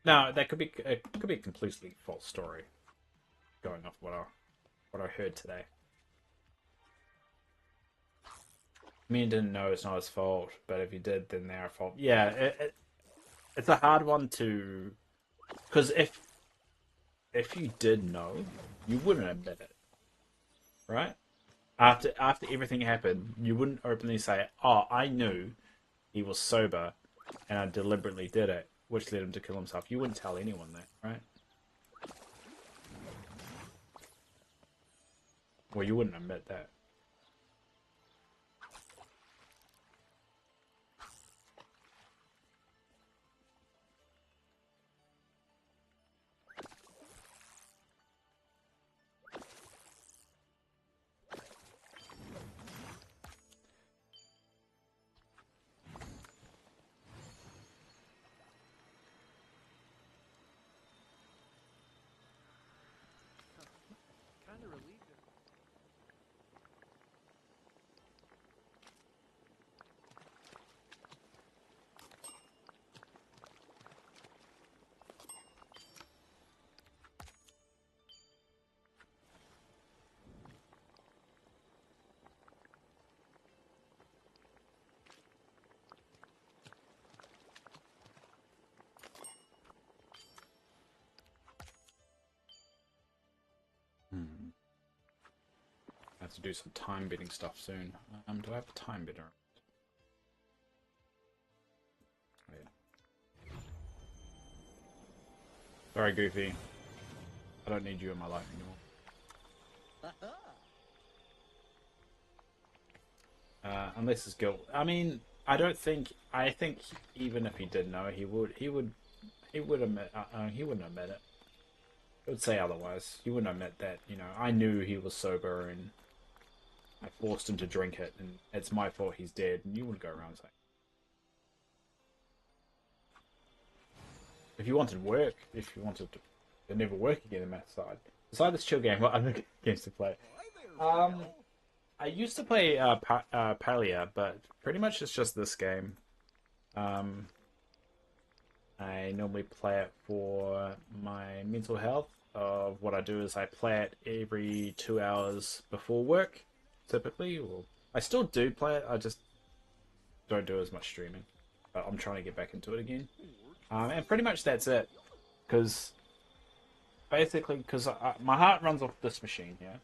Now that could be a completely false story, going off what I heard today. I mean, didn't know it's not his fault, but if he did, then they're at fault. Yeah, it's a hard one to, because if you did know, you wouldn't admit it, right? After everything happened, you wouldn't openly say, "Oh, I knew he was sober, and I deliberately did it, which led him to kill himself. You wouldn't tell anyone that, right? Well, you wouldn't admit that. Kind of relieved him. Hmm. I have to do some time bidding stuff soon. Do I have a time bidder? Oh, yeah. Sorry, Goofy. I don't need you in my life anymore. Unless it's guilt. I mean, I don't think. I think even if he did know, he would. He would admit. He wouldn't admit it. He would say otherwise. He wouldn't admit that. You know, I knew he was sober and I forced him to drink it, and it's my fault he's dead. And you wouldn't go around saying. If you wanted work, if you wanted to never work again in that side, beside this chill game, what other games to play? I used to play Palia, but pretty much it's just this game. Um, I normally play it for my mental health. Of what I do is I play it every 2 hours before work, typically. Or I still do play it. I just don't do as much streaming. But I'm trying to get back into it again. And pretty much that's it. Because basically, because my heart runs off this machine here.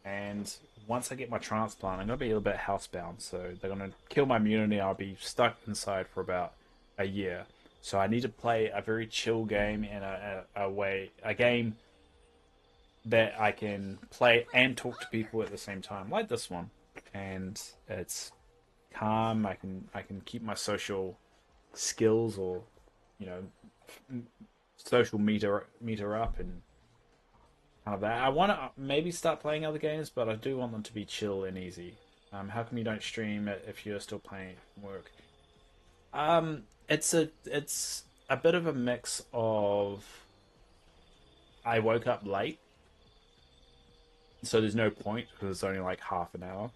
And once I get my transplant, I'm going to be a little bit housebound. So they're going to kill my immunity. I'll be stuck inside for about a year. So I need to play a very chill game and a game that I can play and talk to people at the same time, like this one. And it's calm. I can keep my social skills or you know social meter up and kind of that. I want to maybe start playing other games, but I do want them to be chill and easy. How come you don't stream it if you're still playing work? It's a bit of a mix of I woke up late, so there's no point because it's only like half an hour.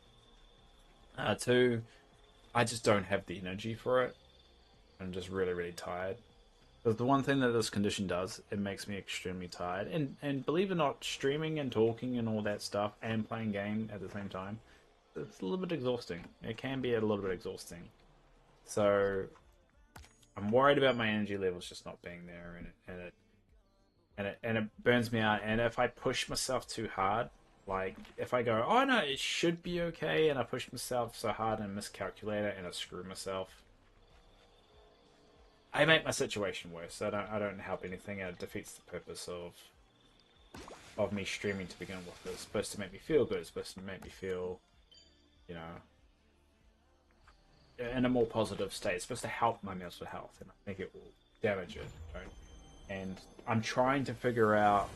Two, I just don't have the energy for it. I'm just really really tired. Because the one thing that this condition does, it makes me extremely tired. And believe it or not, streaming and talking and all that stuff and playing game at the same time, it's a little bit exhausting. It can be a little bit exhausting. So I'm worried about my energy levels just not being there, and it burns me out. And if I push myself too hard, like if I go, oh no, it should be okay, and I push myself so hard and miscalculate it, and I screw myself, I make my situation worse. I don't help anything, and it defeats the purpose of me streaming to begin with. It's supposed to make me feel good. It's supposed to make me feel, you know, in a more positive state. It's supposed to help my mental health, and I think it will damage it. Right? And I'm trying to figure out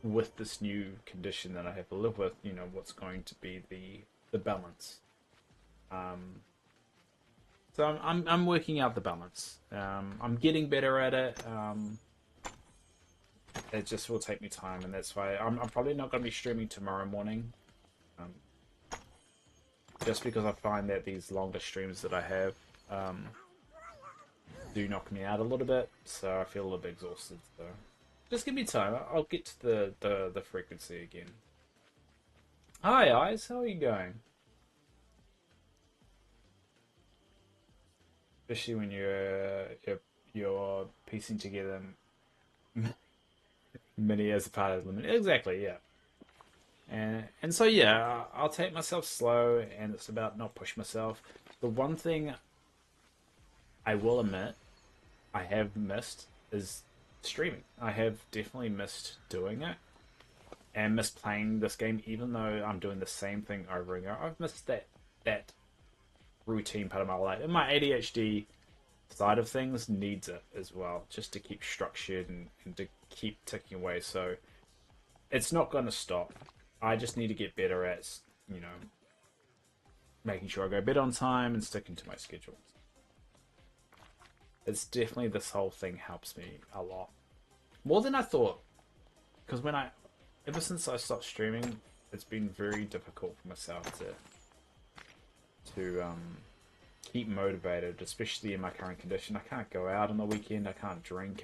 with this new condition that I have to live with, what's going to be the balance. Um, so I'm working out the balance. I'm getting better at it. It just will take me time, and that's why I'm probably not going to be streaming tomorrow morning. Um, just because I find that these longer streams that I have do knock me out a little bit, so I feel a little bit exhausted. So just give me time. I'll get to the frequency again. Hi, Eyes. How are you going? Especially when you're piecing together many as a part of limit. Exactly, yeah. And so yeah, I'll take myself slow, and it's about not push myself. The one thing I will admit I have missed is streaming. I have definitely missed doing it and missed playing this game, even though I'm doing the same thing over and over. I've missed that routine part of my life, and my ADHD side of things needs it as well, just to keep structured and to keep ticking away. So it's not going to stop. I just need to get better at, you know, making sure I go to bed on time and sticking to my schedule. It's definitely, this whole thing helps me a lot. More than I thought. Because ever since I stopped streaming, it's been very difficult for myself to keep motivated, especially in my current condition. I can't go out on the weekend, I can't drink,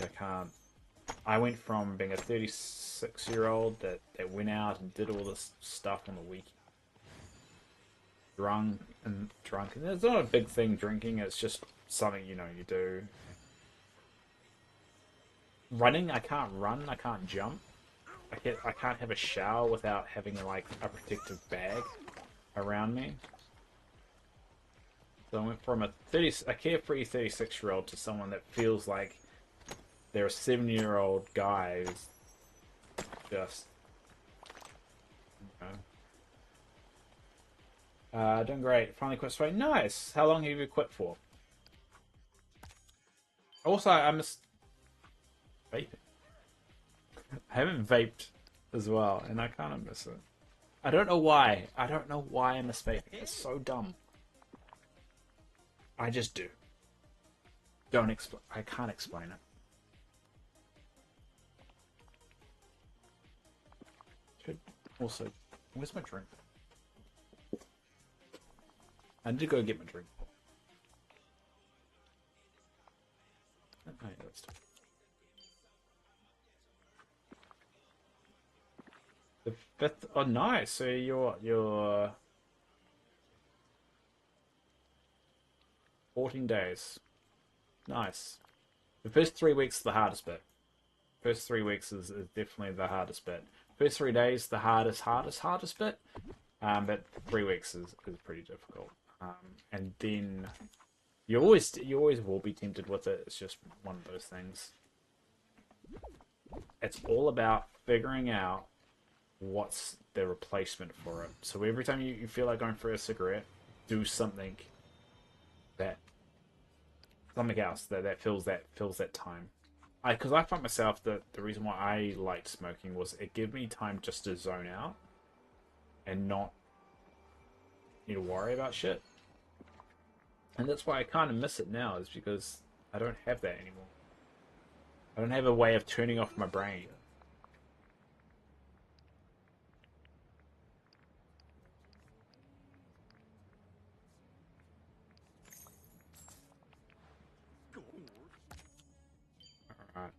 I went from being a 36-year-old that went out and did all this stuff on the weekend. Drunk. And it's not a big thing drinking, it's just something, you do. Running, I can't run, I can't jump. I can't have a shower without having like a protective bag around me. So I went from a carefree 36-year-old to someone that feels like they're a 70-year-old guy who's just, you know. Doing great. Finally quit smoking. Nice. How long have you quit for? Also, I miss vaping. I haven't vaped as well, and I kind of miss it. I don't know why. I don't know why I miss vaping. It's so dumb. I just do. Don't explain. I can't explain it. Should also. Where's my drink? I need to go get my drink. Oh, yeah, that's the 5th. Oh, nice. So you're 14 days. Nice. The first 3 weeks is the hardest bit. First 3 weeks is definitely the hardest bit. First 3 days, the hardest bit. But 3 weeks is pretty difficult. And then you always will be tempted with it. It's just one of those things. It's all about figuring out what's the replacement for it. So every time you feel like going for a cigarette, do something else that fills that time. Because I find myself that the reason why I liked smoking was it gave me time just to zone out and not need to worry about shit. And that's why I kind of miss it now, is because I don't have that anymore. I don't have a way of turning off my brain. Alright.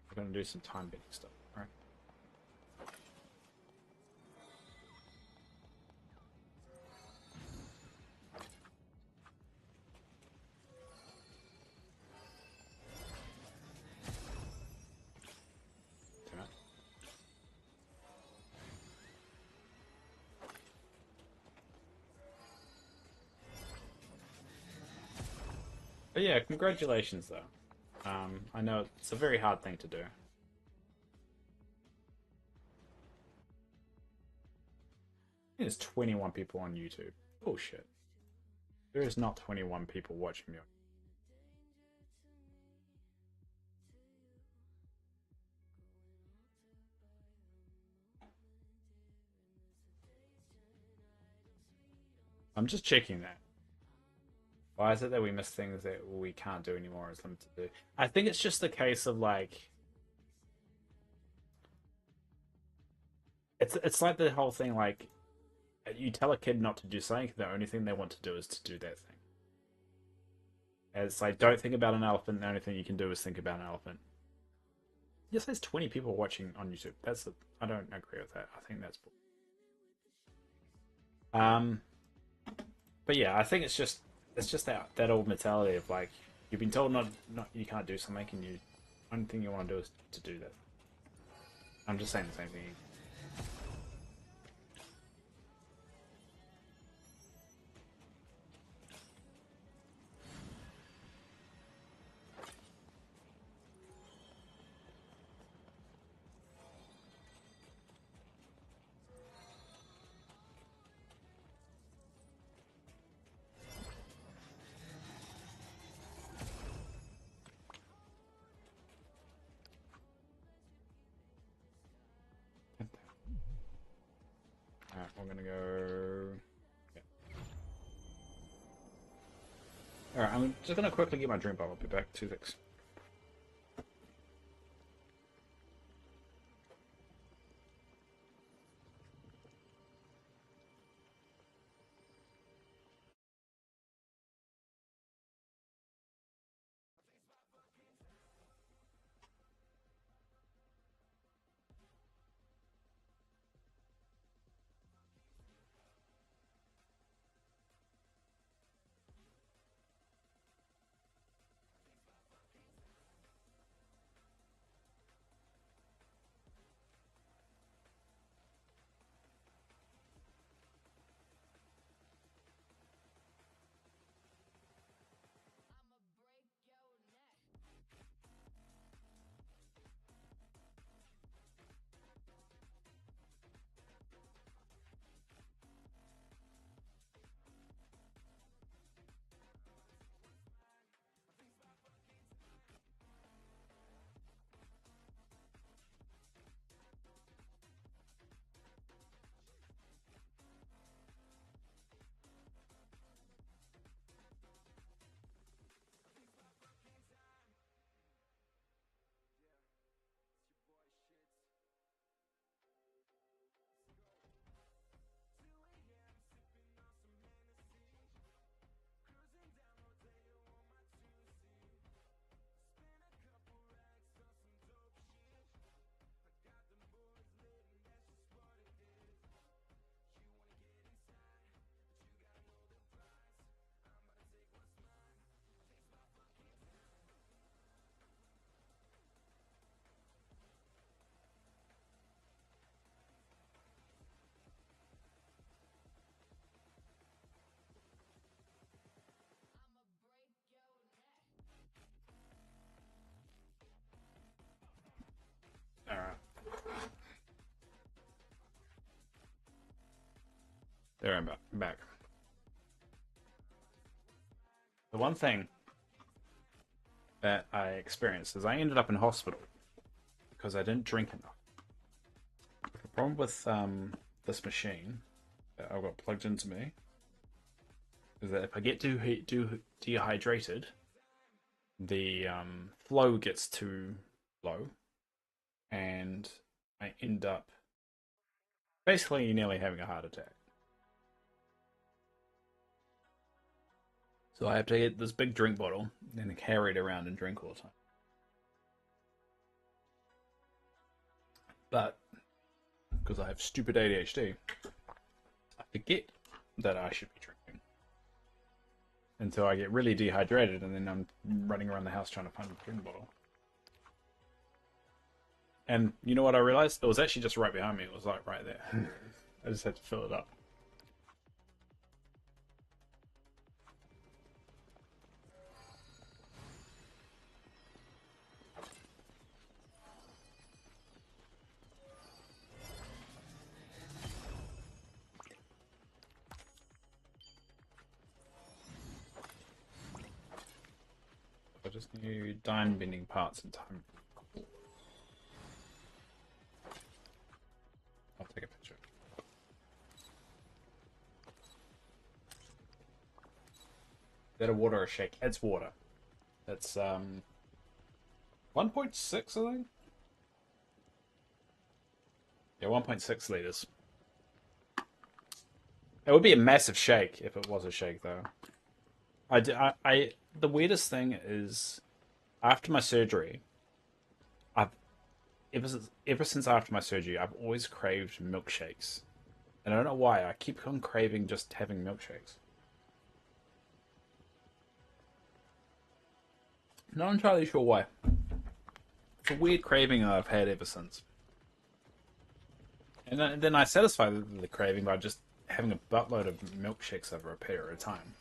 We're gonna do some time betting stuff. Alright. But yeah, congratulations though. I know it's a very hard thing to do. There's 21 people on YouTube. Bullshit. There is not 21 people watching me. I'm just checking that. Why is it that we miss things that we can't do anymore as limited to do? I think it's just the case of like, it's like the whole thing, like you tell a kid not to do something, the only thing they want to do is to do that thing. And it's like, don't think about an elephant, the only thing you can do is think about an elephant. Yes, there's 20 people watching on YouTube. I don't agree with that. I think that's but yeah, I think it's just that old mentality of like, you've been told not you can't do something, and you only thing you want to do is to do that. I'm just saying the same thing. Alright, we're gonna go. Yeah. Alright, I'm just gonna quickly get my drink bottle. I'll be back. 2 seconds. Alright. There I'm back. The one thing that I experienced is I ended up in hospital because I didn't drink enough. The problem with this machine that I've got plugged into me is that if I get dehydrated, the flow gets too low, and I end up basically nearly having a heart attack. So I have to get this big drink bottle and carry it around and drink all the time. But because I have stupid ADHD, I forget that I should be drinking until I get really dehydrated, and then I'm running around the house trying to find a drink bottle. And you know what I realized? It was actually just right behind me. It was like right there. I just had to fill it up. I just need dime bending parts in time. I'll take a picture. Is that a water or a shake? It's water. That's 1.6, I think. Yeah, 1.6 liters. It would be a massive shake if it was a shake, though. The weirdest thing is, after my surgery, I've ever since after my surgery, I've always craved milkshakes, and I don't know why. I keep on craving just having milkshakes. Not entirely sure why. It's a weird craving I've had ever since. And then I satisfy the craving by just having a buttload of milkshakes over a period of time.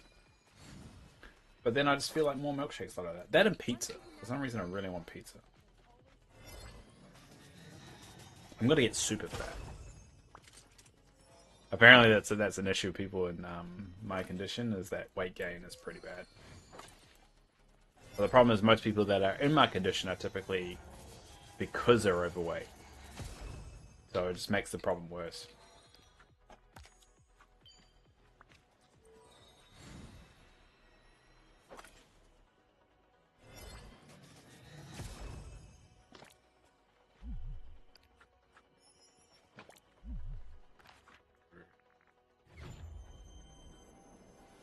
But then I just feel like more milkshakes like that. That and pizza. For some reason, I really want pizza. I'm gonna get super fat. Apparently, that's an issue with people in my condition, is that weight gain is pretty bad. But the problem is most people that are in my condition are typically because they're overweight. So it just makes the problem worse.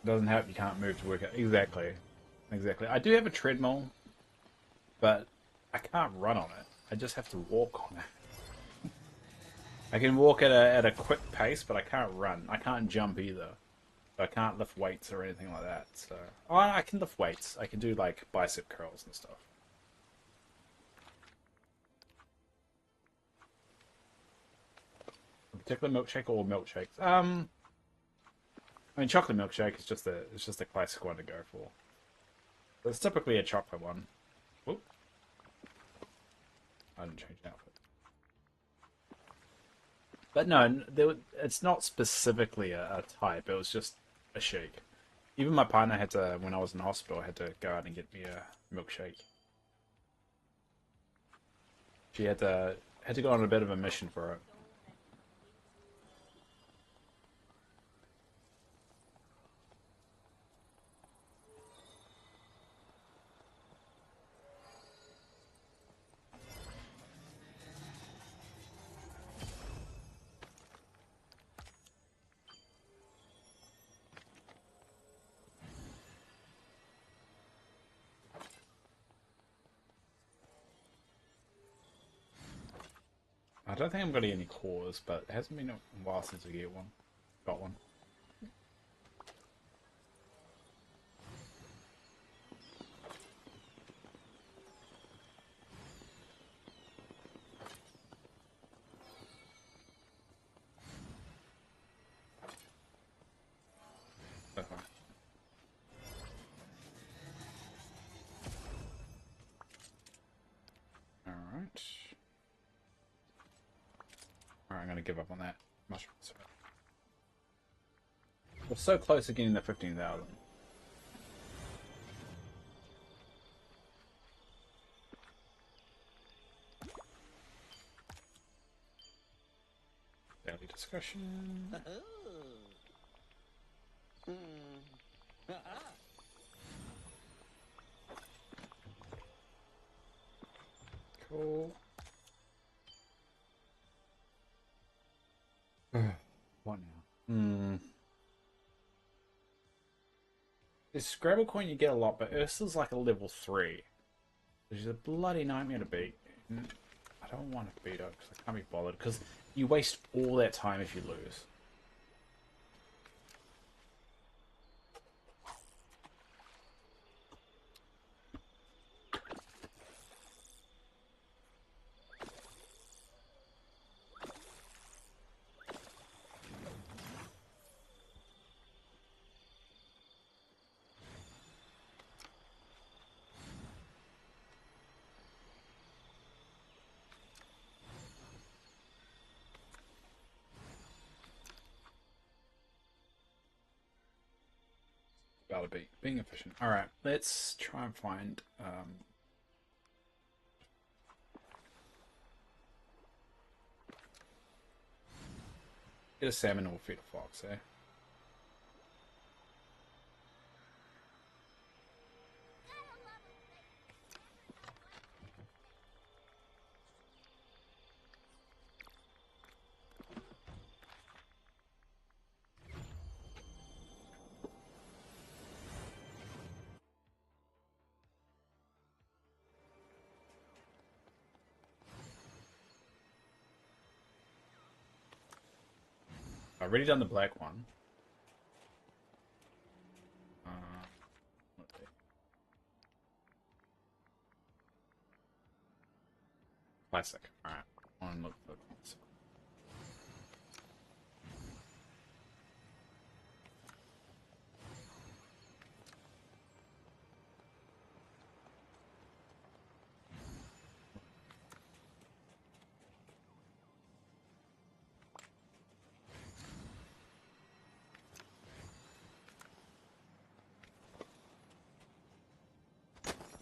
Doesn't help you can't move to work out. Exactly. Exactly. I do have a treadmill, but I can't run on it. I just have to walk on it. I can walk at a quick pace, but I can't run. I can't jump either. So I can't lift weights or anything like that. So, oh, I can lift weights. I can do like bicep curls and stuff. A particular milkshake or milkshakes? I mean, chocolate milkshake is just a classic one to go for. It's typically a chocolate one. Whoop. I didn't change the outfit. But no, it's not specifically a type. It was just a shake. Even my partner had to, when I was in hospital, had to go out and get me a milkshake. She had to go on a bit of a mission for it. I don't think I'm getting any cores, but it hasn't been a while since I got one. That's fine. Alright. Alright, I'm gonna give up on that. Mushroom syrup. We're so close to getting the 15,000. Daily discussion. Cool. What now? This Scrabble coin you get a lot, but Ursa's like a level 3. Which is a bloody nightmare to beat. I don't want to beat her because I can't be bothered, because you waste all that time if you lose. Gotta be being efficient. All right, let's try and find. Get a salmon or feed a fox, eh? I've already done the black one. Uh, Classic. All right. One look for classic.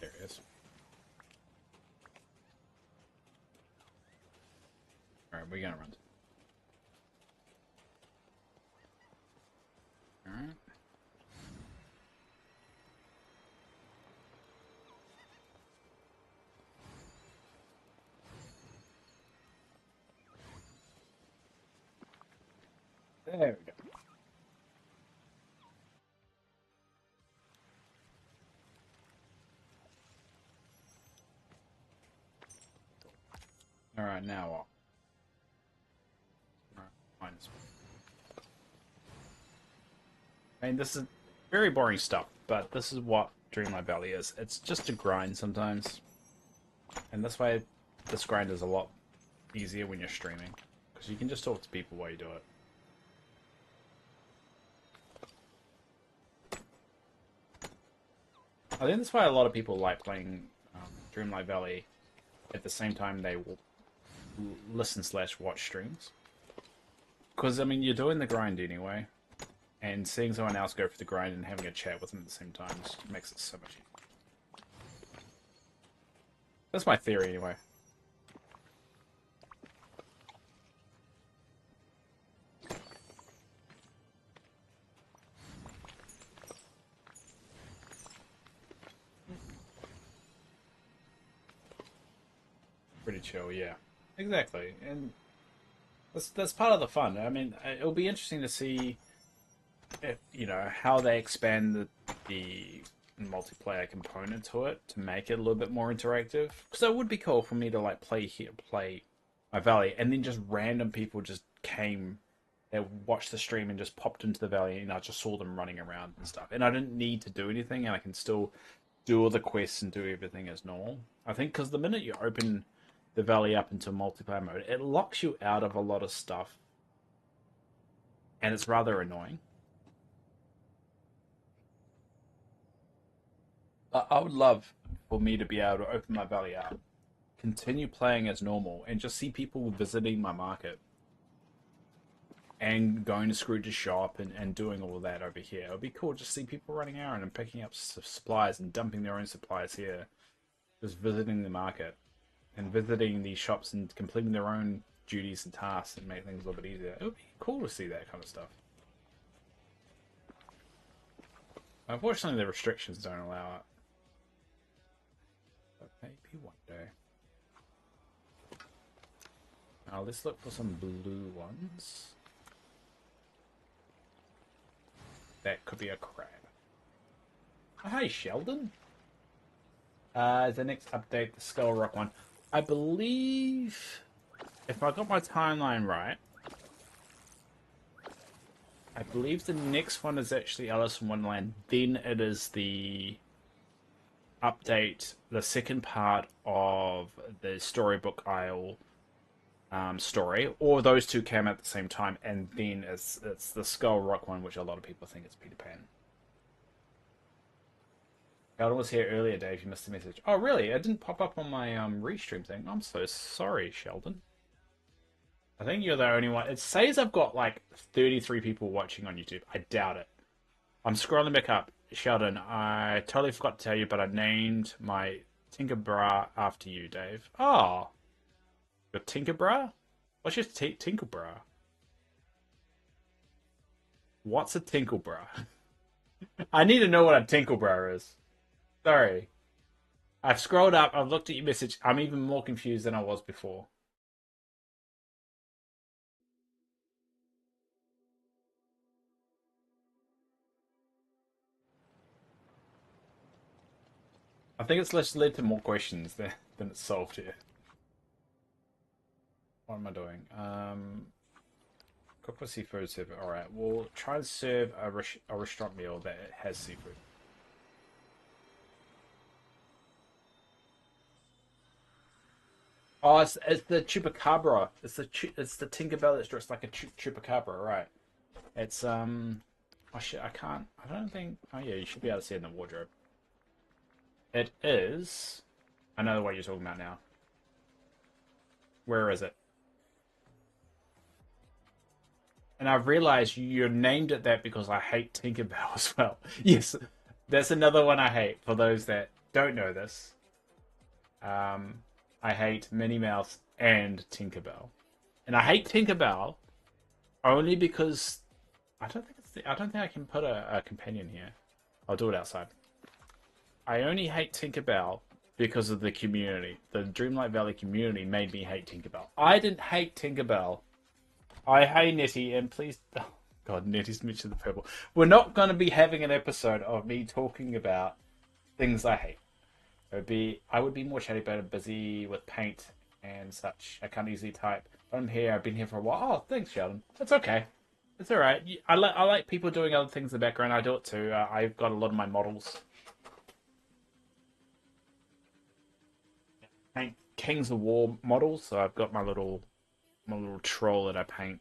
There it is. All right, we're gonna run. All right. There we go. And now what? No, minus. I mean, this is very boring stuff, but this is what Dreamlight Valley is. It's just a grind sometimes. And that's why this grind is a lot easier when you're streaming. Because you can just talk to people while you do it. I think that's why a lot of people like playing Dreamlight Valley at the same time they will listen/watch streams. Because, I mean, you're doing the grind anyway. And seeing someone else go for the grind and having a chat with them at the same time just makes it so much easier. That's my theory anyway. Pretty chill, yeah. Exactly. And that's part of the fun. I mean, it'll be interesting to see if, you know, how they expand the multiplayer component to it to make it a little bit more interactive. Because it would be cool for me to like play my valley, and then just random people just came, they watched the stream and just popped into the valley, and I just saw them running around and stuff. And I didn't need to do anything, and I can still do all the quests and do everything as normal. I think because the minute you open the valley up into multiplayer mode, it locks you out of a lot of stuff, and it's rather annoying. I would love for me to be able to open my valley up, continue playing as normal, and just see people visiting my market and going to Scrooge's shop and doing all that over here. It would be cool just to see people running around and picking up supplies and dumping their own supplies here, just visiting the market and visiting these shops and completing their own duties and tasks and make things a little bit easier. It would be cool to see that kind of stuff. Unfortunately, the restrictions don't allow it. But maybe one day. Now let's look for some blue ones. That could be a crab. Oh, hey, Sheldon. The next update, the Skull Rock one. I believe, if I got my timeline right, I believe the next one is actually Alice in Wonderland. Then it is the update, the second part of the Storybook Isle story, or those two came at the same time, and then it's the Skull Rock one, which a lot of people think is Peter Pan. Sheldon was here earlier, Dave. You missed the message. Oh, really? It didn't pop up on my restream thing. I'm so sorry, Sheldon. I think you're the only one. It says I've got like 33 people watching on YouTube. I doubt it. I'm scrolling back up. Sheldon, I totally forgot to tell you, but I named my Tinkerbra after you, Dave. Oh. Your Tinkerbra? What's your Tinkerbra? What's a Tinkerbra? I need to know what a Tinkerbra is. Sorry. I've scrolled up, I've looked at your message. I'm even more confused than I was before. I think it's just led to more questions than it's solved here. What am I doing? Cook for seafood server. Alright, we'll try to serve a restaurant meal that has seafood. Oh, it's the chupacabra. It's the Tinkerbell that's dressed like a chupacabra, right? It's oh shit, I can't. I don't think. Oh yeah, you should be able to see it in the wardrobe. It is. I know what you're talking about now. Where is it? And I've realized you named it that because I hate Tinkerbell as well. Yes, that's another one I hate. For those that don't know this, I hate Minnie Mouse and Tinkerbell, and I hate Tinkerbell only because I don't think I can put a companion here. I'll do it outside. I only hate Tinkerbell because of the community. The Dreamlight Valley community made me hate Tinkerbell. I didn't hate Tinkerbell. Hey Nettie, and please, oh God, Nettie's mentioned the purple. We're not going to be having an episode of me talking about things I hate. I would be more chatty, but I'm busy with paint and such. I can't easily type. But I'm here. I've been here for a while. Oh, thanks, Sheldon. It's okay. It's all right. I like people doing other things in the background. I do it too. I've got a lot of my models. Paint Kings of War models. So I've got my little troll that I paint.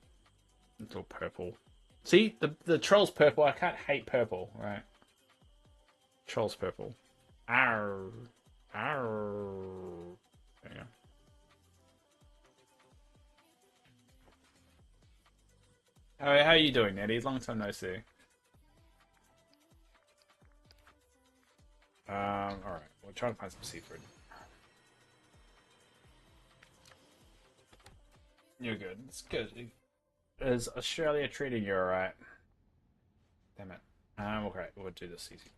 It's all purple. See, the troll's purple. I can't hate purple, right? Troll's purple. Arr. Arr. There you go. How are you doing, Eddie? Long time no see. Alright. We'll try to find some seafood. You're good. It's good. Is Australia treating you alright? Damn it. Okay, we'll do this easy.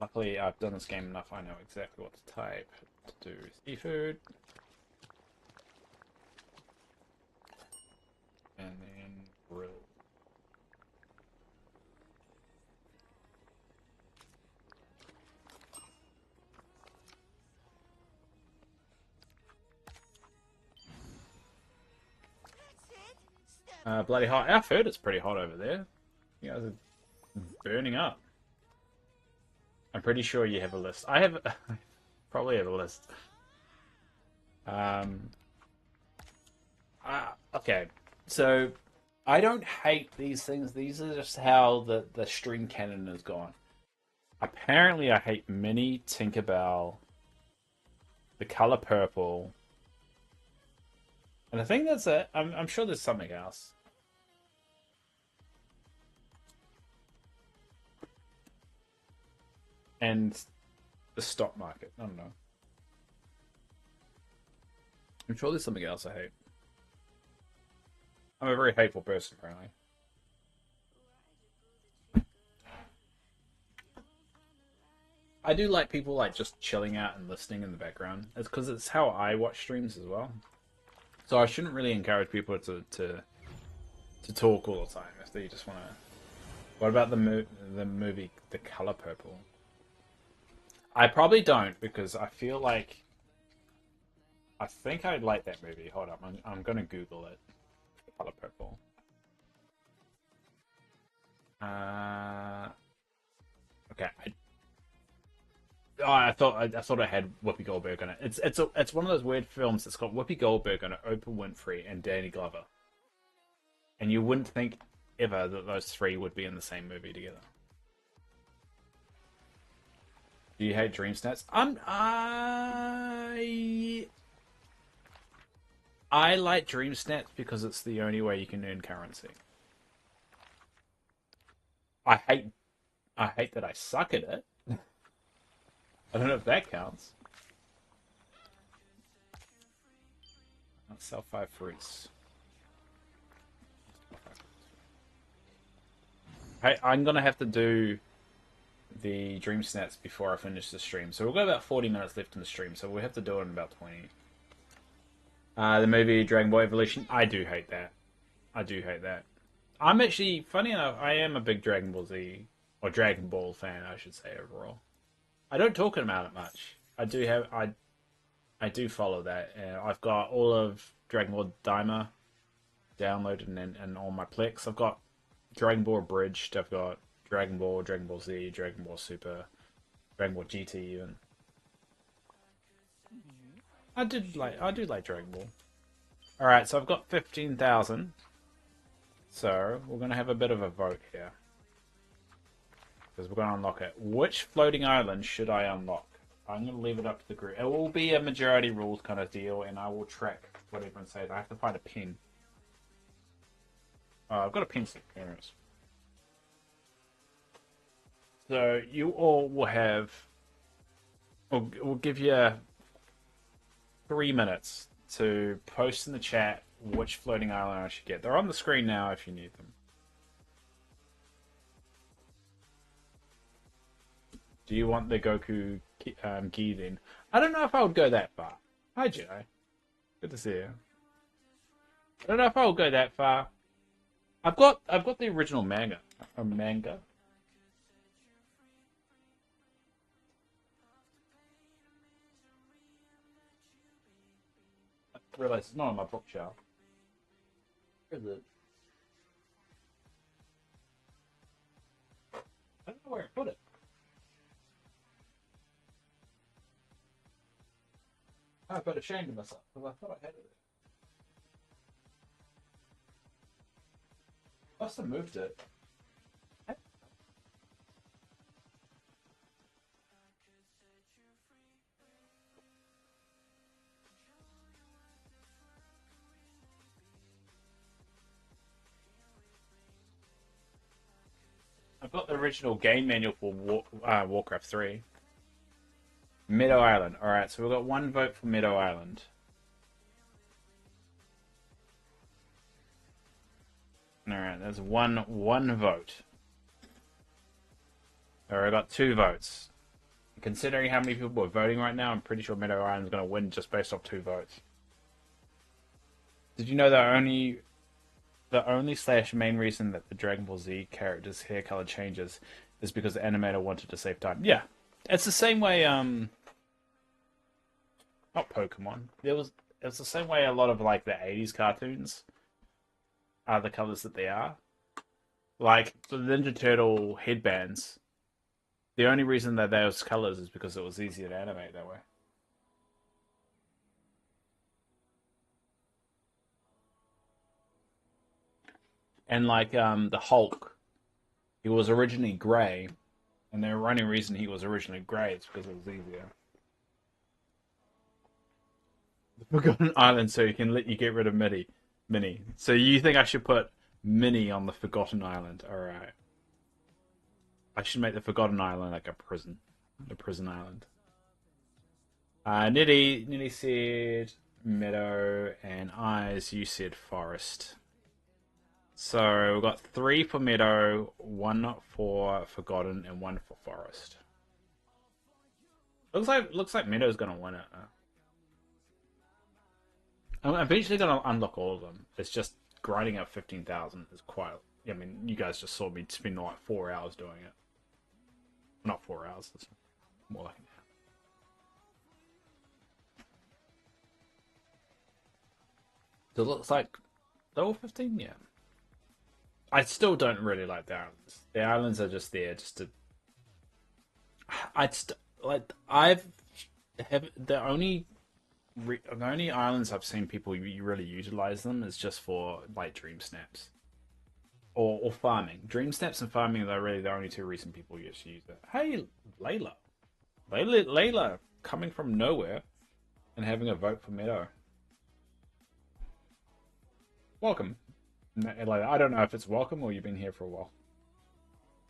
Luckily, I've done this game enough. I know exactly what to type to do seafood. And then grill. Bloody hot. I've heard it's pretty hot over there. You guys are burning up. I'm pretty sure you have a list. I have, probably have a list. Okay, so I don't hate these things. These are just how the string canon has gone. Apparently, I hate Mini, Tinkerbell, the color purple, and I think that's it. I'm sure there's something else. And the stock market. I don't know. I'm sure there's something else I hate. I'm a very hateful person, apparently. I do like people like just chilling out and listening in the background. It's because it's how I watch streams as well. So I shouldn't really encourage people to talk all the time if they just want to. What about the movie The Color Purple? I probably don't because I feel like I think I'd like that movie. Hold up, I'm gonna Google it. The Color Purple. Okay. I thought I had Whoopi Goldberg on it. It's one of those weird films that's got Whoopi Goldberg on it, Oprah Winfrey, and Danny Glover. And you wouldn't think ever that those three would be in the same movie together. Do you hate Dream Stats? I like Dream Stats because it's the only way you can earn currency. I hate that I suck at it. I don't know if that counts. Let's sell 5 fruits. Hey, I'm gonna have to do the Dream Stats before I finish the stream. So we've got about 40 minutes left in the stream, so we'll have to do it in about 20. The movie Dragon Ball Evolution, I do hate that. I do hate that. I'm actually, funny enough, I am a big Dragon Ball Z, or Dragon Ball fan, I should say, overall. I don't talk about it much. I do follow that. I've got all of Dragon Ball Daima downloaded and on my Plex. I've got Dragon Ball Abridged. I've got Dragon Ball Z, Dragon Ball Super, Dragon Ball GT even. I do like Dragon Ball. Alright, so I've got 15,000. So we're gonna have a bit of a vote here. Because we're gonna unlock it. Which floating island should I unlock? I'm gonna leave it up to the group. It will be a majority rules kind of deal, and I will track what everyone says. I have to find a pen. I've got a pencil. There it is. So you all will have. We'll give you 3 minutes to post in the chat which floating island I should get. They're on the screen now if you need them. Do you want the Goku gi then? I don't know if I would go that far. Hi, Jedi. Good to see you. I don't know if I would go that far. I've got the original manga. A manga. realize it's not on my bookshelf. Where is it? I don't know where I put it. I got ashamed of myself because I thought I had it. I must have moved it. I've got the original game manual for Warcraft 3. Meadow Island. Alright, so we've got one vote for Meadow Island. Alright, there's one vote. Alright, I got 2 votes. Considering how many people are voting right now, I'm pretty sure Meadow Island's going to win just based off 2 votes. Did you know that the only slash main reason that the Dragon Ball Z character's hair color changes is because the animator wanted to save time? Yeah. It's the same way, not Pokemon. It's the same way a lot of like the 80s cartoons are the colors that they are. Like the Ninja Turtle headbands. The only reason that those colors is because it was easier to animate that way. And like the Hulk, he was originally grey, and the only reason he was originally grey is because it was easier. The Forgotten Island, so you can let you get rid of Minnie. So you think I should put Minnie on the Forgotten Island? All right. I should make the Forgotten Island like a prison island. Nitty said meadow, and Eyes, you said forest. So we've got 3 for meadow, 1 for forgotten, and 1 for forest. Looks like meadow's gonna win it. I'm eventually gonna unlock all of them. It's just grinding out 15,000 is quite. I mean, you guys just saw me spend like 4 hours doing it. Not 4 hours. It's more like an hour. So it looks like level 15. Yeah. I still don't really like the islands. The islands are just there just to. I've have the only islands I've seen people really utilize them is just for like dream snaps or farming. Dream snaps and farming are really the only 2 reasons people use it. Hey, Layla, coming from nowhere and having a vote for Meadow. Welcome. I don't know if it's welcome or you've been here for a while.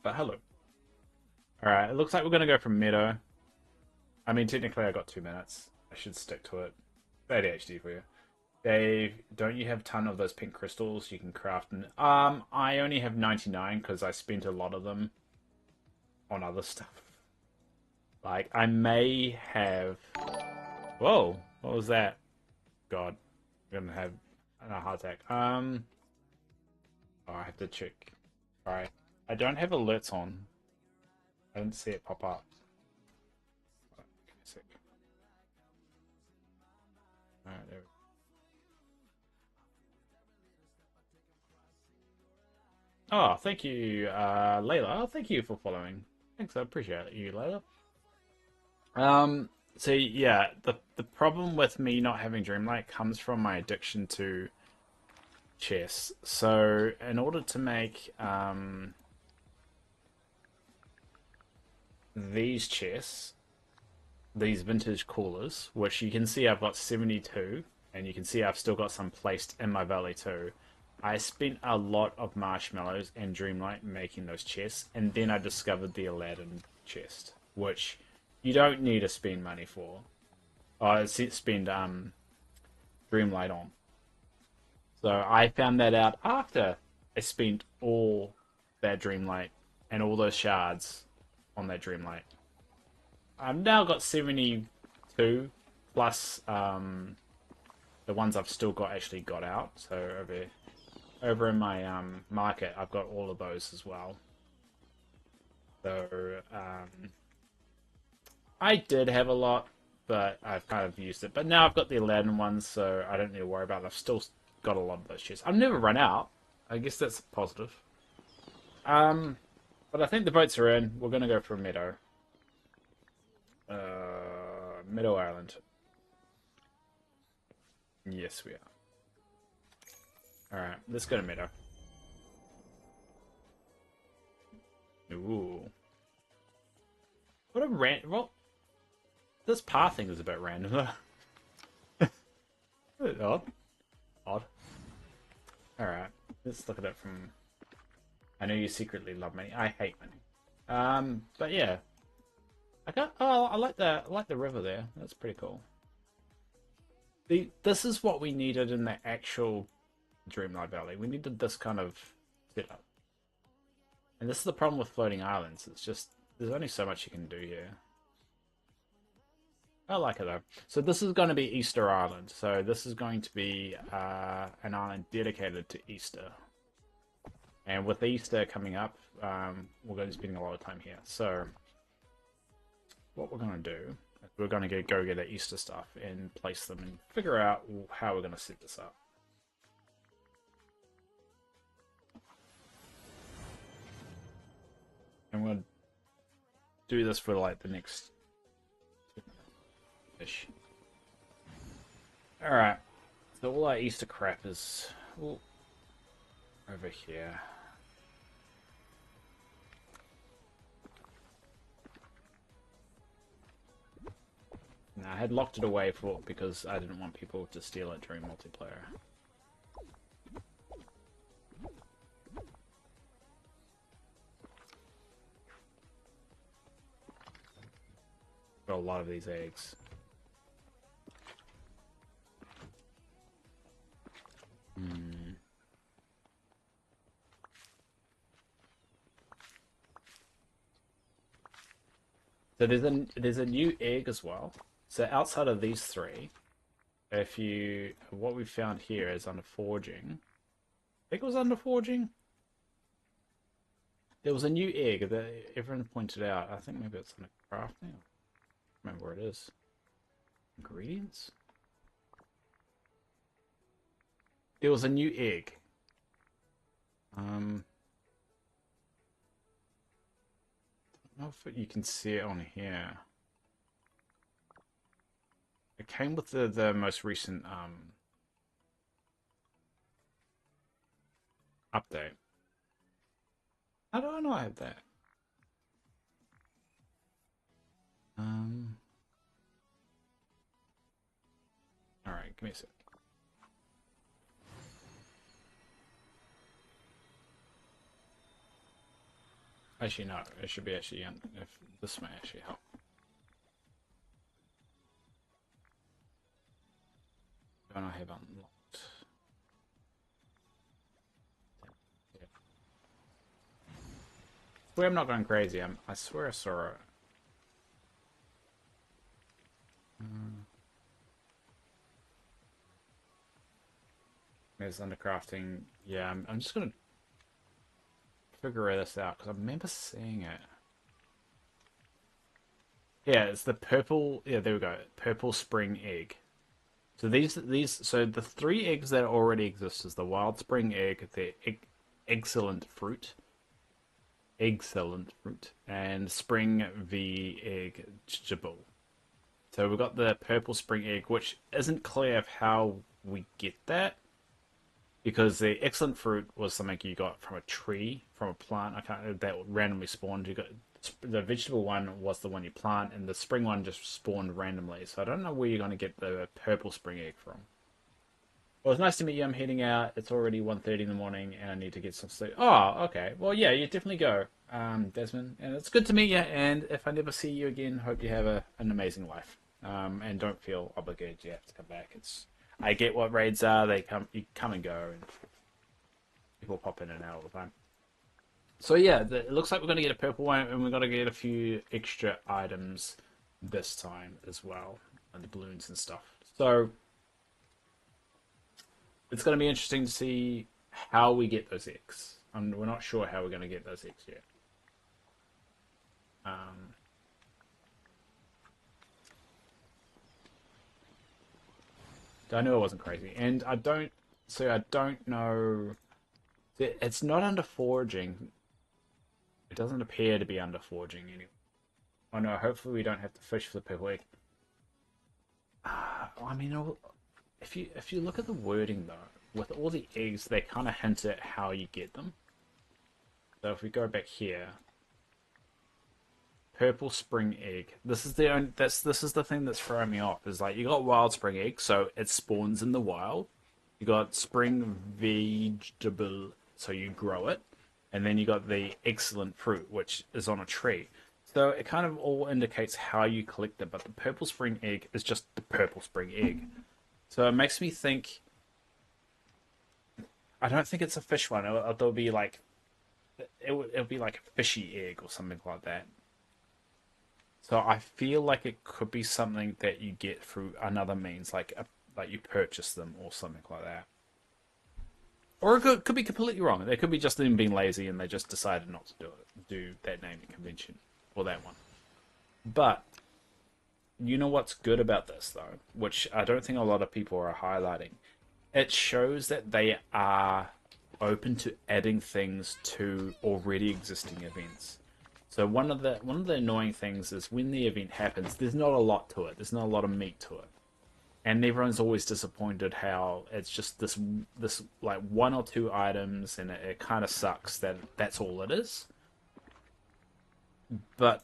But hello. Alright, it looks like we're going to go from Meadow. I mean, technically I got 2 minutes. I should stick to it. ADHD for you. Dave, don't you have a ton of those pink crystals you can craft? I only have 99 because I spent a lot of them on other stuff. Like, I may have... Whoa, what was that? God, I'm going to have a heart attack. Oh, I have to check. Alright. I don't have alerts on. I didn't see it pop up. Give me a sec. Alright, there we go. Oh, thank you, Layla. Thank you for following. Thanks, I appreciate you, Layla. So yeah, the problem with me not having Dreamlight comes from my addiction to chess. So in order to make these chests, these vintage coolers, which you can see I've got 72, and you can see I've still got some placed in my valley too. I spent a lot of marshmallows and Dreamlight making those chests, and then I discovered the Aladdin chest, which you don't need to spend money for. Spend Dreamlight on. So I found that out after I spent all that Dreamlight and all those shards on that Dreamlight. I've now got 72 plus the ones I've still actually got out. So over in my market, I've got all of those as well. So I did have a lot but I've kind of used it. But now I've got the Aladdin ones, so I don't need to worry about it. I've still got a lot of those chests. I've never run out. I guess that's positive. Um, but I think the boats are in. We're gonna go for a meadow. Meadow Island. Yes, we are. Alright, let's go to Meadow. Ooh. What a well, this pathing is a bit random. Odd. Odd. Alright, let's look at it from... I know you secretly love money. I hate money. But yeah. I like the river there. That's pretty cool. This is what we needed in the actual Dreamlight Valley. We needed this kind of setup. And this is the problem with floating islands. It's just, there's only so much you can do here. I like it though. So this is going to be Easter Island. So this is going to be an island dedicated to Easter. And with Easter coming up, we're going to be spending a lot of time here. So what we're going to do is we're going to go get our Easter stuff and place them and figure out how we're going to set this up. And we're going to do this for like the next ish. Alright. So all our Easter crap is over here. Now, I had locked it away because I didn't want people to steal it during multiplayer. Got a lot of these eggs. So there's a new egg as well. So outside of these three, what we found here is under forging. I think it was under forging. There was a new egg that everyone pointed out. I think maybe it's under crafting. I don't remember where it is. Ingredients? There was a new egg. I don't know if you can see it on here. It came with the most recent update. How do I know I have that? Alright, give me a sec. Actually, no. It should be actually if this may actually help. Don't I have unlocked? Yeah. Swear I'm not going crazy. I swear I saw it. There's under crafting. Yeah, I'm just gonna figure this out because I remember seeing it. Yeah, it's the purple. Yeah, there we go. Purple spring egg. So so the three eggs that already exist is the wild spring egg, the excellent fruit, and spring vegetable. So we've got the purple spring egg, which isn't clear of how we get that, because the excellent fruit was something you got from a tree, from a plant. I can't that randomly spawned. You got the vegetable one was the one you plant, and the spring one just spawned randomly. So I don't know where you're going to get the purple spring egg from. Well, it's nice to meet you. I'm heading out. It's already 1:30 in the morning, and I need to get some sleep. Oh, okay. Well, yeah, you definitely go, Desmond. And it's good to meet you. And if I never see you again, hope you have an amazing life. And don't feel obligated you have to come back. I get what raids are. You come and go, and people pop in and out all the time. So yeah, it looks like we're going to get a purple one, and we're going to get a few extra items this time as well, and the balloons and stuff. So it's going to be interesting to see how we get those eggs. We're not sure how we're going to get those eggs yet. I knew it wasn't crazy, and I don't. So I don't know. It's not under foraging. It doesn't appear to be under foraging anyway. Oh no! Hopefully we don't have to fish for the purple egg. I mean, if you look at the wording though, with all the eggs, they kind of hint at how you get them. So if we go back here, purple spring egg. This is the only, this is the thing that's throwing me off. Is like you got wild spring egg, so it spawns in the wild. You got spring vegetable, so you grow it, and then you got the excellent fruit, which is on a tree. So it kind of all indicates how you collect it, but the purple spring egg is just the purple spring egg. So it makes me think. I don't think it's a fish one. It'll be like it'll be like a fishy egg or something like that. So I feel like it could be something that you get through another means, like you purchase them or something like that. Or it could be completely wrong. It could be just them being lazy and they just decided not to do that naming convention or that one. But you know what's good about this though, which I don't think a lot of people are highlighting. It shows that they are open to adding things to already existing events. So one of the annoying things is when the event happens, there's not a lot to it. There's not a lot of meat to it, and everyone's always disappointed how it's just this like one or two items, and it kind of sucks that that's all it is. But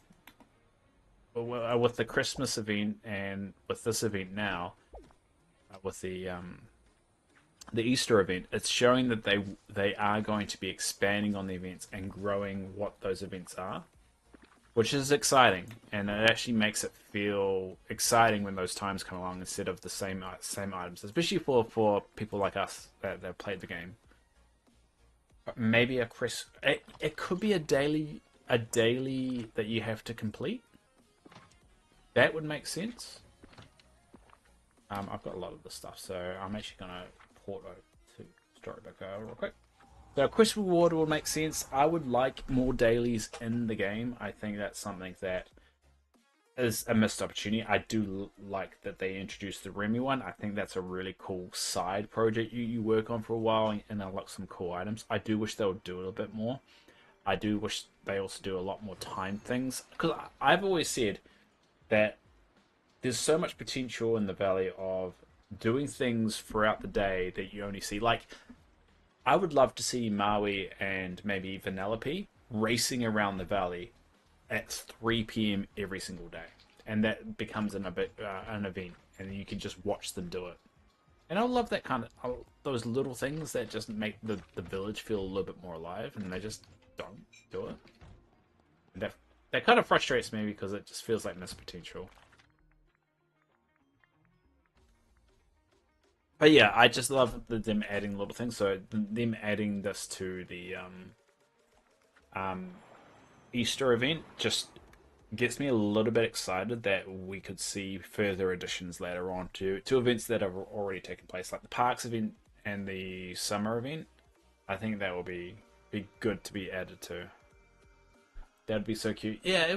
with the Christmas event and with this event now, with the Easter event, it's showing that they are going to be expanding on the events and growing what those events are, which is exciting, and it actually makes it feel exciting when those times come along instead of the same items, especially for people like us that played the game. Maybe it could be a daily that you have to complete. That would make sense. I've got a lot of this stuff, so I'm actually gonna port over to Storybook real quick. So quest reward will make sense. I would like more dailies in the game. I think that's something that is a missed opportunity. I do like that they introduced the Remy one. I think that's a really cool side project you work on for a while and unlock some cool items. I do wish they would do it a bit more. I do wish they also do a lot more time things, because I've always said that there's so much potential in the valley of doing things throughout the day that you only see. Like, I would love to see Maui and maybe Vanellope racing around the valley at 3 p.m. every single day, and that becomes an event, and you can just watch them do it. And I love that kind of those little things that just make the village feel a little bit more alive, and they just don't do it. And that kind of frustrates me because it just feels like missed potential. But yeah, I just love them adding little things. So them adding this to the um, Easter event just gets me a little bit excited that we could see further additions later on to events that have already taken place, like the Parks event and the Summer event. I think that will be good to be added to. That'd be so cute. Yeah,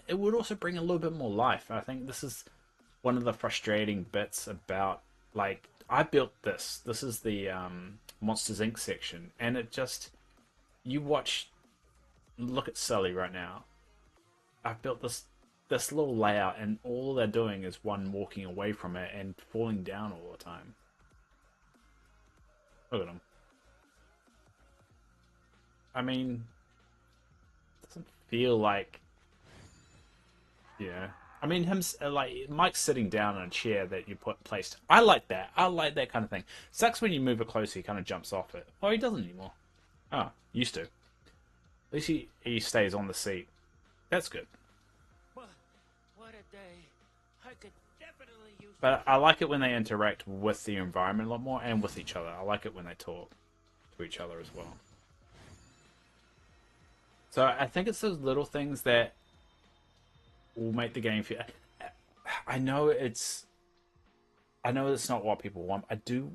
it would also bring a little bit more life. I think this is one of the frustrating bits about, like, I built this. This is the Monsters Inc. section, and it just, you watch, look at Sully right now. I've built this little layout, and all they're doing is one walking away from it and falling down all the time. Look at him. I mean, it doesn't feel like, yeah. I mean, him like Mike's sitting down in a chair that you placed. I like that. I like that kind of thing. Sucks when you move it closer, he kind of jumps off it. Oh, he doesn't anymore. Oh, used to. At least he stays on the seat. That's good. What a day. I could definitely use But I like it when they interact with the environment a lot more and with each other. I like it when they talk to each other as well. So I think it's those little things that will make the game feel. I know it's. I know it's not what people want. I do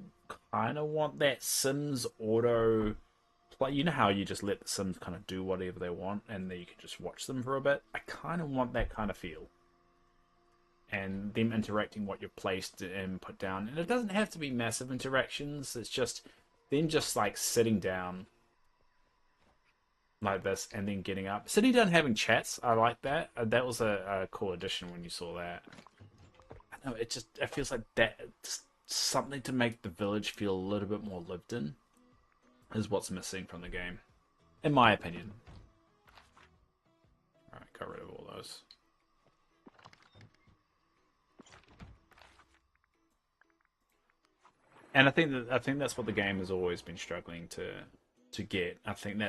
kind of want that Sims auto play. You know how you just let the Sims kind of do whatever they want, and then you can just watch them for a bit. I kind of want that kind of feel. and them interacting what you've placed and put down. And it doesn't have to be massive interactions. It's just them just like sitting down like this and then getting up. Sitting down having chats, I like that. That was a cool addition when you saw that. I know, it feels like that something to make the village feel a little bit more lived in is what's missing from the game, in my opinion. Alright, got rid of all those. And I think that's what the game has always been struggling to get. I think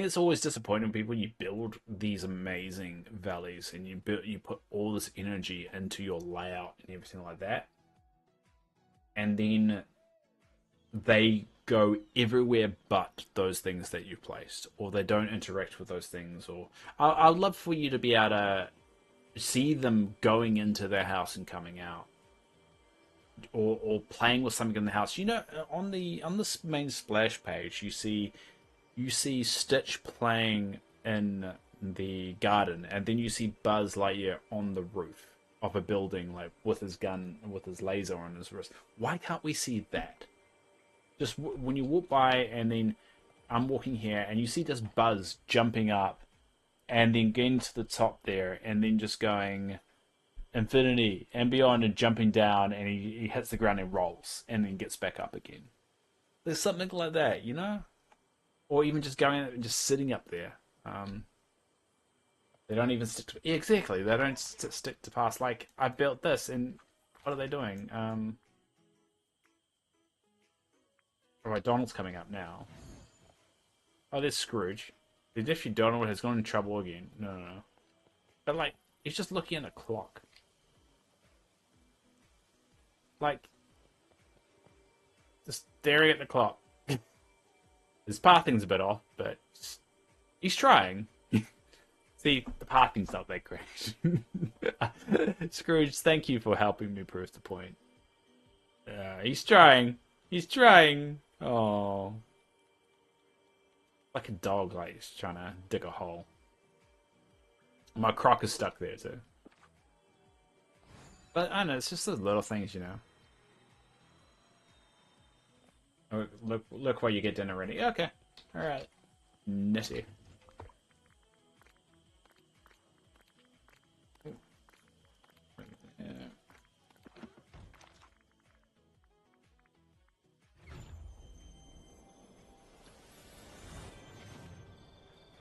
it's always disappointing when people you build these amazing valleys and you put all this energy into your layout and everything like that, and then they go everywhere but those things that you've placed, or they don't interact with those things. Or I'd love for you to be able to see them going into their house and coming out, or playing with something in the house. You know, on the main splash page, you see Stitch playing in the garden, and then you see Buzz Lightyear on the roof of a building, like with his gun, with his laser on his wrist. Why can't we see that? Just when you walk by, and then I'm walking here, and you see this Buzz jumping up, and then getting to the top there, and then just going infinity and beyond, and jumping down, and he hits the ground and rolls, and then gets back up again. There's something like that, you know? Or even just going and just sitting up there. They don't even stick to... Yeah, exactly, they don't stick to past. Like, I built this, and what are they doing? Alright, Donald's coming up now. Oh, there's Scrooge. The nephew Donald has gone in trouble again. No. But, like, he's just looking at a clock. Like, just staring at the clock. His pathing's a bit off, but he's trying. See, the pathing's not that great. Scrooge, thank you for helping me prove the point. He's trying. He's trying. Oh. Like a dog, like he's trying to dig a hole. My croc is stuck there too. But I don't know, it's just those little things, you know. Oh, look while you get dinner ready. Okay. Alright. Nitty.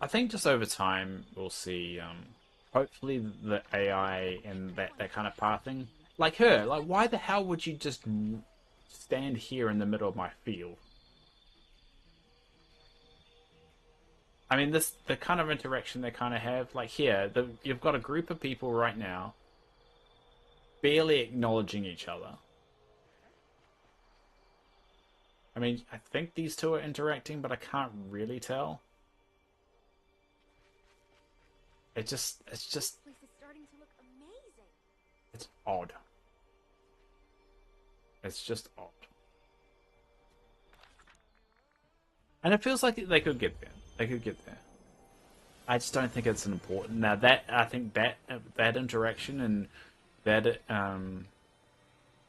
I think just over time we'll see hopefully the AI and that kind of pathing. Like her, like why the hell would you just stand here in the middle of my field? I mean, the kind of interaction they kind of have, like here, you've got a group of people right now barely acknowledging each other. I mean, I think these two are interacting, but I can't really tell. It's just, This is starting to look amazing. it's odd. It's just odd. And it feels like they could get there. They could get there. I just don't think it's an important. Now that I think that interaction and that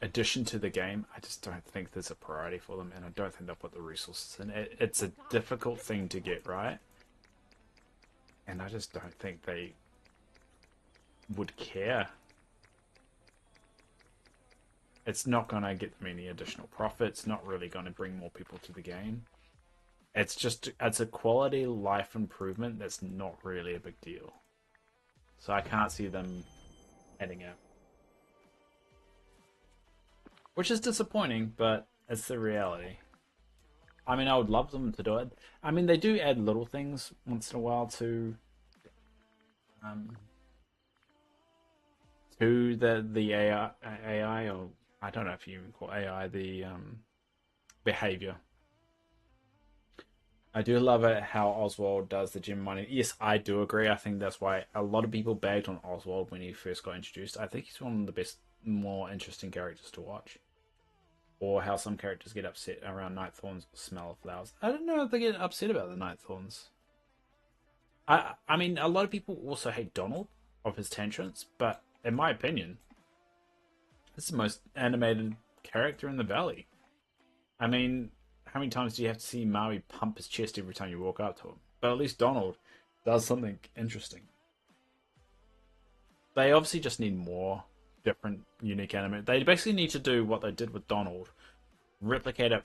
addition to the game, I just don't think there's a priority for them, and I don't think they'll put the resources in. It's a difficult thing to get right, and I just don't think they would care. It's not going to get them any additional profit. It's not really going to bring more people to the game. It's a quality life improvement that's not really a big deal. So I can't see them adding it. Which is disappointing, but it's the reality. I mean, I would love them to do it. I mean, they do add little things once in a while to the AI, or I don't know if you even call AI the behavior. I do love it how Oswald does the gym mining. Yes, I do agree. I think that's why a lot of people bagged on Oswald when he first got introduced. I think he's one of the best, more interesting characters to watch. Or how some characters get upset around Nightthorn's smell of flowers. I don't know if they get upset about the Nightthorns. I mean, a lot of people also hate Donald. of his tantrums, but in my opinion, this is the most animated character in the valley. I mean, how many times do you have to see Maui pump his chest every time you walk up to him? But at least Donald does something interesting. They obviously just need more different, unique anime. They basically need to do what they did with Donald, replicate it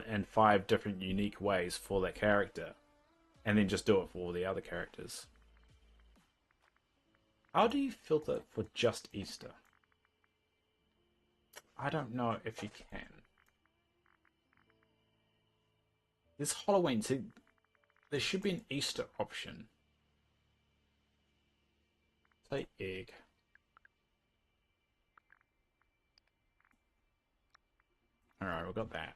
in 5 different unique ways for that character, and then just do it for all the other characters. How do you filter for just Easter? I don't know if you can. This Halloween, see, there should be an Easter option. Say egg. Alright, we've got that.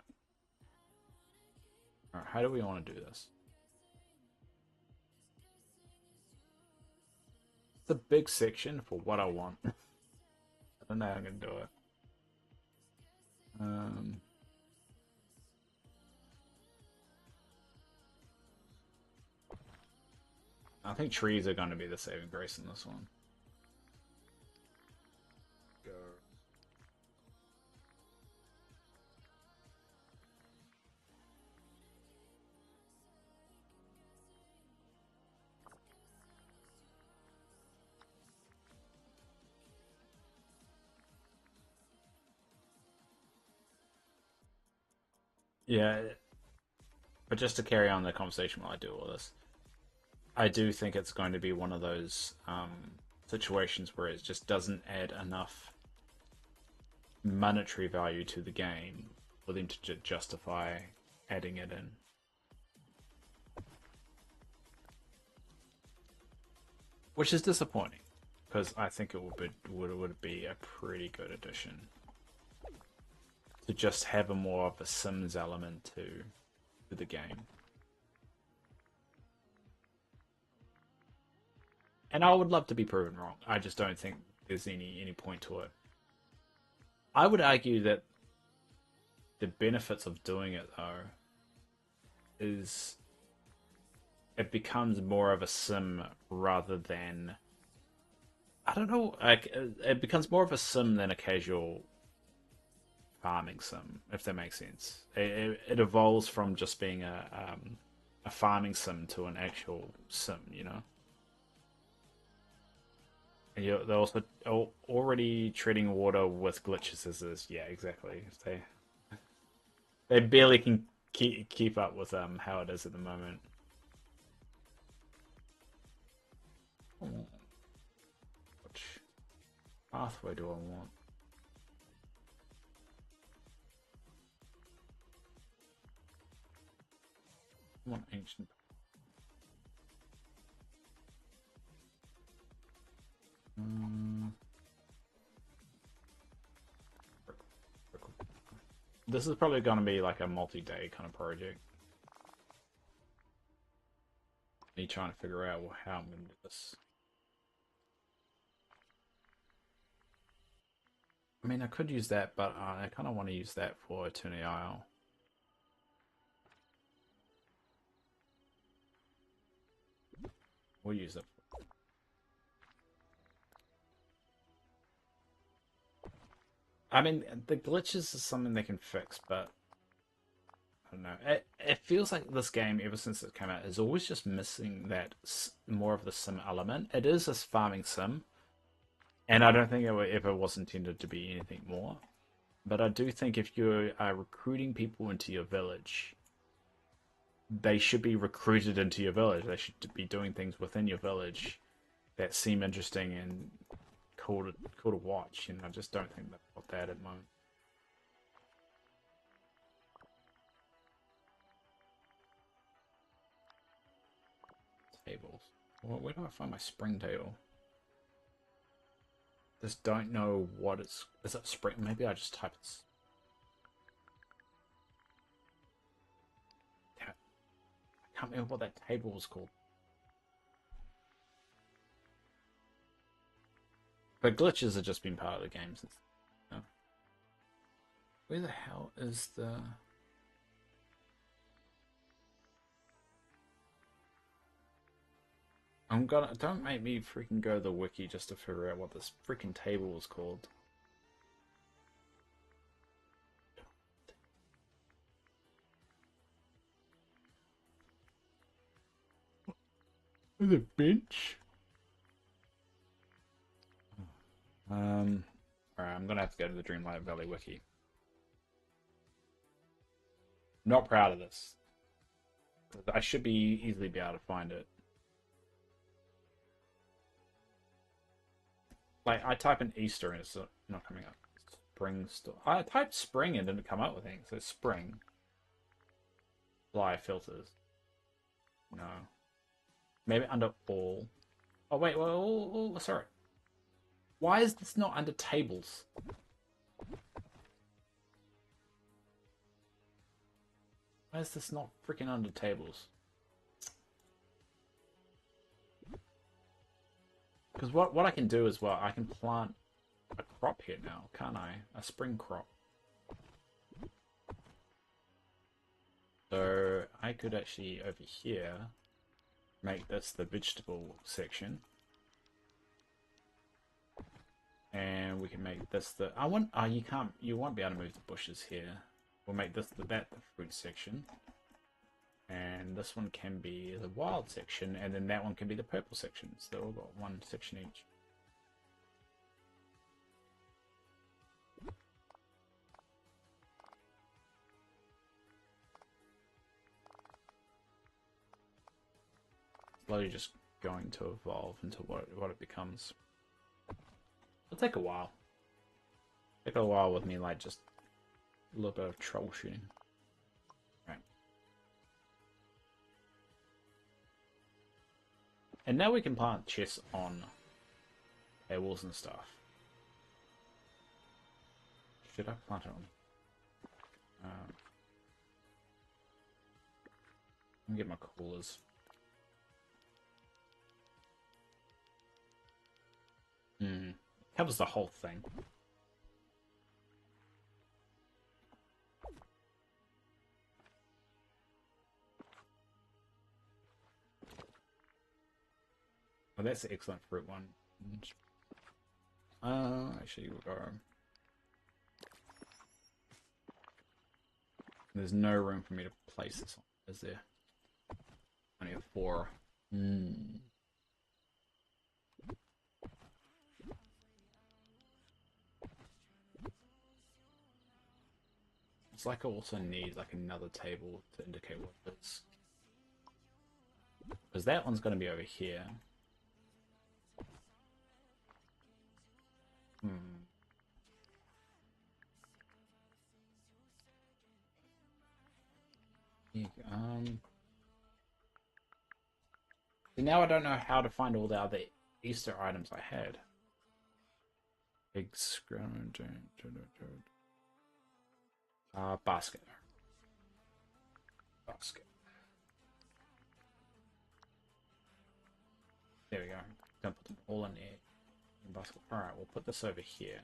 Alright, how do we want to do this? It's a big section for what I want. I don't know how I'm going to do it. I think trees are going to be the saving grace in this one. Go. Yeah, but just to carry on the conversation while I do all this, I do think it's going to be one of those situations where it just doesn't add enough monetary value to the game for them to justify adding it in. Which is disappointing, because I think it would be a pretty good addition to just have a more of a Sims element to the game. And I would love to be proven wrong. I just don't think there's any point to it. I would argue that the benefits of doing it, though, is it becomes more of a sim rather than, I don't know, like it becomes more of a sim than a casual farming sim, if that makes sense. It evolves from just being a farming sim to an actual sim, you know. And they're also already treading water with glitches as is. Yeah, exactly. They barely can keep up with how it is at the moment. Which pathway do I want? I want ancient. This is probably going to be like a multi-day kind of project. Me trying to figure out how I'm going to do this. I mean, I could use that, but I kind of want to use that for Eternity Isle. We'll use it. I mean, the glitches is something they can fix, but I don't know. It feels like this game, ever since it came out, is always just missing that more of the sim element. It is a farming sim, and I don't think it ever was intended to be anything more. But I do think if you are recruiting people into your village, they should be recruited into your village. They should be doing things within your village that seem interesting and cool to watch. And I just don't think they've got that at the moment. Tables. Where do I find my spring table? Just don't know what it's. Is it spring? Maybe I just type it. I can't remember what that table was called. But glitches have just been part of the game since. You know. Where the hell is the? I'm gonna don't make me freaking go to the wiki just to figure out what this freaking table was called. The bench. Alright, I'm gonna have to go to the Dreamlight Valley wiki. Not proud of this. I should be easily be able to find it. Like, I type in Easter and it's not coming up. Spring store. I typed spring and didn't come up with anything. So spring. Fly filters. No. Maybe under all. Oh wait, well, sorry. Why is this not under tables? Why is this not freaking under tables? Because what I can do as well, I can plant a crop here now, can't I? A spring crop. So I could actually over here make this the vegetable section. And we can make this the you won't be able to move the bushes here. We'll make this the fruit section. And this one can be the wild section, and then that one can be the purple section. So they've all got one section each. Slowly just going to evolve into what it becomes. It'll take a while. Take a while with me, like just a little bit of troubleshooting. Right. And now we can plant chests on our walls and stuff. Should I plant it on? Let me get my coolers. Covers the whole thing. Oh, that's an excellent fruit one. Actually, we'll go. There's no room for me to place this on, is there? Only a 4. It's like I also need like another table to indicate what it is. Because that one's going to be over here. See, now I don't know how to find all the other Easter items I had. Eggs, basket. Basket. There we go. Don't put them all in there. Basket. Alright, we'll put this over here.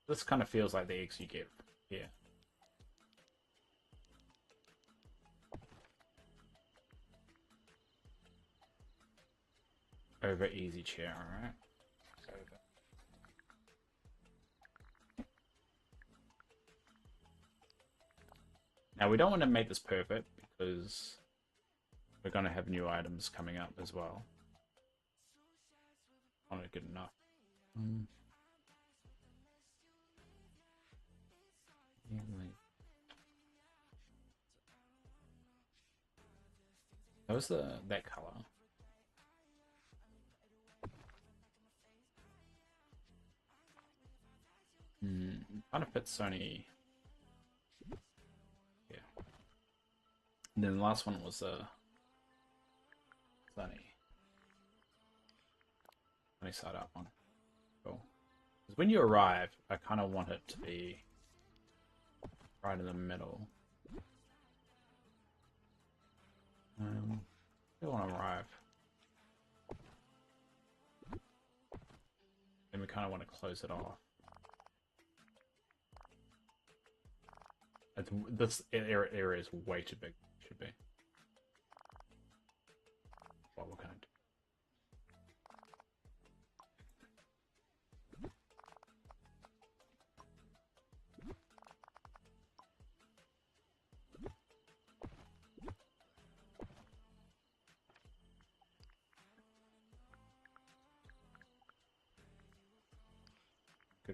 This kind of feels like the eggs you get here. Over easy chair, alright? Over. Now we don't want to make this perfect because we're going to have new items coming up as well. Not good enough. That was that color. Kind of fits Sony. Yeah. And then the last one was Sunny side up one. Cool. Because when you arrive, I kind of want it to be right in the middle. I want to arrive. Then we kind of want to close it off. This area is way too big. Should be. What we're gonna do.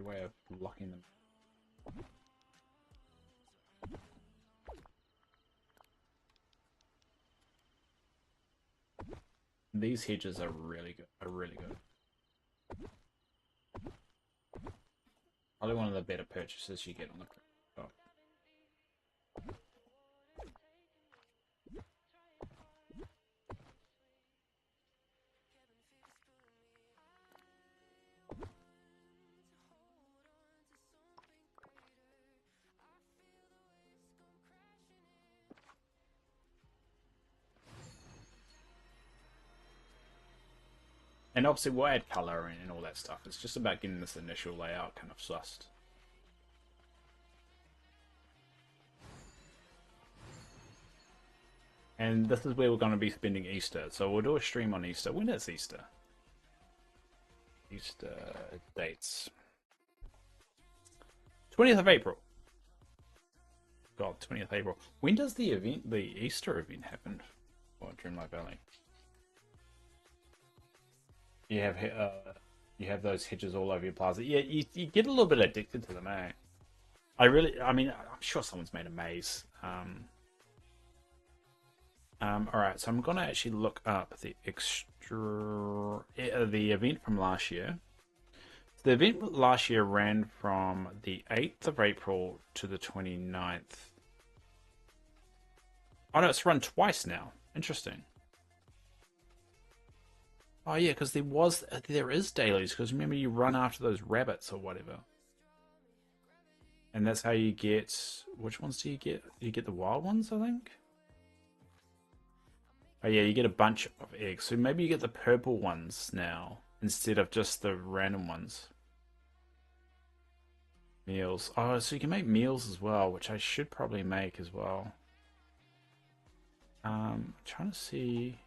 good way of locking them. These hedges are really good. Probably one of the better purchases you get on the shop. And obviously we'll add color and all that stuff. It's just about getting this initial layout kind of sussed. And this is where we're going to be spending Easter. So we'll do a stream on Easter. When is Easter? Easter dates. 20th of April. God, 20th April. When does the Easter event happen? What, Dreamlight Valley? You have those hedges all over your plaza. Yeah, you get a little bit addicted to them, eh? I mean, I'm sure someone's made a maze. Alright, so I'm gonna actually look up the the event from last year. The event last year ran from the 8th of April to the 29th. Oh no, it's run twice now. Interesting. Oh yeah, because there is dailies, because remember you run after those rabbits or whatever. And that's how you get, which ones do you get? You get the wild ones, I think? Oh yeah, you get a bunch of eggs. So maybe you get the purple ones now, instead of just the random ones. Meals. Oh, so you can make meals as well, which I should probably make as well. Trying to see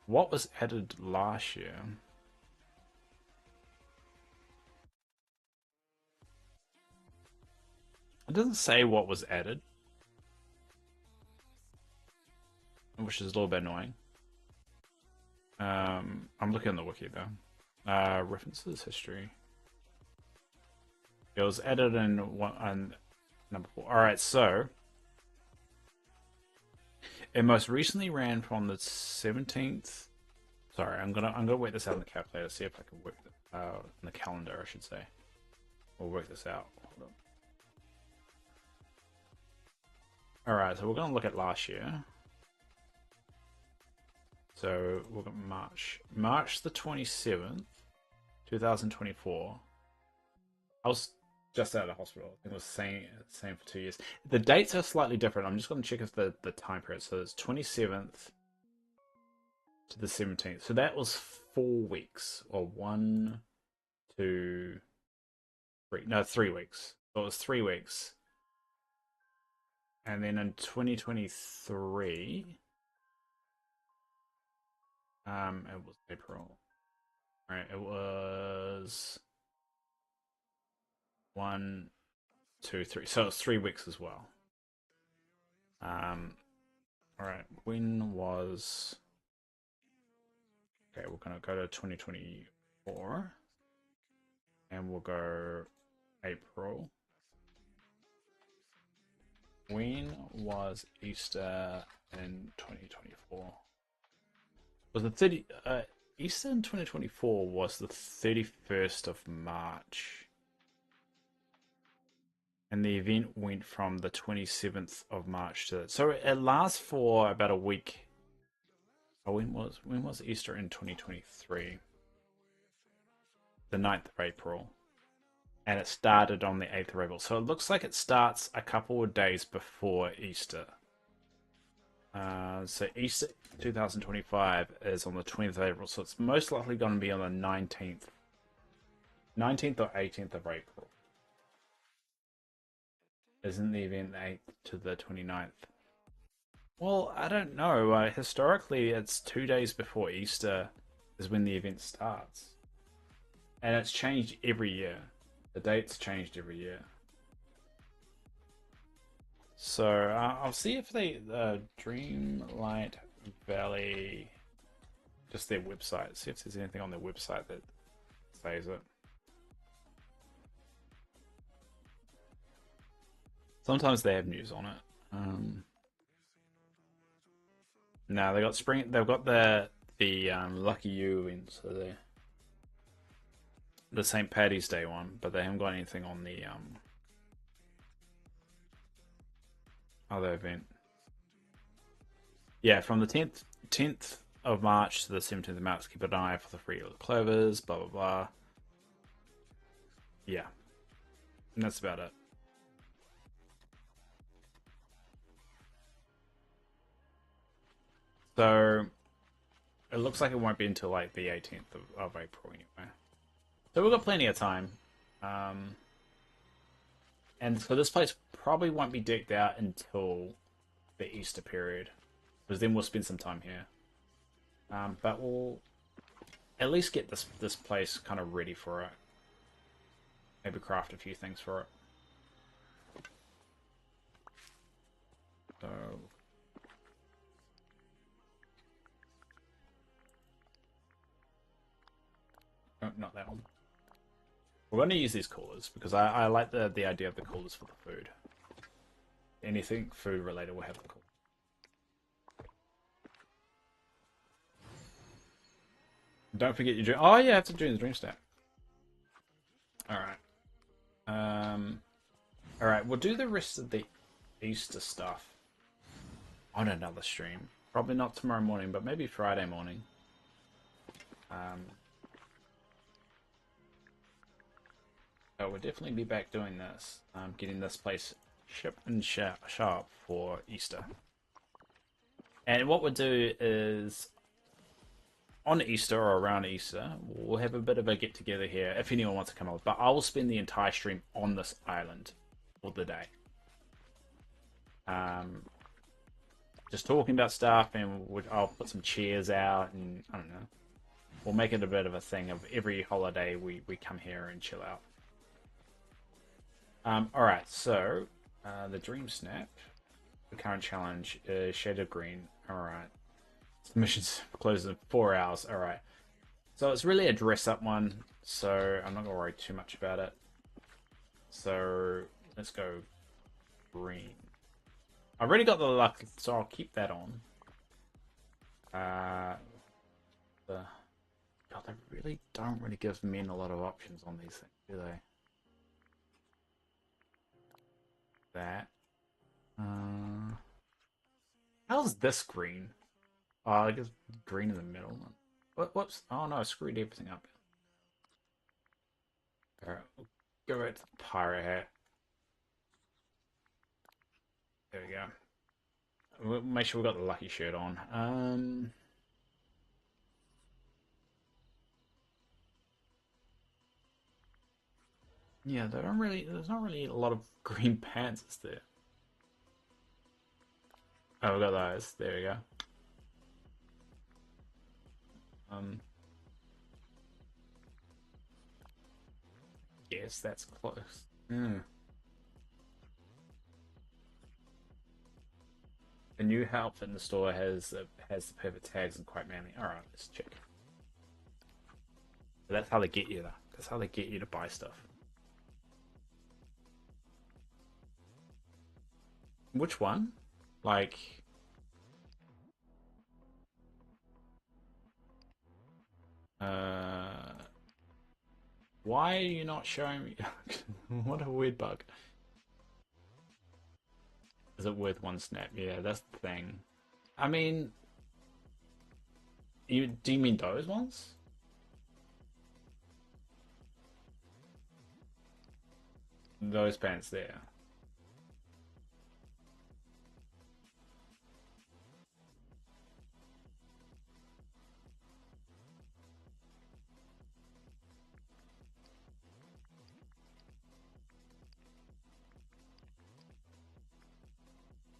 what was added last year. It doesn't say what was added, which is a little bit annoying. I'm looking on the wiki though. References, history. It was added in number 4. All right, so it most recently ran from the 17th. Sorry, I'm gonna work this out in the calculator. See if I can work it out in the calendar, I should say. We'll work this out. Hold on. All right, so we're gonna look at last year. So we'll get March the 27th, 2024. I was just out of the hospital. It was the same for 2 years. The dates are slightly different. I'm just going to check if the time period. So it's 27th to the 17th. So that was 4 weeks, or 1, 2, 3. No, 3 weeks. So it was 3 weeks. And then in 2023, it was April. All right, it was 1, 2, 3. So it's 3 weeks as well. All right. When was? Okay, we're gonna go to 2024, and we'll go April. When was Easter in 2024? Was the 30? Easter in 2024 was the 31st of March. And the event went from the 27th of March to... So it lasts for about a week. Oh, when was Easter in 2023? The 9th of April. And it started on the 8th of April. So it looks like it starts a couple of days before Easter. So Easter 2025 is on the 20th of April. So it's most likely going to be on the 19th. 19th or 18th of April. Isn't the event the 8th to the 29th? Well, I don't know. Historically, it's 2 days before Easter is when the event starts. And it's changed every year. The date's changed every year. So, I'll see if they... Dreamlight Valley... Just their website. See if there's anything on their website that says it. Sometimes they have news on it. No, they got spring. They've got the Lucky You in, so the St. Paddy's Day one, but they haven't got anything on the other event. Yeah, from the 10th of March to the 17th of March, keep an eye for the free clovers. Blah blah blah. Yeah, and that's about it. So it looks like it won't be until like the 18th of April anyway. So we've got plenty of time. And so this place probably won't be decked out until the Easter period, because then we'll spend some time here. But we'll at least get this place kind of ready for it. Maybe craft a few things for it. So no, not that one. We're going to use these coolers because I like the idea of the coolers for the food. Anything food related will have the cooler. Don't forget your dream. Oh yeah, I have to do the dream stack. All right. All right. We'll do the rest of the Easter stuff on another stream. Probably not tomorrow morning, but maybe Friday morning. So we'll definitely be back doing this. Getting this place ship and sharp for Easter. And what we'll do is on Easter or around Easter, we'll have a bit of a get together here if anyone wants to come over. But I will spend the entire stream on this island for the day. Just talking about stuff, and I'll put some chairs out, and I don't know. We'll make it a bit of a thing of every holiday we come here and chill out. Alright, so the Dream Snap, the current challenge is Shaded Green. Alright. The mission's closed in 4 hours. Alright. So it's really a dress up one, so I'm not going to worry too much about it. So let's go green. I've already got the luck, so I'll keep that on. God, they really don't really give men a lot of options on these things, do they? That. How's this green? Oh, I guess green in the middle. Whoops. Oh no, I screwed everything up. Alright, we'll go back to the pirate hat. There we go. We'll make sure we got the lucky shirt on. Yeah, there's not really a lot of green pants, is there? Oh, we got those. There we go. Yes, that's close. The new outfit in the store has the perfect tags and quite manly. All right, let's check. So that's how they get you, though. That's how they get you to buy stuff. Which one? Like, why are you not showing me? What a weird bug. Is it worth one snap? Yeah, that's the thing. I mean, do you mean those ones? Those pants there.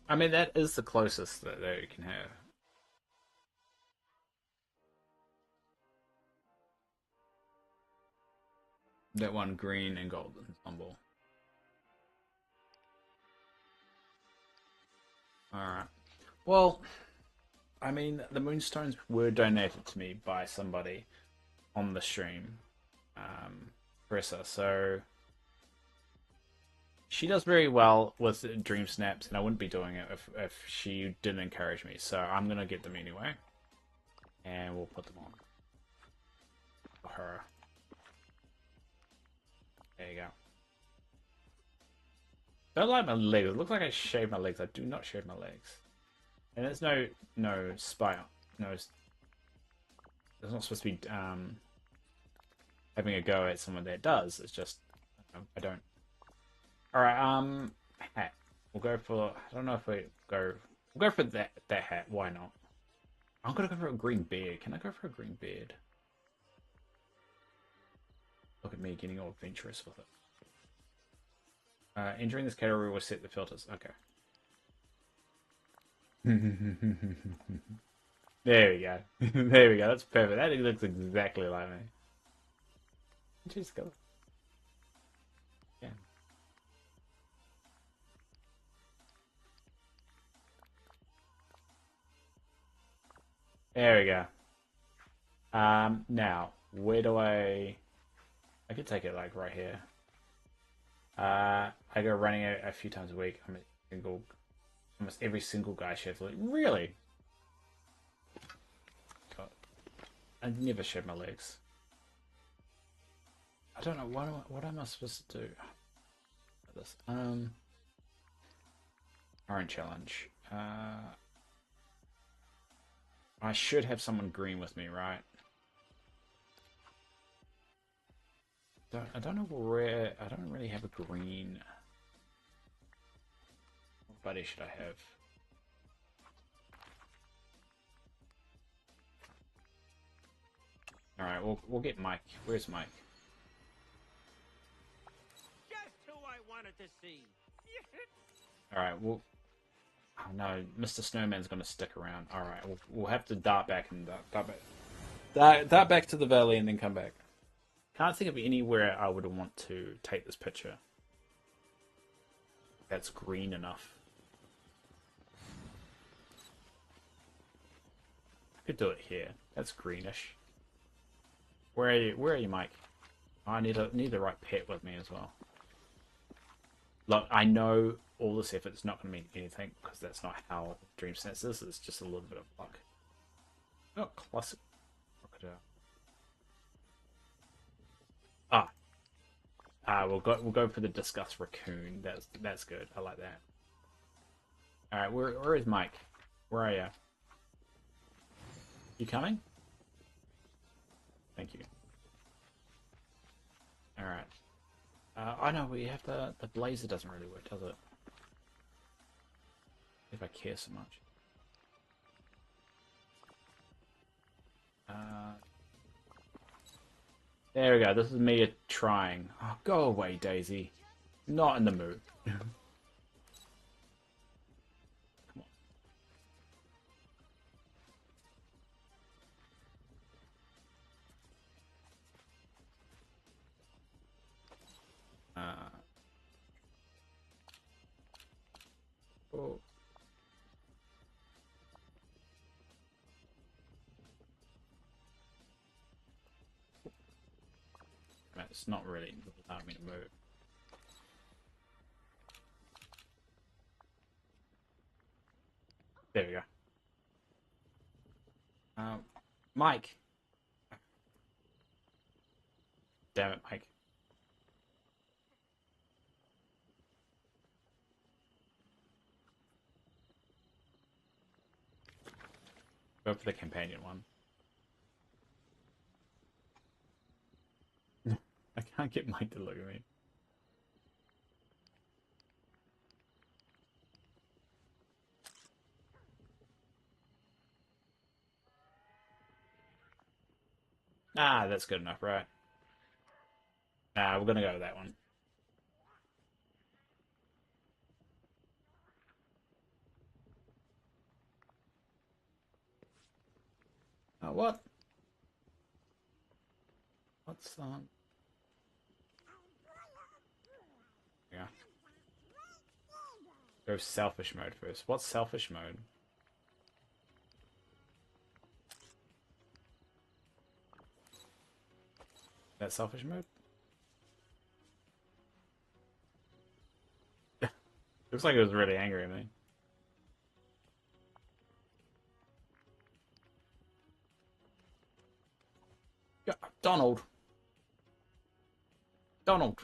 I mean, that is the closest that you can have. That one green and gold ensemble. Alright. Well, I mean, the moonstones were donated to me by somebody on the stream. Carissa. So she does very well with dream snaps, and I wouldn't be doing it if she didn't encourage me. So I'm gonna get them anyway, and we'll put them on for her. There you go. Don't like my legs. It looks like I shaved my legs. I do not shave my legs. And there's no spite. No, it's not supposed to be having a go at someone that does. It's just I don't. All right. Hat. We'll go for. I don't know if we go. We'll go for that hat. Why not? I'm gonna go for a green beard. Can I go for a green beard? Look at me getting all adventurous with it. Entering this category will set the filters. Okay. There we go. There we go. That's perfect. That looks exactly like me. Just go. Yeah. There we go. Now, where do I could take it like right here. I go running a few times a week. Almost every single guy shaves legs. Really? God. I never shave my legs. I don't know what am I supposed to do? This orange challenge. I should have someone green with me, right? I don't know where. I don't really have a green. What buddy should I have? All right, we'll get Mike. Where's Mike? Just who I wanted to see. All right, well, oh no, Mr. Snowman's gonna stick around. All right, we'll have to dart back and dart back to the valley and then come back. Can't think of anywhere I would want to take this picture. That's green enough. I could do it here. That's greenish. Where are you? Where are you, Mike? I need the right pet with me as well. Look, I know all this effort's not going to mean anything because that's not how Dream Snacks is. It's just a little bit of luck. Oh, classic crocodile. We'll go for the discuss raccoon. That's good. I like that. All right, where is Mike? Where are you? You coming? Thank you. All right. I know we have the blazer doesn't really work, does it? If I care so much. There we go. This is me trying. Oh, go away, Daisy. Not in the mood. Come on. Oh. It's not really allowing me to move. There we go. Mike. Damn it, Mike. Go for the companion one. I can't get Mike to look at me. Ah, that's good enough, right? Nah, we're gonna go with that one. What? What's Yeah. Go selfish mode first. What's selfish mode? That selfish mode? Looks like it was really angry at me. Yeah, Donald. Donald.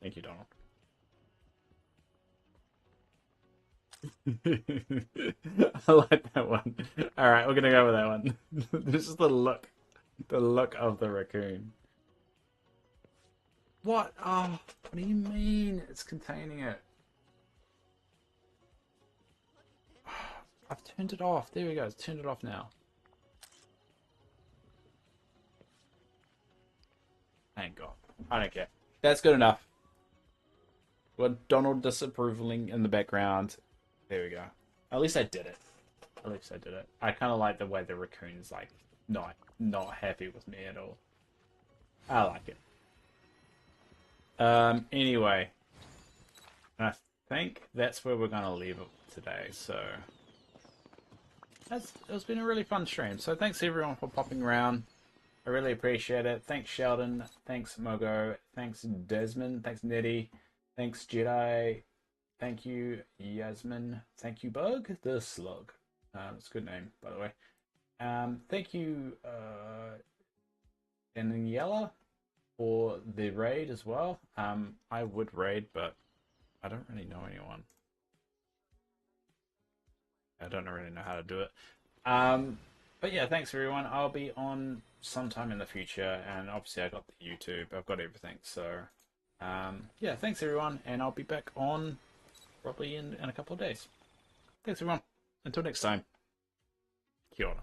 Thank you, Donald. I like that one. All right, we're gonna go with that one. This is the look of the raccoon. What? Oh, what do you mean? It's containing it. I've turned it off. There we go. It's turned it off now. Thank God. I don't care. That's good enough. Got Donald disapproving in the background. There we go. At least I did it. At least I did it. I kind of like the way the raccoon's like not happy with me at all. I like it. Anyway, I think that's where we're gonna leave it today. So it's been a really fun stream. So thanks everyone for popping around. I really appreciate it. Thanks Sheldon. Thanks Mogo. Thanks Desmond. Thanks Nettie. Thanks Jedi. Thank you Yasmin. Thank you Bug the Slug. It's a good name by the way. Thank you Daniela for the raid as well. I would raid, but I don't really know anyone. I don't really know how to do it. But yeah, thanks everyone. I'll be on sometime in the future, and obviously I got the YouTube. I've got everything. So yeah, thanks everyone, and I'll be back on probably in a couple of days. Thanks everyone. Until next time. Kia ora.